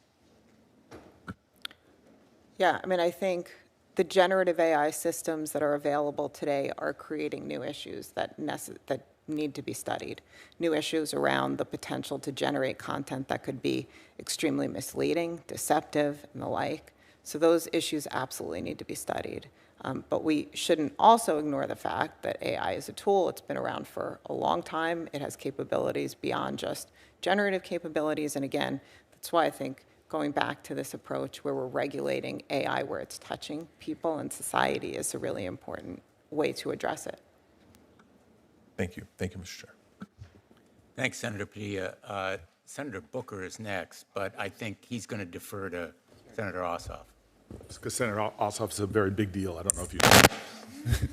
Speaker 6: Yeah, I mean, I think the generative AI systems that are available today are creating new issues that need to be studied. New issues around the potential to generate content that could be extremely misleading, deceptive, and the like. So those issues absolutely need to be studied. But we shouldn't also ignore the fact that AI is a tool. It's been around for a long time. It has capabilities beyond just generative capabilities. And again, that's why I think going back to this approach where we're regulating AI where it's touching people and society is a really important way to address it.
Speaker 13: Thank you. Thank you, Mr. Chair.
Speaker 1: Thanks, Senator Padilla. Senator Booker is next, but I think he's going to defer to Senator Ossoff.
Speaker 14: Because Senator Ossoff is a very big deal. I don't know if you know.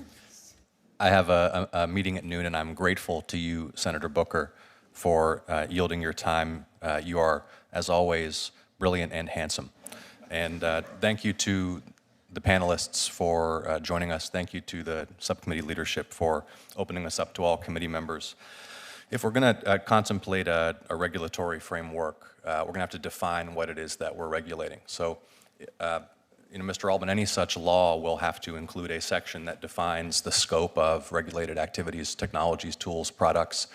Speaker 15: I have a meeting at noon, and I'm grateful to you, Senator Booker, for yielding your time. You are, as always, brilliant and handsome. And thank you to the panelists for joining us. Thank you to the subcommittee leadership for opening us up to all committee members. If we're going to contemplate a regulatory framework, we're going to have to define what it is that we're regulating. So, Mr. Altman, any such law will have to include a section that defines the scope of regulated activities, technologies, tools, products.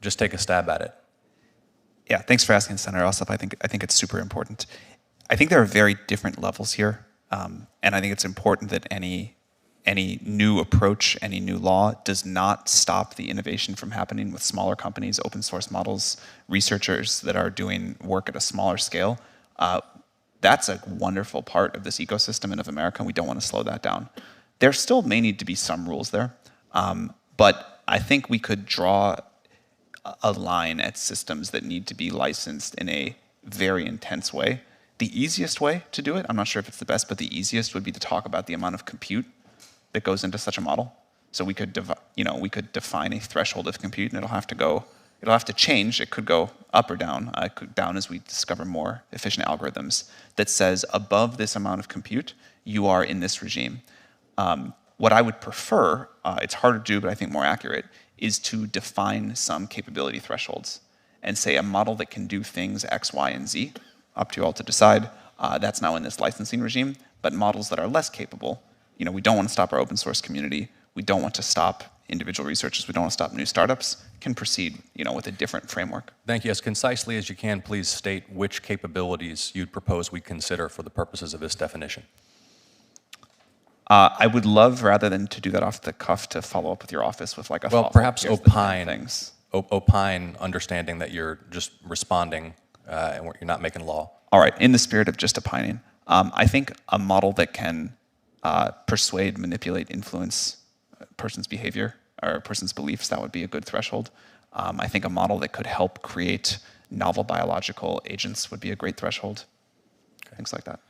Speaker 15: Just take a stab at it.
Speaker 5: Yeah, thanks for asking, Senator Ossoff. I think it's super important. I think there are very different levels here, and I think it's important that any new approach, any new law does not stop the innovation from happening with smaller companies, open source models, researchers that are doing work at a smaller scale. That's a wonderful part of this ecosystem and of America, and we don't want to slow that down. There still may need to be some rules there, but I think we could draw a line at systems that need to be licensed in a very intense way. The easiest way to do it, I'm not sure if it's the best, but the easiest would be to talk about the amount of compute that goes into such a model. So we could, define a threshold of compute, and it'll have to change. It could go up or down. Down as we discover more efficient algorithms that says above this amount of compute, you are in this regime. What I would prefer, it's harder to do, but I think more accurate, is to define some capability thresholds and say a model that can do things X, Y, and Z, up to you all to decide, that's now in this licensing regime, but models that are less capable, we don't want to stop our open source community, we don't want to stop individual researchers, we don't want to stop new startups, can proceed, with a different framework.
Speaker 15: Thank you. As concisely as you can, please state which capabilities you'd propose we consider for the purposes of this definition.
Speaker 5: I would love, rather than to do that off the cuff, to follow up with your office with like a
Speaker 15: well, perhaps opine
Speaker 5: things.
Speaker 15: Opine, understanding that you're just responding and you're not making law.
Speaker 5: All right. In the spirit of just opining, I think a model that can persuade, manipulate, influence a person's behavior or a person's beliefs, that would be a good threshold. I think a model that could help create novel biological agents would be a great threshold. Okay. Things like that.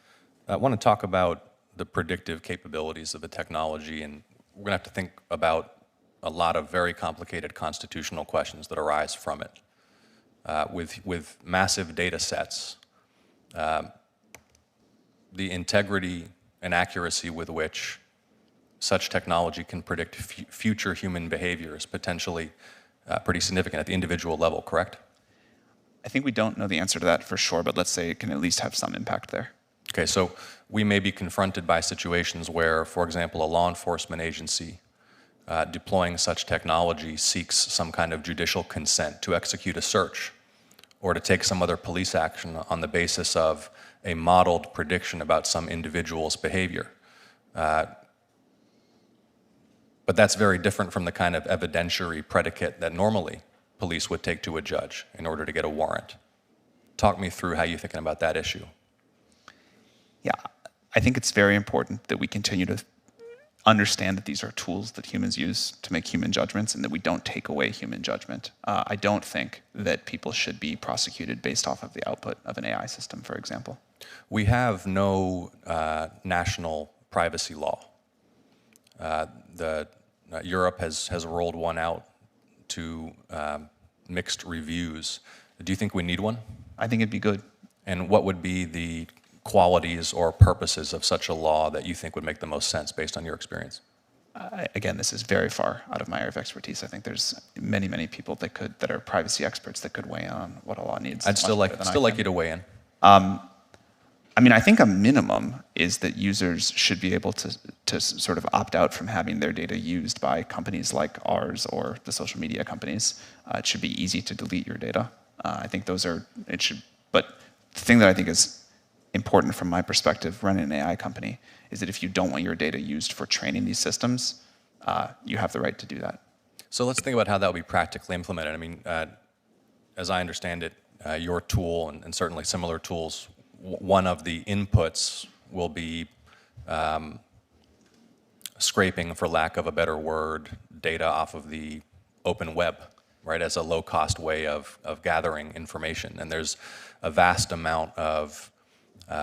Speaker 15: I want to talk about the predictive capabilities of the technology, and we're going to have to think about a lot of very complicated constitutional questions that arise from it. With massive data sets, the integrity and accuracy with which such technology can predict future human behavior is potentially pretty significant at the individual level, correct?
Speaker 5: I think we don't know the answer to that for sure, but let's say it can at least have some impact there.
Speaker 15: Okay, so we may be confronted by situations where, for example, a law enforcement agency deploying such technology seeks some kind of judicial consent to execute a search or to take some other police action on the basis of a modeled prediction about some individual's behavior. But that's very different from the kind of evidentiary predicate that normally police would take to a judge in order to get a warrant. Talk me through how you're thinking about that issue.
Speaker 5: Yeah, I think it's very important that we continue to understand that these are tools that humans use to make human judgments and that we don't take away human judgment. I don't think that people should be prosecuted based off of the output of an AI system, for example.
Speaker 15: We have no national privacy law. Europe has rolled one out to mixed reviews. Do you think we need one?
Speaker 5: I think it'd be good.
Speaker 15: And what would be the qualities or purposes of such a law that you think would make the most sense based on your experience?
Speaker 5: Again, this is very far out of my area of expertise. I think there's many, many people that are privacy experts that could weigh in on what a law needs.
Speaker 15: I'd still like you to weigh in.
Speaker 5: I mean, I think a minimum is that users should be able to sort of opt out from having their data used by companies like ours or the social media companies. It should be easy to delete your data. I think but the thing that I think is important from my perspective running an AI company is that if you don't want your data used for training these systems, you have the right to do that.
Speaker 15: So let's think about how that would be practically implemented. I mean, as I understand it, your tool and certainly similar tools, one of the inputs will be scraping, for lack of a better word, data off of the open web, right, as a low-cost way of gathering information. And there's a vast amount of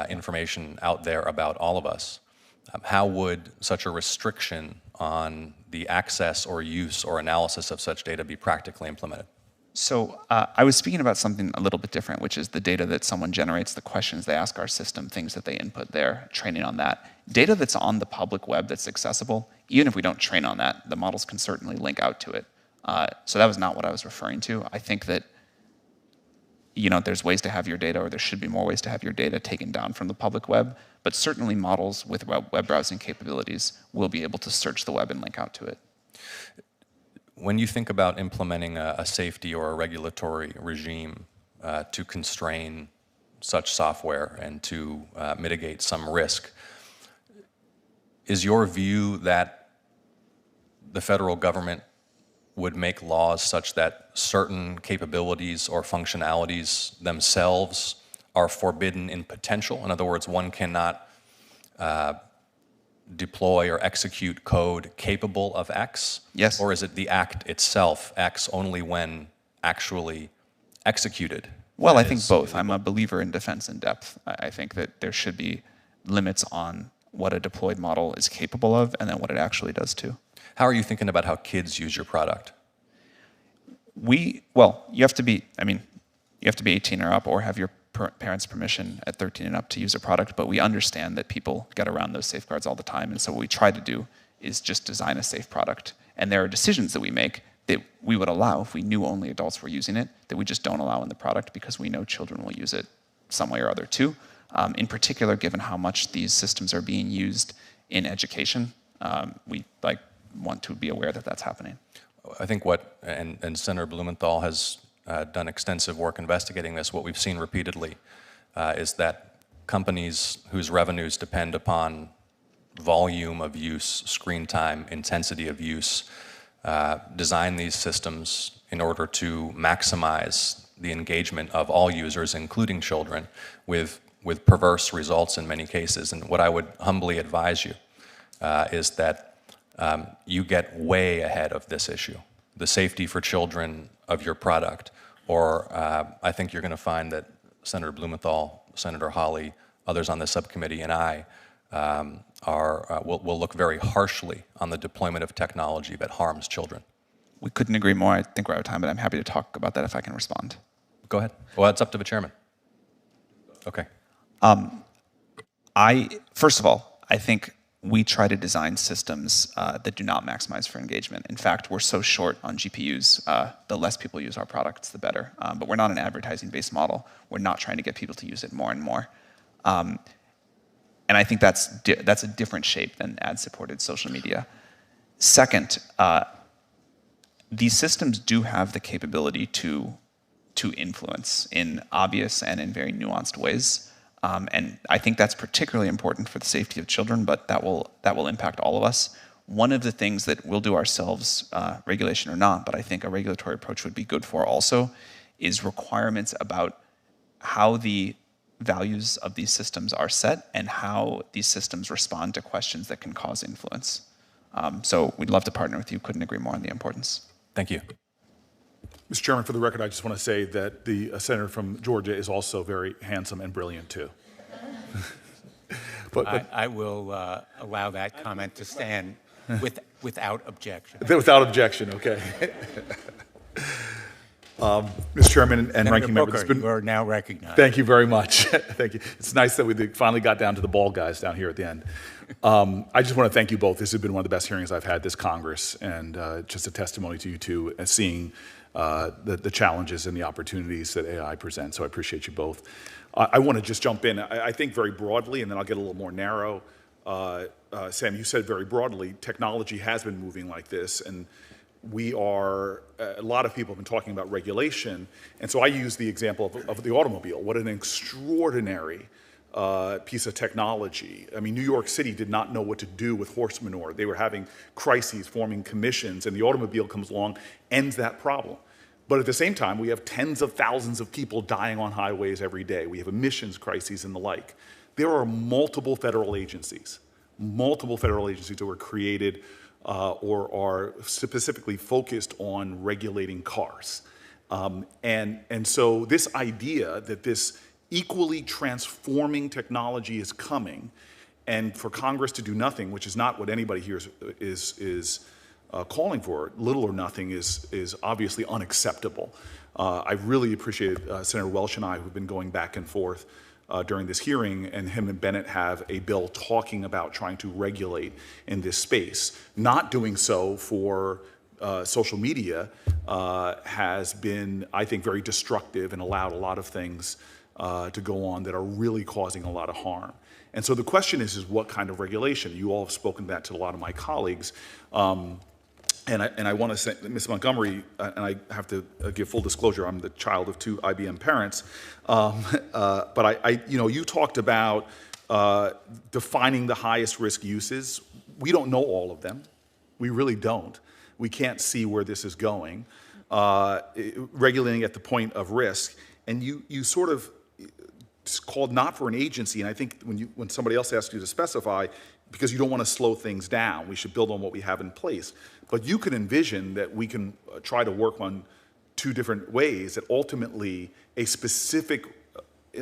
Speaker 15: information out there about all of us. How would such a restriction on the access or use or analysis of such data be practically implemented?
Speaker 5: So I was speaking about something a little bit different, which is the data that someone generates, the questions they ask our system, things that they input there, training on that. Data that's on the public web that's accessible, even if we don't train on that, the models can certainly link out to it. So that was not what I was referring to. I think that there's ways to have your data, or there should be more ways to have your data taken down from the public web, but certainly models with web browsing capabilities will be able to search the web and link out to it.
Speaker 15: When you think about implementing a safety or a regulatory regime to constrain such software and to mitigate some risk, is your view that the federal government would make laws such that certain capabilities or functionalities themselves are forbidden in potential? In other words, one cannot deploy or execute code capable of X?
Speaker 5: Yes.
Speaker 15: Or is it the act itself, X, only when actually executed?
Speaker 5: Well, I think both. I'm a believer in defense in depth. I think that there should be limits on what a deployed model is capable of and then what it actually does too.
Speaker 15: How are you thinking about how kids use your product?
Speaker 5: You have to be 18 or up or have your parents' permission at 13 and up to use a product, but we understand that people get around those safeguards all the time, and so what we try to do is just design a safe product. And there are decisions that we make that we would allow if we knew only adults were using it, that we just don't allow in the product because we know children will use it some way or other too. In particular, given how much these systems are being used in education, we want to be aware that that's happening.
Speaker 15: I think and Senator Blumenthal has done extensive work investigating this. What we've seen repeatedly is that companies whose revenues depend upon volume of use, screen time, intensity of use, design these systems in order to maximize the engagement of all users, including children, with perverse results in many cases. And what I would humbly advise you is that you get way ahead of this issue. The safety for children of your product. Or I think you're going to find that Senator Blumenthal, Senator Hawley, others on this subcommittee, and I will look very harshly on the deployment of technology that harms children.
Speaker 5: We couldn't agree more. I think we're out of time, but I'm happy to talk about that if I can respond.
Speaker 15: Go ahead. Well, it's up to the chairman. Okay.
Speaker 5: First of all, I think we try to design systems that do not maximize for engagement. In fact, we're so short on GPUs, the less people use our products, the better. But we're not an advertising-based model. We're not trying to get people to use it more and more. And I think that's a different shape than ad-supported social media. Second, these systems do have the capability to influence in obvious and in very nuanced ways. And I think that's particularly important for the safety of children, but that will impact all of us. One of the things that we'll do ourselves, regulation or not, but I think a regulatory approach would be good for also, is requirements about how the values of these systems are set and how these systems respond to questions that can cause influence. So we'd love to partner with you. Couldn't agree more on the importance.
Speaker 15: Thank you.
Speaker 14: Mr. Chairman, for the record, I just want to say that the senator from Georgia is also very handsome and brilliant, too. but
Speaker 1: I will allow that comment to stand without objection.
Speaker 14: Without objection, okay. Mr. Chairman and
Speaker 1: Senator
Speaker 14: Ranking Member,
Speaker 1: Booker, you are now recognized.
Speaker 14: Thank you very much. Thank you. It's nice that we finally got down to the ball guys down here at the end. I just want to thank you both. This has been one of the best hearings I've had this Congress, and just a testimony to you two and seeing the challenges and the opportunities that AI presents. So I appreciate you both. I want to just jump in. I think very broadly, and then I'll get a little more narrow. Sam, you said very broadly, technology has been moving like this, and we are, a lot of people have been talking about regulation, and so I use the example of the automobile. What an extraordinary piece of technology. I mean, New York City did not know what to do with horse manure. They were having crises, forming commissions, and the automobile comes along, ends that problem. But at the same time, we have tens of thousands of people dying on highways every day. We have emissions crises and the like. There are multiple federal agencies that were created or are specifically focused on regulating cars. And so this idea that this equally transforming technology is coming, and for Congress to do nothing, which is not what anybody here is calling for, little or nothing is obviously unacceptable. I really appreciate Senator Welch and I, who've been going back and forth during this hearing, and him and Bennett have a bill talking about trying to regulate in this space. Not doing so for social media has been, I think, very destructive and allowed a lot of things to go on that are really causing a lot of harm. And so the question is what kind of regulation? You all have spoken that to a lot of my colleagues. And I want to say, Ms. Montgomery, and I have to give full disclosure, I'm the child of 2 IBM parents, but you talked about defining the highest risk uses. We don't know all of them. We really don't. We can't see where this is going. Regulating at the point of risk, and you sort of called not for an agency, and I think when somebody else asks you to specify, because you don't want to slow things down, we should build on what we have in place. But you can envision that we can try to work on 2 different ways that ultimately a specific,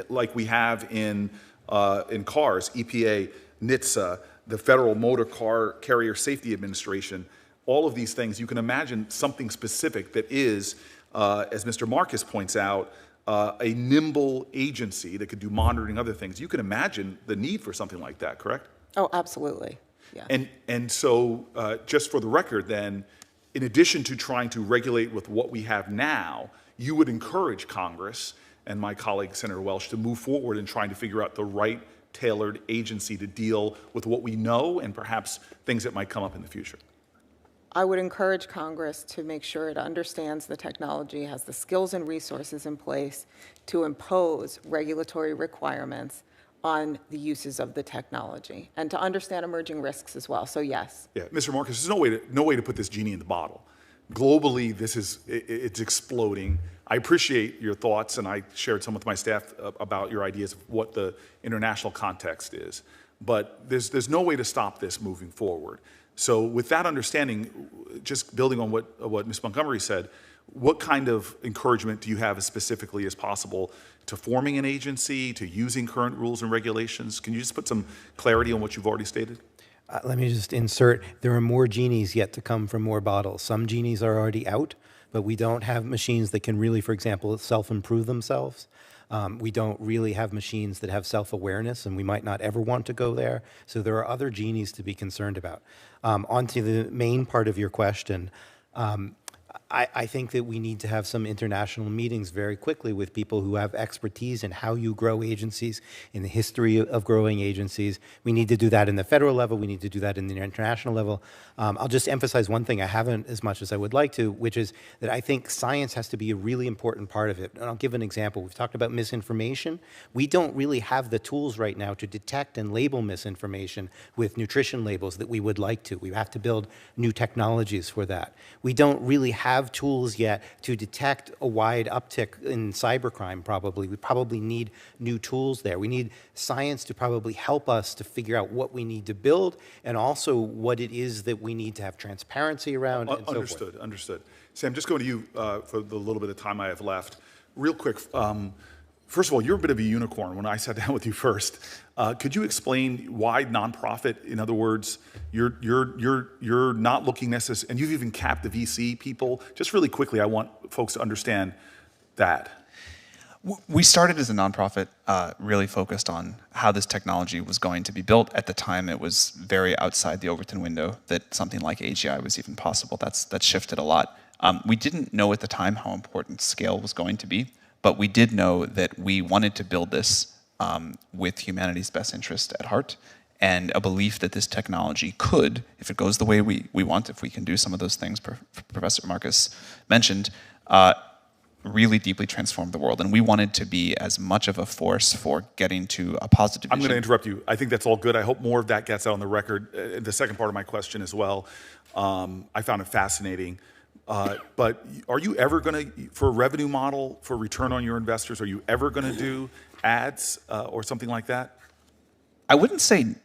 Speaker 14: like we have in cars, EPA, NHTSA, the Federal Motor Car Carrier Safety Administration, all of these things, you can imagine something specific that is, as Mr. Marcus points out, a nimble agency that could do monitoring, other things. You can imagine the need for something like that, correct?
Speaker 6: Oh, absolutely. Yeah.
Speaker 14: And so, just for the record then, in addition to trying to regulate with what we have now, you would encourage Congress and my colleague, Senator Welch, to move forward in trying to figure out the right tailored agency to deal with what we know and perhaps things that might come up in the future.
Speaker 6: I would encourage Congress to make sure it understands the technology, has the skills and resources in place to impose regulatory requirements on the uses of the technology and to understand emerging risks as well. So yes.
Speaker 14: Yeah, Mr. Marcus, there's no way to put this genie in the bottle. Globally, it's exploding. I appreciate your thoughts, and I shared some with my staff about your ideas of what the international context is. But there's no way to stop this moving forward. So with that understanding, just building on what Ms. Montgomery said, What kind of encouragement do you have as specifically as possible to forming an agency, to using current rules and regulations? Can you just put some clarity on what you've already stated?
Speaker 7: Let me just insert, there are more genies yet to come from more bottles. Some genies are already out, but we don't have machines that can really, for example, self-improve themselves. We don't really have machines that have self-awareness, and we might not ever want to go there. So there are other genies to be concerned about. On to the main part of your question. I think that we need to have some international meetings very quickly with people who have expertise in how you grow agencies, in the history of growing agencies. We need to do that in the federal level. We need to do that in the international level. I'll just emphasize one thing I haven't as much as I would like to, which is that I think science has to be a really important part of it. And I'll give an example. We've talked about misinformation. We don't really have the tools right now to detect and label misinformation with nutrition labels that we would like to. We have to build new technologies for that. We don't really have tools yet to detect a wide uptick in cybercrime, probably. We probably need new tools there. We need science to probably help us to figure out what we need to build and also what it is that we need to have transparency around and so forth.
Speaker 14: Understood. Sam, just going to you for the little bit of time I have left. Real quick, first of all, you're a bit of a unicorn. When I sat down with you first, could you explain why nonprofit? In other words, you're not looking necessarily, and you've even capped the VC people. Just really quickly, I want folks to understand that.
Speaker 5: We started as a nonprofit, really focused on how this technology was going to be built. At the time, it was very outside the Overton window that something like AGI was even possible. That's shifted a lot. We didn't know at the time how important scale was going to be, but we did know that we wanted to build this with humanity's best interest at heart, and a belief that this technology could, if it goes the way we want, if we can do some of those things Professor Marcus mentioned, really deeply transform the world. And we wanted to be as much of a force for getting to a positive vision.
Speaker 14: I'm going to interrupt you. I think that's all good. I hope more of that gets out on the record. The second part of my question as well, I found it fascinating. But are you ever going to, for a revenue model, for return on your investors, are you ever going to do ads or something like that?
Speaker 5: I wouldn't say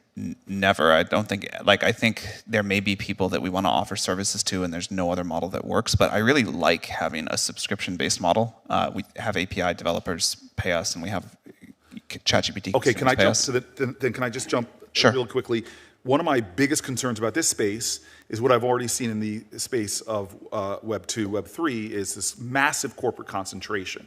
Speaker 5: never. I don't think, I think there may be people that we want to offer services to and there's no other model that works, but I really like having a subscription-based model. We have API developers pay us and we have ChatGPT.
Speaker 14: Okay, can I jump to then can I just jump real quickly? One of my biggest concerns about this space is what I've already seen in the space of Web 2, Web 3, is this massive corporate concentration.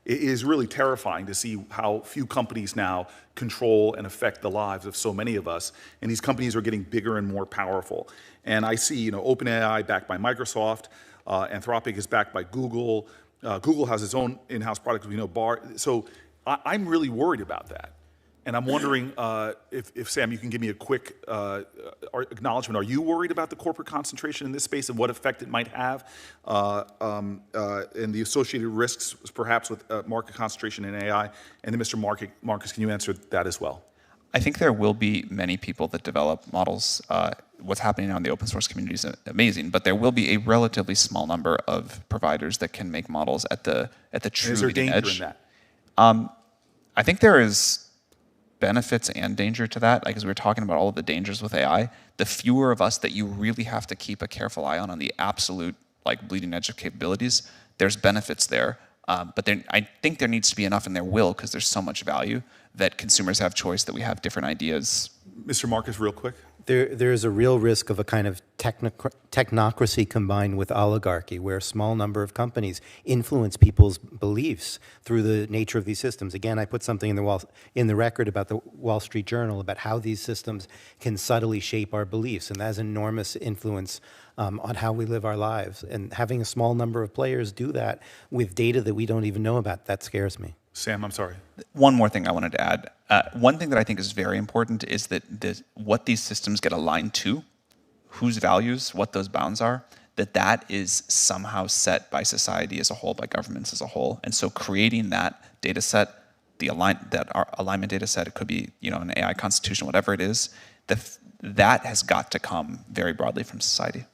Speaker 14: It is really terrifying to see how few companies now control and affect the lives of so many of us, and these companies are getting bigger and more powerful. And I see, OpenAI backed by Microsoft, Anthropic is backed by Google. Google has its own in-house product, Bar. So I'm really worried about that. And I'm wondering if Sam, you can give me a quick acknowledgement. Are you worried about the corporate concentration in this space and what effect it might have and the associated risks, perhaps, with market concentration in AI? And then, Mr. Marcus, can you answer that as well?
Speaker 5: I think there will be many people that develop models. What's happening now in the open source community is amazing, but there will be a relatively small number of providers that can make models at the true leading edge.
Speaker 14: Is there danger in that?
Speaker 5: I think there is benefits and danger to that. As we were talking about all of the dangers with AI, the fewer of us that you really have to keep a careful eye on the absolute bleeding edge of capabilities, there's benefits there. But I think there needs to be enough, and there will, because there's so much value, that consumers have choice, that we have different ideas.
Speaker 14: Mr. Marcus, real quick.
Speaker 7: There is a real risk of a kind of technocracy combined with oligarchy, where a small number of companies influence people's beliefs through the nature of these systems. Again, I put something in the record about the Wall Street Journal about how these systems can subtly shape our beliefs, and that has enormous influence on how we live our lives. And having a small number of players do that with data that we don't even know about, that scares me.
Speaker 14: Sam, I'm sorry.
Speaker 5: One more thing I wanted to add. One thing that I think is very important is that what these systems get aligned to, whose values, what those bounds are, that is somehow set by society as a whole, by governments as a whole. And so creating that data set, our alignment data set, it could be an AI constitution, whatever it is, that has got to come very broadly from society.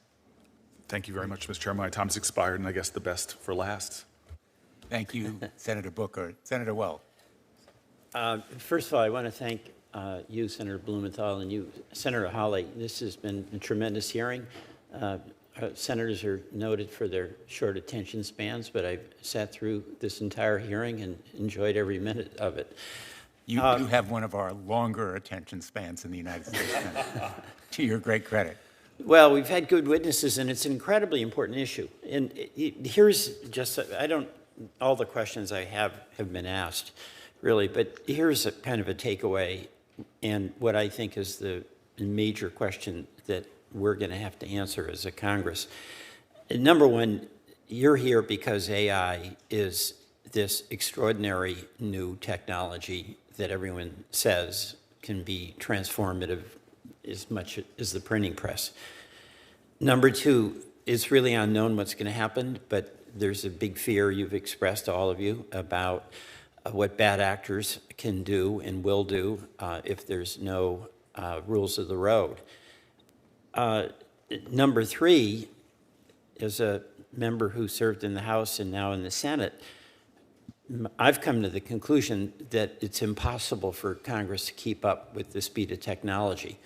Speaker 14: Thank you very much, Mr. Chairman. My time's expired, and I guess the best for last.
Speaker 1: Thank you, Senator Booker. Senator Wells.
Speaker 16: First of all, I want to thank you, Senator Blumenthal, and you, Senator Hawley. This has been a tremendous hearing. senators are noted for their short attention spans, but I've sat through this entire hearing and enjoyed every minute of it.
Speaker 1: You have one of our longer attention spans in the United States Senate, to your great credit.
Speaker 16: Well, we've had good witnesses, and it's an incredibly important issue. And here's just, all the questions I have been asked, really, but here's a kind of a takeaway, and what I think is the major question that we're going to have to answer as a Congress. Number one, you're here because AI is this extraordinary new technology that everyone says can be transformative as much as the printing press. Number two, it's really unknown what's going to happen, but there's a big fear you've expressed, all of you, about what bad actors can do and will do if there's no rules of the road. Number three, as a member who served in the House and now in the Senate, I've come to the conclusion that it's impossible for Congress to keep up with the speed of technology.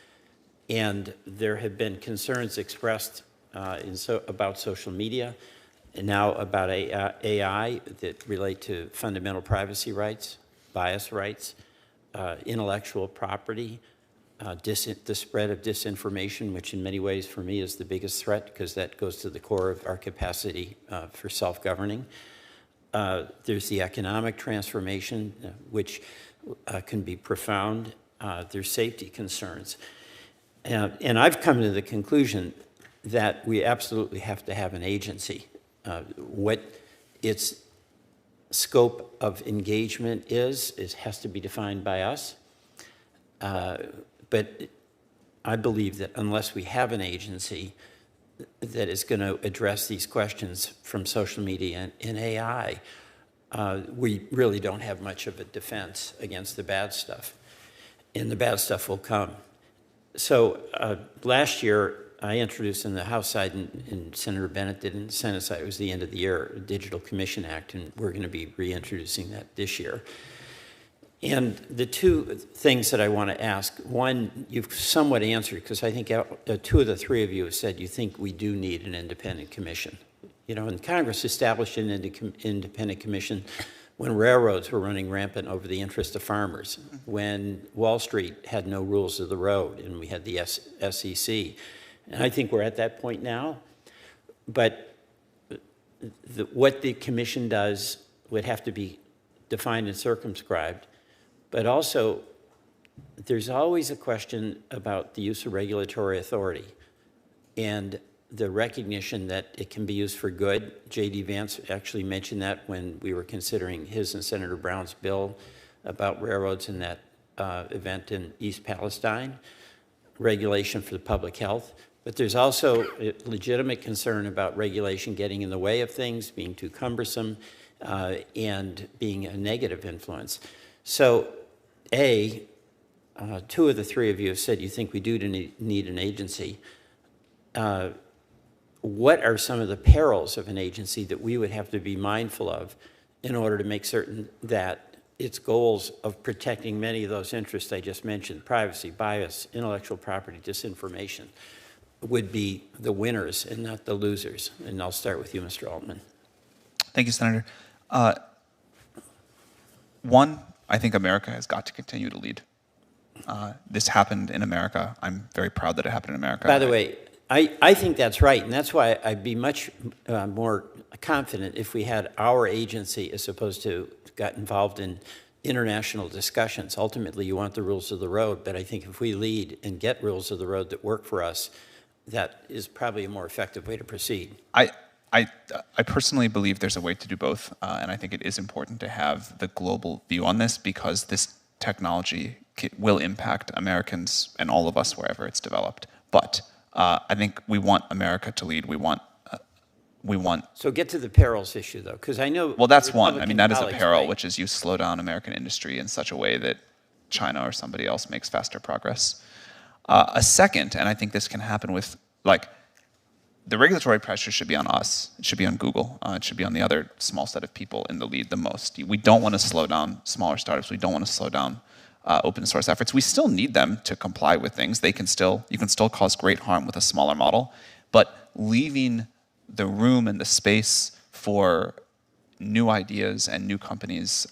Speaker 16: And there have been concerns expressed about social media and now about AI that relate to fundamental privacy rights, bias rights, intellectual property, the spread of disinformation, which in many ways for me is the biggest threat because that goes to the core of our capacity for self-governing. There's the economic transformation, which can be profound. There's safety concerns. And I've come to the conclusion that we absolutely have to have an agency. What its scope of engagement is has to be defined by us. But I believe that unless we have an agency that is going to address these questions from social media and AI, we really don't have much of a defense against the bad stuff. And the bad stuff will come. So last year, I introduced in the House side, and Senator Bennett did in the Senate side, it was the end of the year, a Digital Commission Act, and we're going to be reintroducing that this year. And the two things that I want to ask, one, you've somewhat answered, because I think two of the three of you have said you think we do need an independent commission. You know, and Congress established an independent commission when railroads were running rampant over the interest of farmers, when Wall Street had no rules of the road, and we had the SEC. And I think we're at that point now. But what the commission does would have to be defined and circumscribed. But also, there's always a question about the use of regulatory authority and the recognition that it can be used for good. J.D. Vance actually mentioned that when we were considering his and Senator Brown's bill about railroads in that event in East Palestine, regulation for the public health. But there's also a legitimate concern about regulation getting in the way of things, being too cumbersome, and being a negative influence. So, two of the three of you have said you think we do need an agency. What are some of the perils of an agency that we would have to be mindful of in order to make certain that its goals of protecting many of those interests I just mentioned, privacy, bias, intellectual property, disinformation, would be the winners and not the losers? And I'll start with you, Mr. Altman.
Speaker 5: Thank you, Senator. One, I think America has got to continue to lead. This happened in America. I'm very proud that it happened in America.
Speaker 16: By the way, I think that's right, and that's why I'd be much more confident if we had our agency as opposed to got involved in international discussions. Ultimately, you want the rules of the road, but I think if we lead and get rules of the road that work for us, that is probably a more effective way to proceed.
Speaker 5: I personally believe there's a way to do both, and I think it is important to have the global view on this because this technology will impact Americans and all of us wherever it's developed. But I think we want America to lead. We want.
Speaker 16: So get to the perils issue, though, because I know.
Speaker 5: Well, that's one. I mean, that is a peril, which is you slow down American industry in such a way that China or somebody else makes faster progress. A second, and I think this can happen with, like, the regulatory pressure should be on us. It should be on Google. It should be on the other small set of people in the lead the most. We don't want to slow down smaller startups. We don't want to slow down open source efforts. We still need them to comply with things. You can still cause great harm with a smaller model, but leaving the room and the space for new ideas and new companies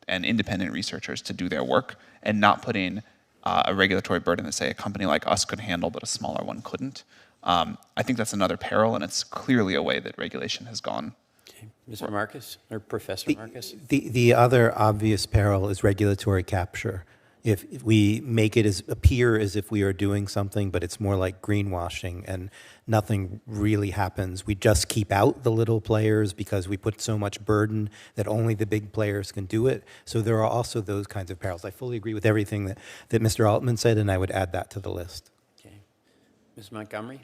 Speaker 5: and independent researchers to do their work, and not putting a regulatory burden that, say, a company like us could handle, but a smaller one couldn't. I think that's another peril, and it's clearly a way that regulation has gone.
Speaker 16: Okay. Mr. Marcus, or Professor Marcus?
Speaker 7: The other obvious peril is regulatory capture. If we make it appear as if we are doing something, but it's more like greenwashing and nothing really happens, we just keep out the little players because we put so much burden that only the big players can do it. So there are also those kinds of perils. I fully agree with everything that Mr. Altman said, and I would add that to the list.
Speaker 16: Okay. Ms. Montgomery?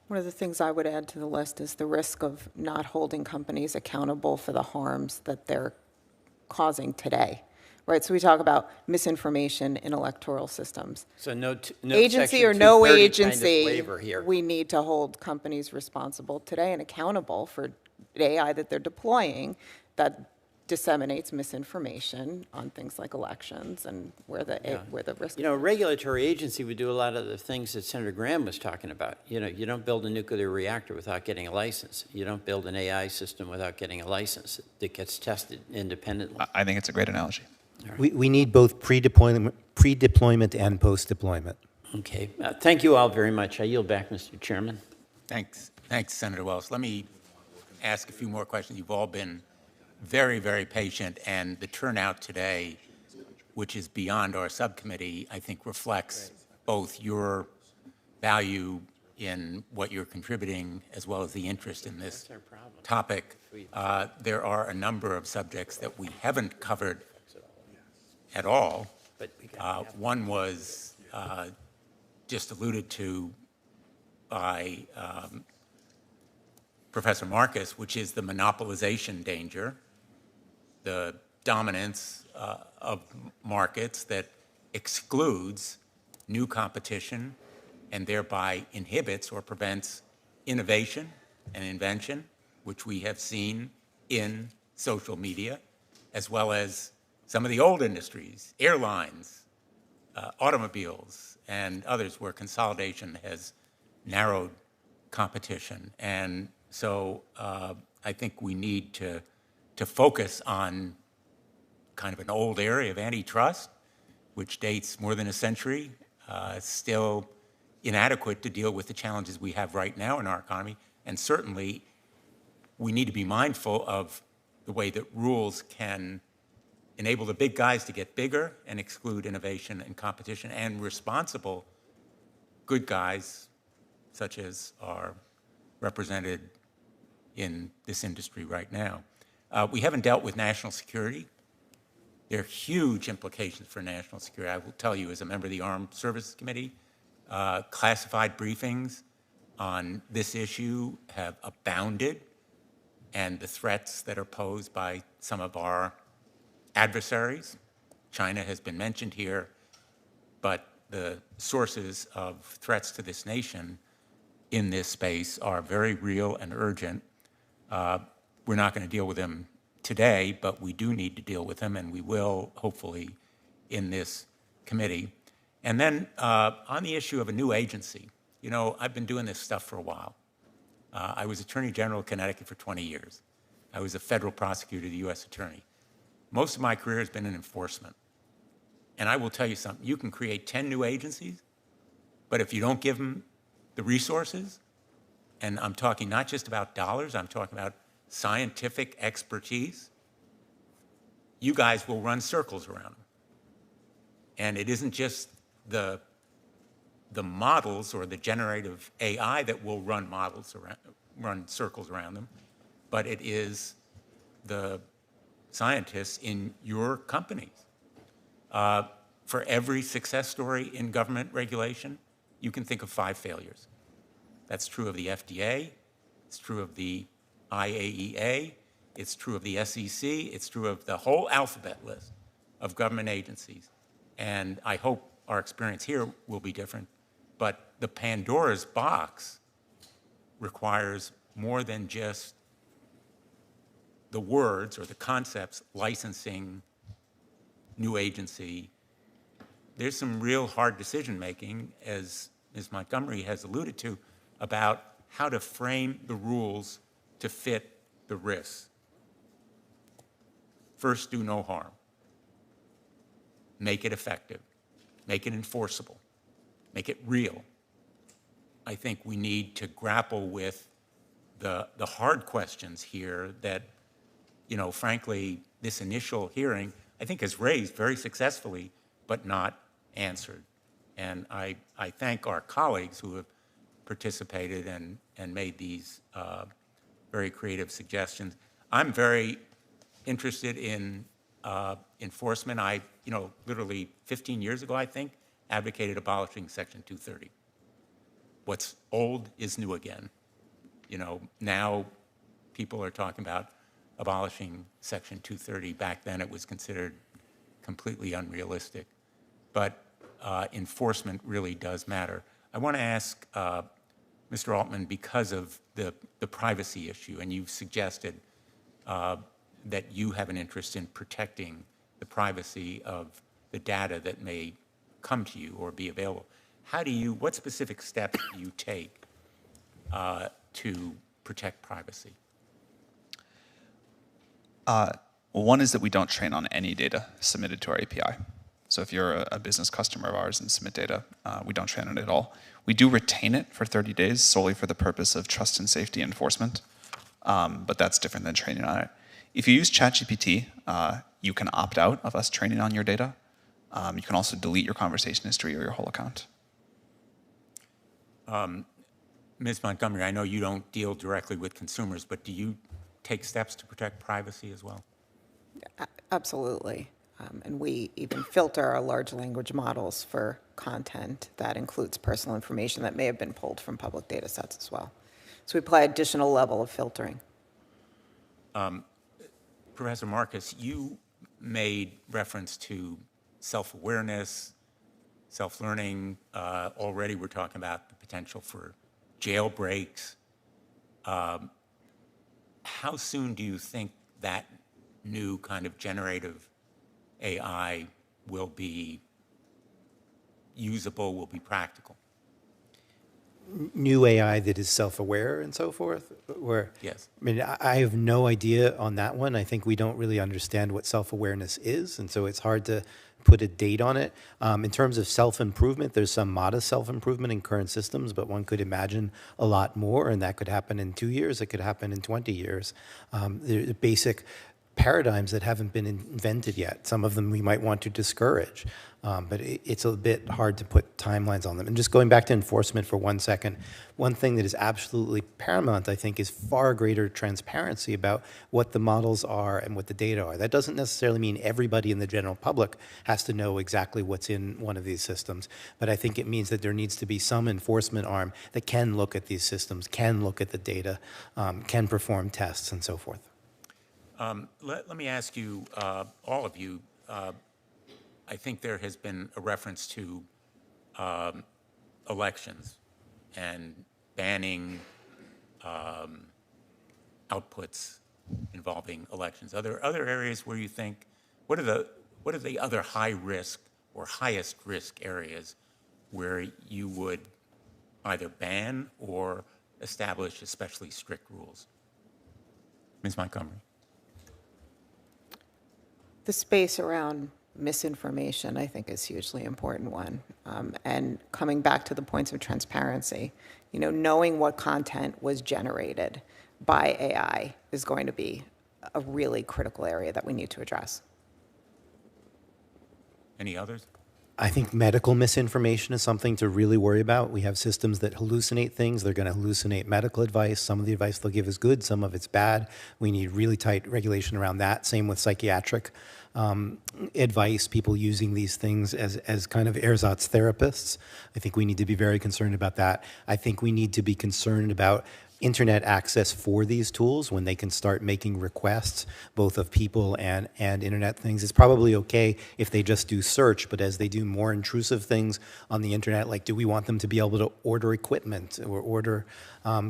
Speaker 6: One of the things I would add to the list is the risk of not holding companies accountable for the harms that they're causing today. Right, so we talk about misinformation in electoral systems.
Speaker 16: So no
Speaker 6: agency
Speaker 16: Section
Speaker 6: or no
Speaker 16: 230
Speaker 6: agency,
Speaker 16: kind of flavor here.
Speaker 6: we need to hold companies responsible today and accountable for AI that they're deploying that disseminates misinformation on things like elections and where the risk.
Speaker 16: You know, a regulatory agency would do a lot of the things that Senator Graham was talking about. You know, you don't build a nuclear reactor without getting a license. You don't build an AI system without getting a license that gets tested independently.
Speaker 5: I think it's a great analogy.
Speaker 7: Right. We need both pre-deployment and post-deployment.
Speaker 16: Okay. Thank you all very much. I yield back, Mr. Chairman.
Speaker 1: Thanks, Senator Wells. Let me ask a few more questions. You've all been very, very patient, and the turnout today, which is beyond our subcommittee, I think reflects both your value in what you're contributing as well as the interest in this topic. There are a number of subjects that we haven't covered at all. One was just alluded to by Professor Marcus, which is the monopolization danger, the dominance of markets that excludes new competition and thereby inhibits or prevents innovation and invention, which we have seen in social media, as well as some of the old industries, airlines, automobiles, and others where consolidation has narrowed competition. And so I think we need to focus on kind of an old area of antitrust, which dates more than a century, still inadequate to deal with the challenges we have right now in our economy. And certainly we need to be mindful of the way that rules can enable the big guys to get bigger and exclude innovation and competition, and responsible good guys, such as are represented in this industry right now. We haven't dealt with national security. There are huge implications for national security. I will tell you, as a member of the Armed Services Committee, classified briefings on this issue have abounded, and the threats that are posed by some of our adversaries. China has been mentioned here, but the sources of threats to this nation in this space are very real and urgent. We're not going to deal with them today, but we do need to deal with them, and we will, hopefully, in this committee. And then on the issue of a new agency, you know, I've been doing this stuff for a while. I was Attorney General of Connecticut for 20 years. I was a federal prosecutor, the U.S. Attorney. Most of my career has been in enforcement. And I will tell you something, you can create 10 new agencies, but if you don't give them the resources, and I'm talking not just about dollars, I'm talking about scientific expertise, you guys will run circles around them. And it isn't just the models or the generative AI that will run circles around them, but it is the scientists in your companies. For every success story in government regulation, you can think of 5 failures. That's true of the FDA, it's true of the IAEA, it's true of the SEC, it's true of the whole alphabet list of government agencies. And I hope our experience here will be different, but the Pandora's box requires more than just the words or the concepts, licensing, new agency. There's some real hard decision-making, as Ms. Montgomery has alluded to, about how to frame the rules to fit the risks. First, do no harm. Make it effective. Make it enforceable. Make it real. I think we need to grapple with the hard questions here that, frankly, this initial hearing, I think, has raised very successfully, but not answered. And I thank our colleagues who have participated and made these very creative suggestions. I'm very interested in enforcement. I, literally 15 years ago, I think, advocated abolishing Section 230. What's old is new again. Now people are talking about abolishing Section 230. Back then it was considered completely unrealistic. But enforcement really does matter. I want to ask Mr. Altman, because of the privacy issue, and you've suggested that you have an interest in protecting the privacy of the data that may come to you or be available. What specific steps do you take to protect privacy?
Speaker 5: One is that we don't train on any data submitted to our API. So if you're a business customer of ours and submit data, we don't train on it at all. We do retain it for 30 days solely for the purpose of trust and safety enforcement, but that's different than training on it. If you use ChatGPT, you can opt out of us training on your data. You can also delete your conversation history or your whole account.
Speaker 1: Ms. Montgomery, I know you don't deal directly with consumers, but do you take steps to protect privacy as well?
Speaker 6: Absolutely. And we even filter our large language models for content that includes personal information that may have been pulled from public data sets as well. So we apply additional level of filtering.
Speaker 1: Professor Marcus, you made reference to self-awareness, self-learning. Already we're talking about the potential for jailbreaks. How soon do you think that new kind of generative AI will be usable, will be practical?
Speaker 7: New AI that is self-aware and so forth?
Speaker 1: Yes.
Speaker 7: I mean, I have no idea on that one. I think we don't really understand what self-awareness is, and so it's hard to put a date on it. In terms of self-improvement, there's some modest self-improvement in current systems, but one could imagine a lot more, and that could happen in 2 years. It could happen in 20 years. The basic paradigms that haven't been invented yet. Some of them we might want to discourage, but it's a bit hard to put timelines on them. And just going back to enforcement for 1 second, one thing that is absolutely paramount, I think, is far greater transparency about what the models are and what the data are. That doesn't necessarily mean everybody in the general public has to know exactly what's in one of these systems, but I think it means that there needs to be some enforcement arm that can look at these systems, can look at the data, can perform tests and so forth.
Speaker 1: Let me ask you, all of you, I think there has been a reference to elections and banning outputs involving elections. Are there other areas where you think, what are the other high risk or highest risk areas where you would either ban or establish especially strict rules? Ms. Montgomery.
Speaker 6: The space around misinformation, I think, is a hugely important one. And coming back to the points of transparency, knowing what content was generated by AI is going to be a really critical area that we need to address.
Speaker 1: Any others?
Speaker 7: I think medical misinformation is something to really worry about. We have systems that hallucinate things. They're going to hallucinate medical advice. Some of the advice they'll give is good, some of it's bad. We need really tight regulation around that. Same with psychiatric advice, people using these things as kind of ersatz therapists. I think we need to be very concerned about that. I think we need to be concerned about internet access for these tools when they can start making requests, both of people and internet things. It's probably okay if they just do search, but as they do more intrusive things on the internet, like do we want them to be able to order equipment or order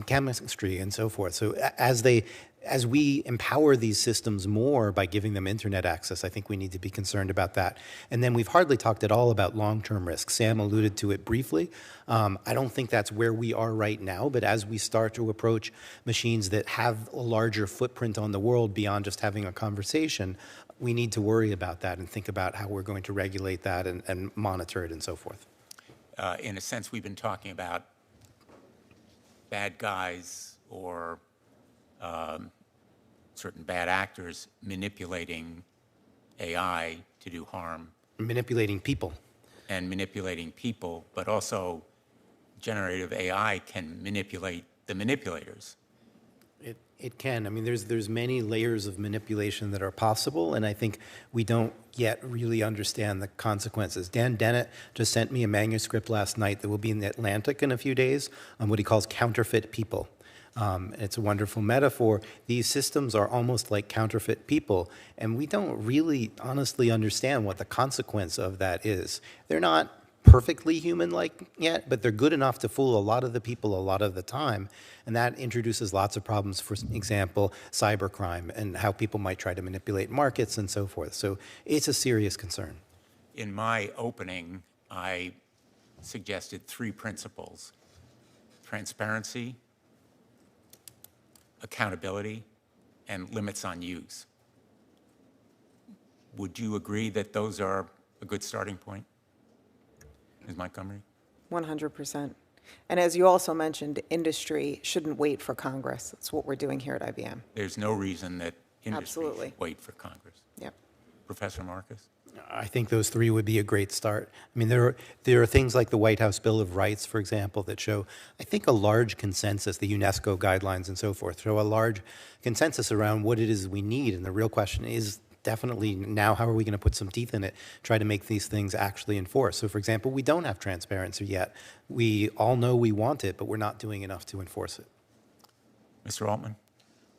Speaker 7: chemistry and so forth? So as they as we empower these systems more by giving them internet access, I think we need to be concerned about that. And then we've hardly talked at all about long-term risks. Sam alluded to it briefly. I don't think that's where we are right now, but as we start to approach machines that have a larger footprint on the world beyond just having a conversation, we need to worry about that and think about how we're going to regulate that and monitor it and so forth.
Speaker 1: In a sense, we've been talking about bad guys or certain bad actors manipulating AI to do harm.
Speaker 7: Manipulating people.
Speaker 1: And manipulating people, but also generative AI can manipulate the manipulators.
Speaker 7: It can. I mean, there's many layers of manipulation that are possible, and I think we don't yet really understand the consequences. Dan Dennett just sent me a manuscript last night that will be in the Atlantic in a few days on what he calls counterfeit people. It's a wonderful metaphor. These systems are almost like counterfeit people, and we don't really honestly understand what the consequence of that is. They're not perfectly human-like yet, but they're good enough to fool a lot of the people a lot of the time, and that introduces lots of problems, for example, cybercrime and how people might try to manipulate markets and so forth. So it's a serious concern.
Speaker 1: In my opening, I suggested 3 principles: transparency, accountability, and limits on use. Would you agree that those are a good starting point? Ms. Montgomery?
Speaker 6: 100%. And as you also mentioned, industry shouldn't wait for Congress. That's what we're doing here at IBM.
Speaker 1: There's no reason that industry
Speaker 6: Absolutely.
Speaker 1: should wait for Congress.
Speaker 6: Yep.
Speaker 1: Professor Marcus?
Speaker 7: I think those 3 would be a great start. I mean, there are things like the White House Bill of Rights, for example, that show, I think, a large consensus, the UNESCO guidelines and so forth, show a large consensus around what it is we need. And the real question is definitely now, how are we going to put some teeth in it, try to make these things actually enforce? So, for example, we don't have transparency yet. We all know we want it, but we're not doing enough to enforce it.
Speaker 1: Mr. Altman?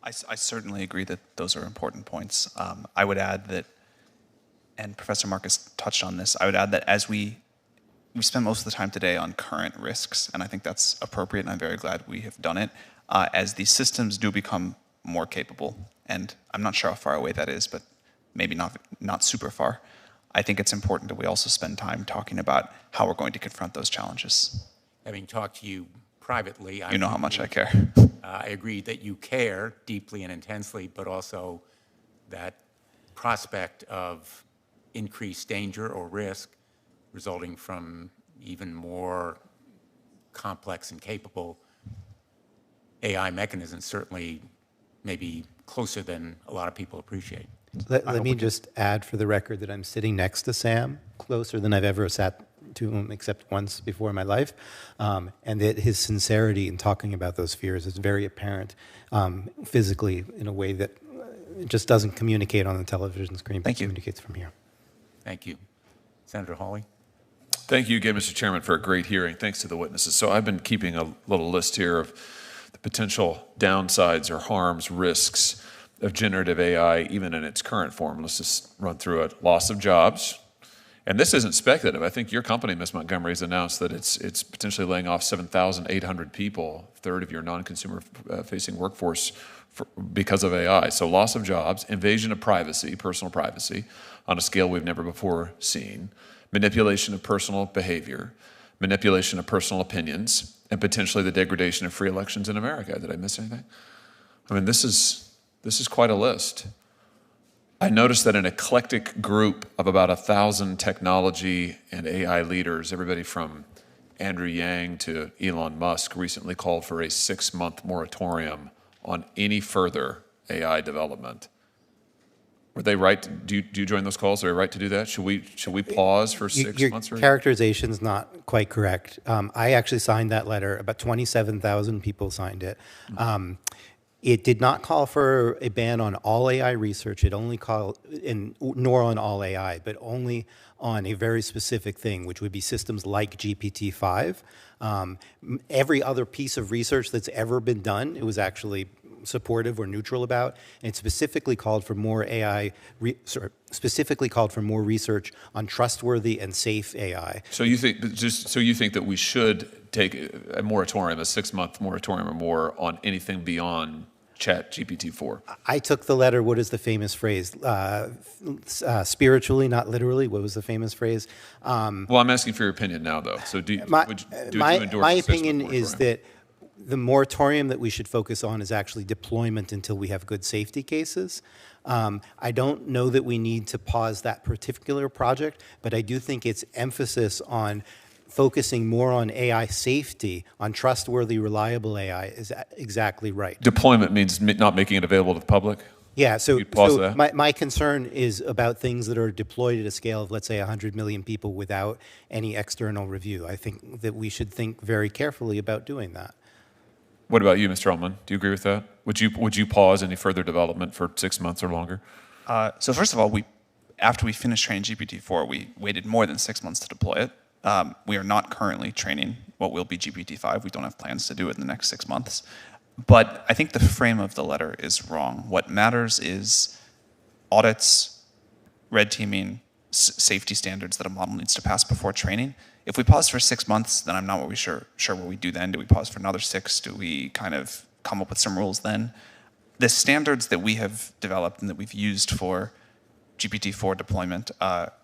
Speaker 5: I certainly agree that those are important points. I would add that, and Professor Marcus touched on this, I would add that as we spent most of the time today on current risks, and I think that's appropriate, and I'm very glad we have done it, as these systems do become more capable, and I'm not sure how far away that is, but maybe not super far, I think it's important that we also spend time talking about how we're going to confront those challenges.
Speaker 1: Having talked to you privately,
Speaker 5: You know how much I care.
Speaker 1: I agree that you care deeply and intensely, but also that prospect of increased danger or risk resulting from even more complex and capable AI mechanisms certainly may be closer than a lot of people appreciate.
Speaker 7: Let me just add for the record that I'm sitting next to Sam, closer than I've ever sat to him except once before in my life, and that his sincerity in talking about those fears is very apparent physically in a way that just doesn't communicate on the television screen, but communicates from here.
Speaker 1: Thank you. Senator Hawley?
Speaker 2: Thank you again, Mr. Chairman, for a great hearing. Thanks to the witnesses. So I've been keeping a little list here of the potential downsides or harms, risks of generative AI, even in its current form. Let's just run through it. Loss of jobs. And this isn't speculative. I think your company, Ms. Montgomery, has announced that it's potentially laying off 7,800 people, a third of your non-consumer facing workforce because of AI. So loss of jobs, invasion of privacy, personal privacy, on a scale we've never before seen, manipulation of personal behavior, manipulation of personal opinions, and potentially the degradation of free elections in America. Did I miss anything? I mean, this is quite a list. I noticed that an eclectic group of about 1,000 technology and AI leaders, everybody from Andrew Yang to Elon Musk, recently called for a 6-month moratorium on any further AI development. Were they right? Do you join those calls? Are they right to do that? Should we pause for 6 months?
Speaker 7: Your characterization is not quite correct. I actually signed that letter. About 27,000 people signed it. It did not call for a ban on all AI research. It only called, nor on all AI, but only on a very specific thing, which would be systems like GPT-5. Every other piece of research that's ever been done, it was actually supportive or neutral about, and it specifically called for more research on trustworthy and safe AI.
Speaker 2: So you think that we should take a moratorium, a 6-month moratorium or more on anything beyond ChatGPT 4?
Speaker 7: I took the letter. What is the famous phrase? Spiritually, not literally. What was the famous phrase?
Speaker 2: Well, I'm asking for your opinion now, though. So do you endorse
Speaker 7: my
Speaker 2: the 6-month
Speaker 7: opinion is
Speaker 2: moratorium?
Speaker 7: that the moratorium that we should focus on is actually deployment until we have good safety cases. I don't know that we need to pause that particular project, but I do think its emphasis on focusing more on AI safety, on trustworthy, reliable AI, is exactly right.
Speaker 2: Deployment means not making it available to the public?
Speaker 7: Yeah, so,
Speaker 2: You'd pause that?
Speaker 7: my concern is about things that are deployed at a scale of, let's say, 100 million people without any external review. I think that we should think very carefully about doing that.
Speaker 2: What about you, Mr. Altman? Do you agree with that? Would you pause any further development for 6 months or longer?
Speaker 5: So first of all, after we finished training GPT-4, we waited more than 6 months to deploy it. We are not currently training what will be GPT-5. We don't have plans to do it in the next 6 months. But I think the frame of the letter is wrong. What matters is audits, red teaming, safety standards that a model needs to pass before training. If we pause for 6 months, then I'm not sure what we do then. Do we pause for another 6? Do we kind of come up with some rules then? The standards that we have developed and that we've used for GPT-4 deployment,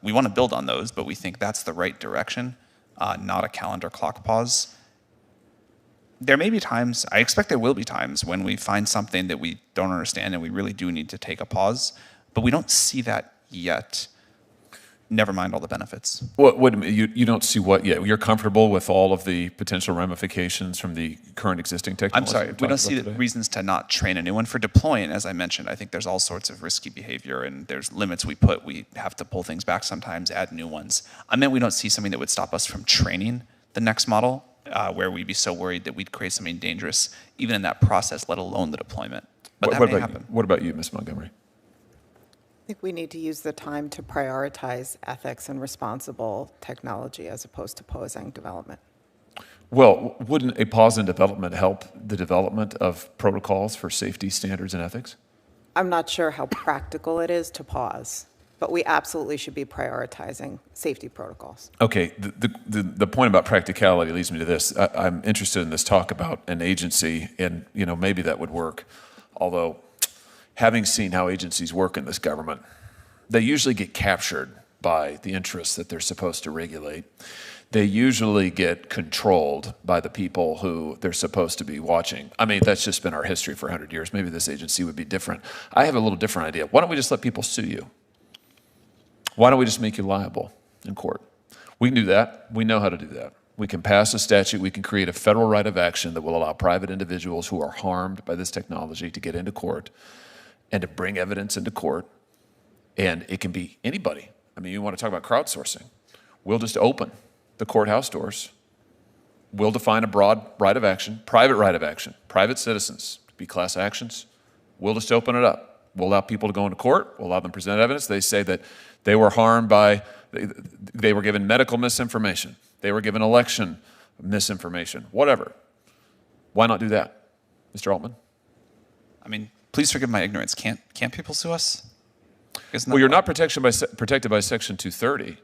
Speaker 5: we want to build on those, but we think that's the right direction, not a calendar clock pause. There may be times, I expect there will be times, when we find something that we don't understand and we really do need to take a pause, but we don't see that yet. Never mind all the benefits.
Speaker 2: You don't see what yet? You're comfortable with all of the potential ramifications from the current existing technology?
Speaker 5: I'm sorry, we don't see the reasons to not train a new one. For deploying, as I mentioned, I think there's all sorts of risky behavior and there's limits we put. We have to pull things back sometimes, add new ones. I meant we don't see something that would stop us from training the next model, where we'd be so worried that we'd create something dangerous, even in that process, let alone the deployment. But that may happen.
Speaker 2: What about you, Ms. Montgomery?
Speaker 6: I think we need to use the time to prioritize ethics and responsible technology as opposed to pausing development.
Speaker 2: Well, wouldn't a pause in development help the development of protocols for safety standards and ethics?
Speaker 6: I'm not sure how practical it is to pause, but we absolutely should be prioritizing safety protocols.
Speaker 2: Okay, the point about practicality leads me to this. I'm interested in this talk about an agency, and maybe that would work. Although, having seen how agencies work in this government, they usually get captured by the interests that they're supposed to regulate. They usually get controlled by the people who they're supposed to be watching. I mean, that's just been our history for 100 years. Maybe this agency would be different. I have a little different idea. Why don't we just let people sue you? Why don't we just make you liable in court? We can do that. We know how to do that. We can pass a statute. We can create a federal right of action that will allow private individuals who are harmed by this technology to get into court and to bring evidence into court. And it can be anybody. I mean, you want to talk about crowdsourcing. We'll just open the courthouse doors. We'll define a broad right of action, private citizens, be class actions. We'll just open it up. We'll allow people to go into court. We'll allow them to present evidence. They say that they were harmed by, they were given medical misinformation. They were given election misinformation, whatever. Why not do that, Mr. Altman?
Speaker 5: I mean, please forgive my ignorance. Can't people sue us?
Speaker 2: Well, you're not protected by Section 230,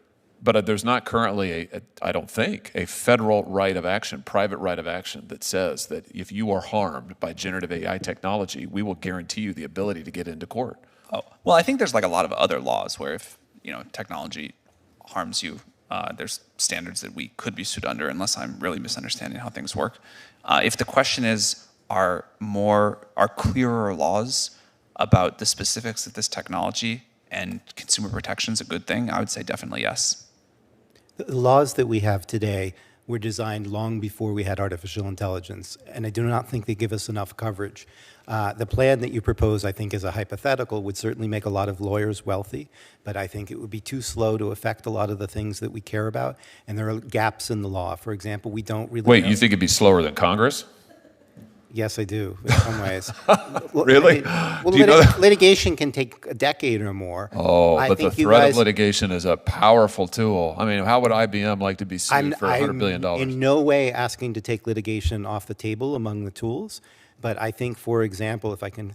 Speaker 2: but there's not currently, I don't think, a federal right of action, private right of action that says that if you are harmed by generative AI technology, we will guarantee you the ability to get into court.
Speaker 5: Oh, well, I think there's like a lot of other laws where if technology harms you, there's standards that we could be sued under, unless I'm really misunderstanding how things work. If the question is, are clearer laws about the specifics of this technology and consumer protections a good thing, I would say definitely yes.
Speaker 7: The laws that we have today were designed long before we had artificial intelligence, and I do not think they give us enough coverage. The plan that you propose, I think, as a hypothetical, would certainly make a lot of lawyers wealthy, but I think it would be too slow to affect a lot of the things that we care about, and there are gaps in the law. For example, we don't really
Speaker 2: Wait, you think it'd be slower than Congress?
Speaker 7: Yes, I do, in some ways.
Speaker 2: Really?
Speaker 7: Litigation can take a decade or more.
Speaker 2: Oh, but the threat of litigation is a powerful tool. I mean, how would IBM like to be sued for $100 billion?
Speaker 7: I'm in no way asking to take litigation off the table among the tools, but I think, for example, if I can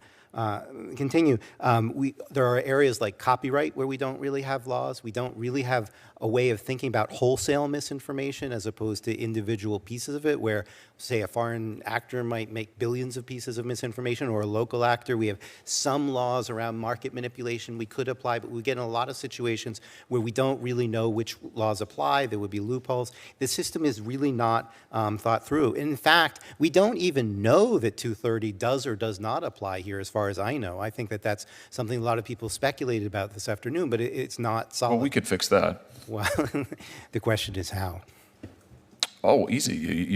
Speaker 7: continue, there are areas like copyright where we don't really have laws. We don't really have a way of thinking about wholesale misinformation as opposed to individual pieces of it, where say a foreign actor might make billions of pieces of misinformation, or a local actor. We have some laws around market manipulation we could apply, but we get in a lot of situations where we don't really know which laws apply. There would be loopholes. The system is really not thought through. In fact, we don't even know that 230 does or does not apply here, as far as I know. I think that that's something a lot of people speculated about this afternoon, but it's not solid.
Speaker 2: Well, we could fix that.
Speaker 7: Well, the question is how.
Speaker 2: Oh, easy.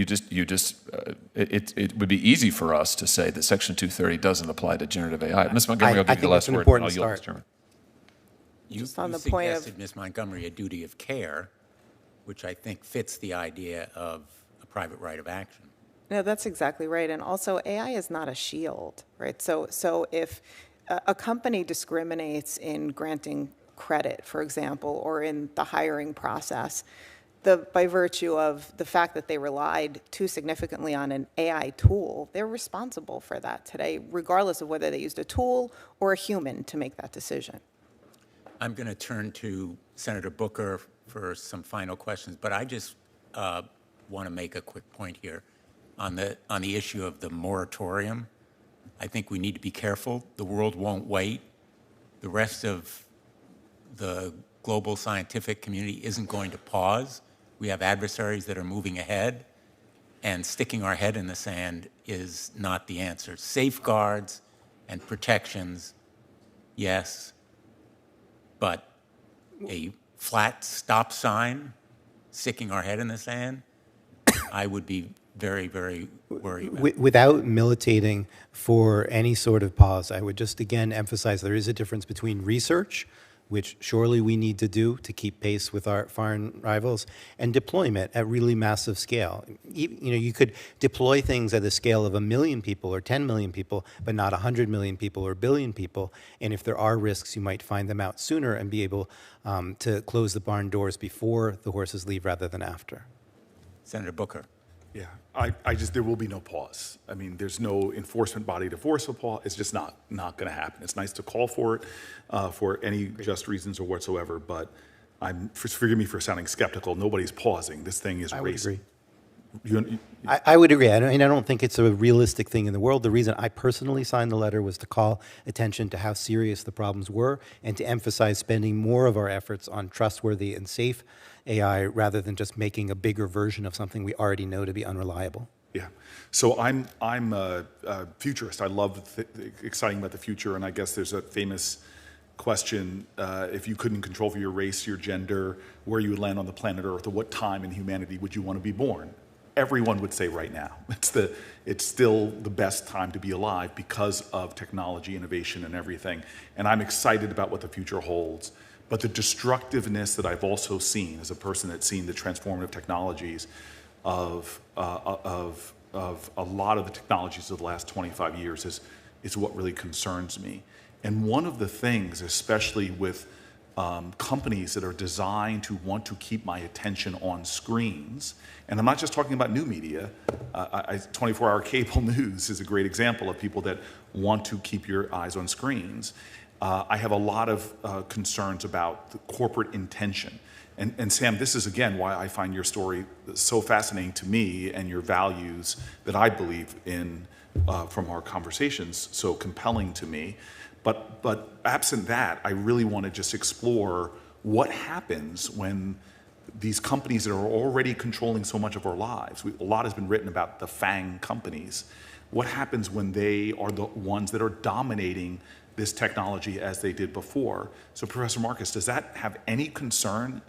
Speaker 2: It would be easy for us to say that Section 230 doesn't apply to generative AI. Ms. Montgomery, I'll give you the last word.
Speaker 7: Important
Speaker 2: I'll yield,
Speaker 7: start.
Speaker 2: Mr. Chairman.
Speaker 1: You
Speaker 6: on the point of-
Speaker 1: suggested, Ms. Montgomery, a duty of care, which I think fits the idea of a private right of action.
Speaker 6: No, that's exactly right. And also, AI is not a shield, right? So if a company discriminates in granting credit, for example, or in the hiring process, by virtue of the fact that they relied too significantly on an AI tool, they're responsible for that today, regardless of whether they used a tool or a human to make that decision.
Speaker 1: I'm going to turn to Senator Booker for some final questions, but I just want to make a quick point here on the issue of the moratorium. I think we need to be careful. The world won't wait. The rest of the global scientific community isn't going to pause. We have adversaries that are moving ahead, and sticking our head in the sand is not the answer. Safeguards and protections, yes, but a flat stop sign, sticking our head in the sand, I would be very, very worried about.
Speaker 7: Without militating for any sort of pause, I would just again emphasize there is a difference between research, which surely we need to do to keep pace with our foreign rivals, and deployment at really massive scale. You could deploy things at the scale of 1 million people or 10 million people, but not 100 million people or 1 billion people. And if there are risks, you might find them out sooner and be able to close the barn doors before the horses leave rather than after.
Speaker 1: Senator Booker.
Speaker 14: Yeah, there will be no pause. I mean, there's no enforcement body to force a pause. It's just not going to happen. It's nice to call for it for any just reasons or whatsoever, but forgive me for sounding skeptical. Nobody's pausing. This thing is racing.
Speaker 7: I would agree. I don't think it's a realistic thing in the world. The reason I personally signed the letter was to call attention to how serious the problems were and to emphasize spending more of our efforts on trustworthy and safe AI rather than just making a bigger version of something we already know to be unreliable.
Speaker 14: Yeah. So I'm a futurist. I love exciting about the future, and I guess there's a famous question, if you couldn't control for your race, your gender, where you would land on the planet Earth, or what time in humanity would you want to be born? Everyone would say right now. It's still the best time to be alive because of technology, innovation, and everything. And I'm excited about what the future holds. But the destructiveness that I've also seen as a person that's seen the transformative technologies of a lot of the technologies of the last 25 years is what really concerns me. And one of the things, especially with companies that are designed to want to keep my attention on screens, and I'm not just talking about new media, 24-hour cable news is a great example of people that want to keep your eyes on screens. I have a lot of concerns about the corporate intention. And Sam, this is again why I find your story so fascinating to me, and your values that I believe in from our conversations so compelling to me. But absent that, I really want to just explore what happens when these companies that are already controlling so much of our lives. A lot has been written about the FANG companies. What happens when they are the ones that are dominating this technology as they did before? So Professor Marcus, does that have any concern,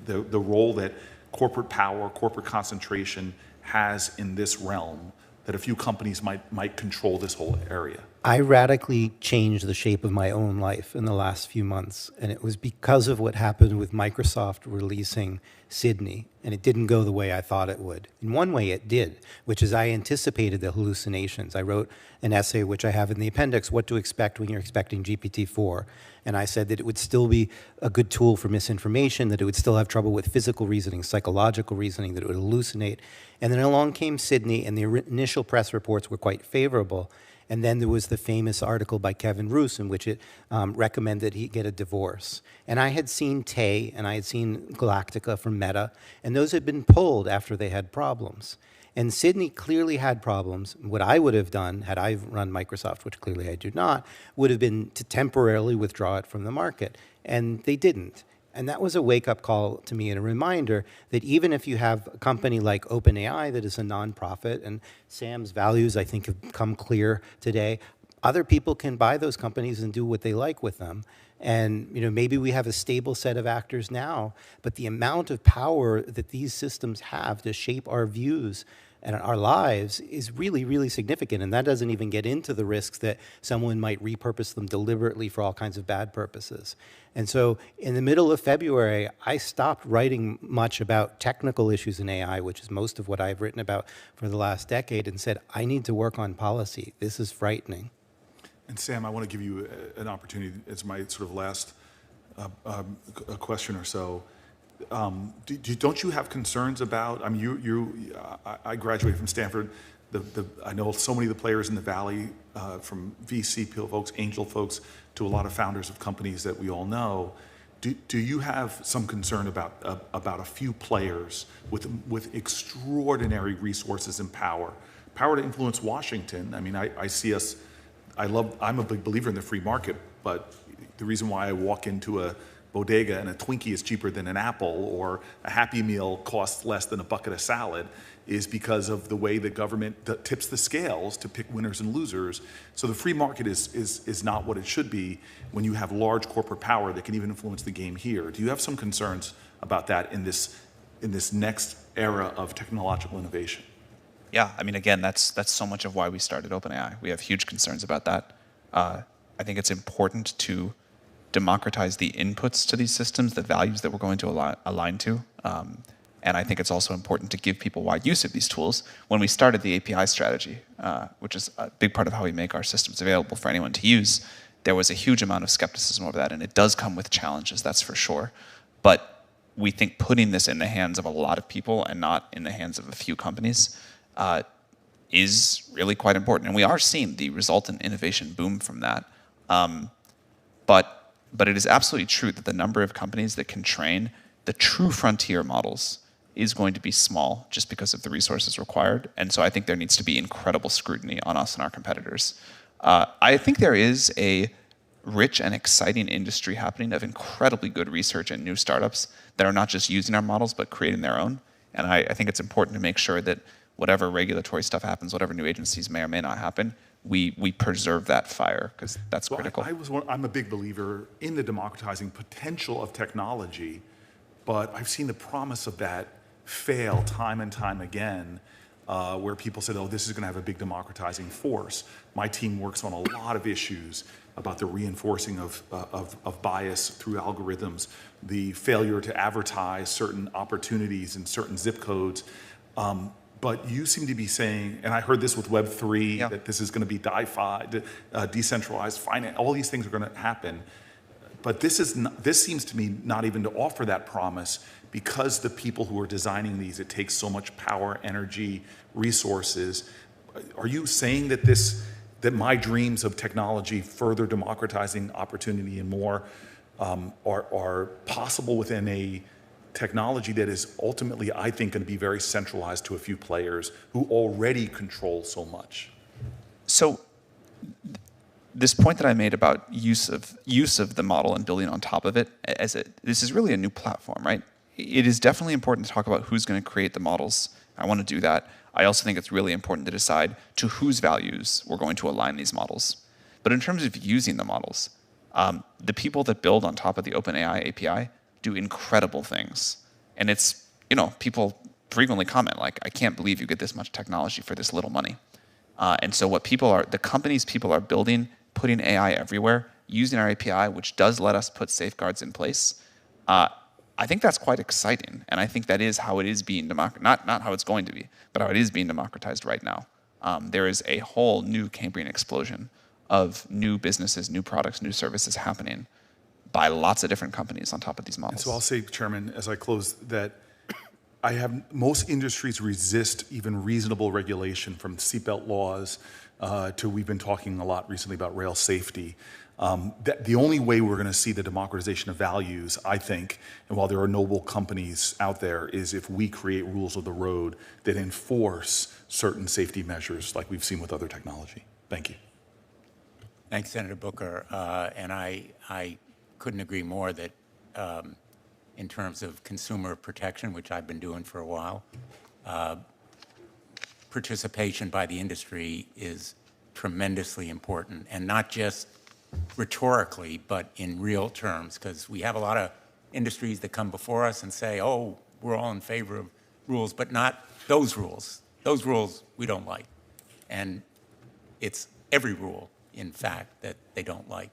Speaker 14: the role that corporate power, corporate concentration has in this realm, that a few companies might control this whole area?
Speaker 7: I radically changed the shape of my own life in the last few months, and it was because of what happened with Microsoft releasing Sydney, and it didn't go the way I thought it would. In one way it did, which is I anticipated the hallucinations. I wrote an essay, which I have in the appendix, What to Expect When You're Expecting GPT-4, and I said that it would still be a good tool for misinformation, that it would still have trouble with physical reasoning, psychological reasoning, that it would hallucinate. And then along came Sydney, and the initial press reports were quite favorable. And then there was the famous article by Kevin Roose in which it recommended he get a divorce. And I had seen Tay and I had seen Galactica from Meta, and those had been pulled after they had problems. And Sydney clearly had problems. What I would have done, had I run Microsoft, which clearly I do not, would have been to temporarily withdraw it from the market. And they didn't. And that was a wake-up call to me and a reminder that even if you have a company like OpenAI that is a nonprofit, and Sam's values, I think, have come clear today, other people can buy those companies and do what they like with them. And maybe we have a stable set of actors now, but the amount of power that these systems have to shape our views and our lives is really, really significant. And that doesn't even get into the risks that someone might repurpose them deliberately for all kinds of bad purposes. And so in the middle of February, I stopped writing much about technical issues in AI, which is most of what I've written about for the last decade, and said, I need to work on policy. This is frightening.
Speaker 14: And Sam, I want to give you an opportunity as my sort of last question or so. Don't you have concerns about? I mean, I graduated from Stanford. I know so many of the players in the Valley, from VC folks, angel folks, to a lot of founders of companies that we all know. Do you have some concern about a few players with extraordinary resources and power to influence Washington? I mean, I see us. I'm a big believer in the free market, but the reason why I walk into a bodega and a Twinkie is cheaper than an apple, or a Happy Meal costs less than a bucket of salad, is because of the way the government tips the scales to pick winners and losers. So the free market is not what it should be when you have large corporate power that can even influence the game here. Do you have some concerns about that in this next era of technological innovation?
Speaker 5: Yeah, I mean, again, that's so much of why we started OpenAI. We have huge concerns about that. I think it's important to democratize the inputs to these systems, the values that we're going to align to. And I think it's also important to give people wide use of these tools. When we started the API strategy, which is a big part of how we make our systems available for anyone to use, there was a huge amount of skepticism over that, and it does come with challenges, that's for sure. But we think putting this in the hands of a lot of people and not in the hands of a few companies is really quite important. And we are seeing the resultant innovation boom from that. But it is absolutely true that the number of companies that can train the true frontier models is going to be small just because of the resources required. And so I think there needs to be incredible scrutiny on us and our competitors. I think there is a rich and exciting industry happening of incredibly good research and new startups that are not just using our models, but creating their own. And I think it's important to make sure that whatever regulatory stuff happens, whatever new agencies may or may not happen, we preserve that fire, because that's critical.
Speaker 14: I'm a big believer in the democratizing potential of technology, but I've seen the promise of that fail time and time again, where people said, oh, this is going to have a big democratizing force. My team works on a lot of issues about the reinforcing of bias through algorithms, the failure to advertise certain opportunities in certain zip codes. But you seem to be saying, and I heard this with Web3, that this is going to be DeFi, decentralized finance, all these things are going to happen. But this seems to me not even to offer that promise, because the people who are designing these, it takes so much power, energy, resources. Are you saying that that my dreams of technology further democratizing opportunity and more are possible within a technology that is ultimately, I think, going to be very centralized to a few players who already control so much?
Speaker 5: So this point that I made about use of the model and building on top of it, this is really a new platform, right? It is definitely important to talk about who's going to create the models. I want to do that. I also think it's really important to decide to whose values we're going to align these models. But in terms of using the models, the people that build on top of the OpenAI API do incredible things. And it's, people frequently comment like, I can't believe you get this much technology for this little money. And so the companies people are building, putting AI everywhere, using our API, which does let us put safeguards in place, I think that's quite exciting. And I think that is how it is being democratized, not how it's going to be, but how it is being democratized right now. There is a whole new Cambrian explosion of new businesses, new products, new services happening by lots of different companies on top of these models.
Speaker 14: And so I'll say, Chairman, as I close, that most industries resist even reasonable regulation, from seatbelt laws to we've been talking a lot recently about rail safety. The only way we're going to see the democratization of values, I think, and while there are noble companies out there, is if we create rules of the road that enforce certain safety measures like we've seen with other technology. Thank you.
Speaker 1: Thanks, Senator Booker. And I couldn't agree more that in terms of consumer protection, which I've been doing for a while, participation by the industry is tremendously important, and not just rhetorically, but in real terms, because we have a lot of industries that come before us and say, oh, we're all in favor of rules, but not those rules. Those rules we don't like. And it's every rule, in fact, that they don't like.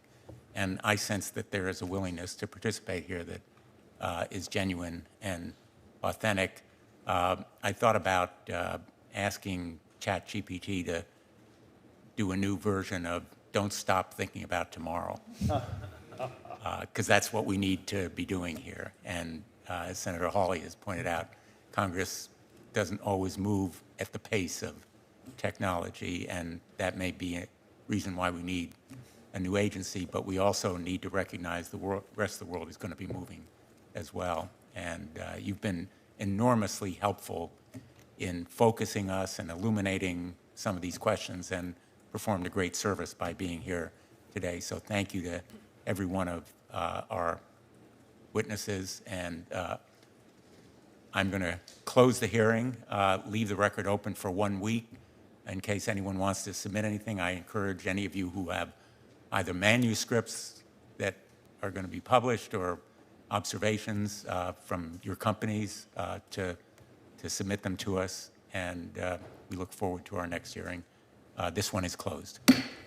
Speaker 1: And I sense that there is a willingness to participate here that is genuine and authentic. I thought about asking ChatGPT to do a new version of "Don't Stop Thinking About Tomorrow," because that's what we need to be doing here. And as Senator Hawley has pointed out, Congress doesn't always move at the pace of technology, and that may be a reason why we need a new agency, but we also need to recognize the rest of the world is going to be moving as well. And you've been enormously helpful in focusing us and illuminating some of these questions, and performed a great service by being here today. So thank you to every one of our witnesses. And I'm going to close the hearing, leave the record open for 1 week. In case anyone wants to submit anything, I encourage any of you who have either manuscripts that are going to be published or observations from your companies to submit them to us. And we look forward to our next hearing. This one is closed.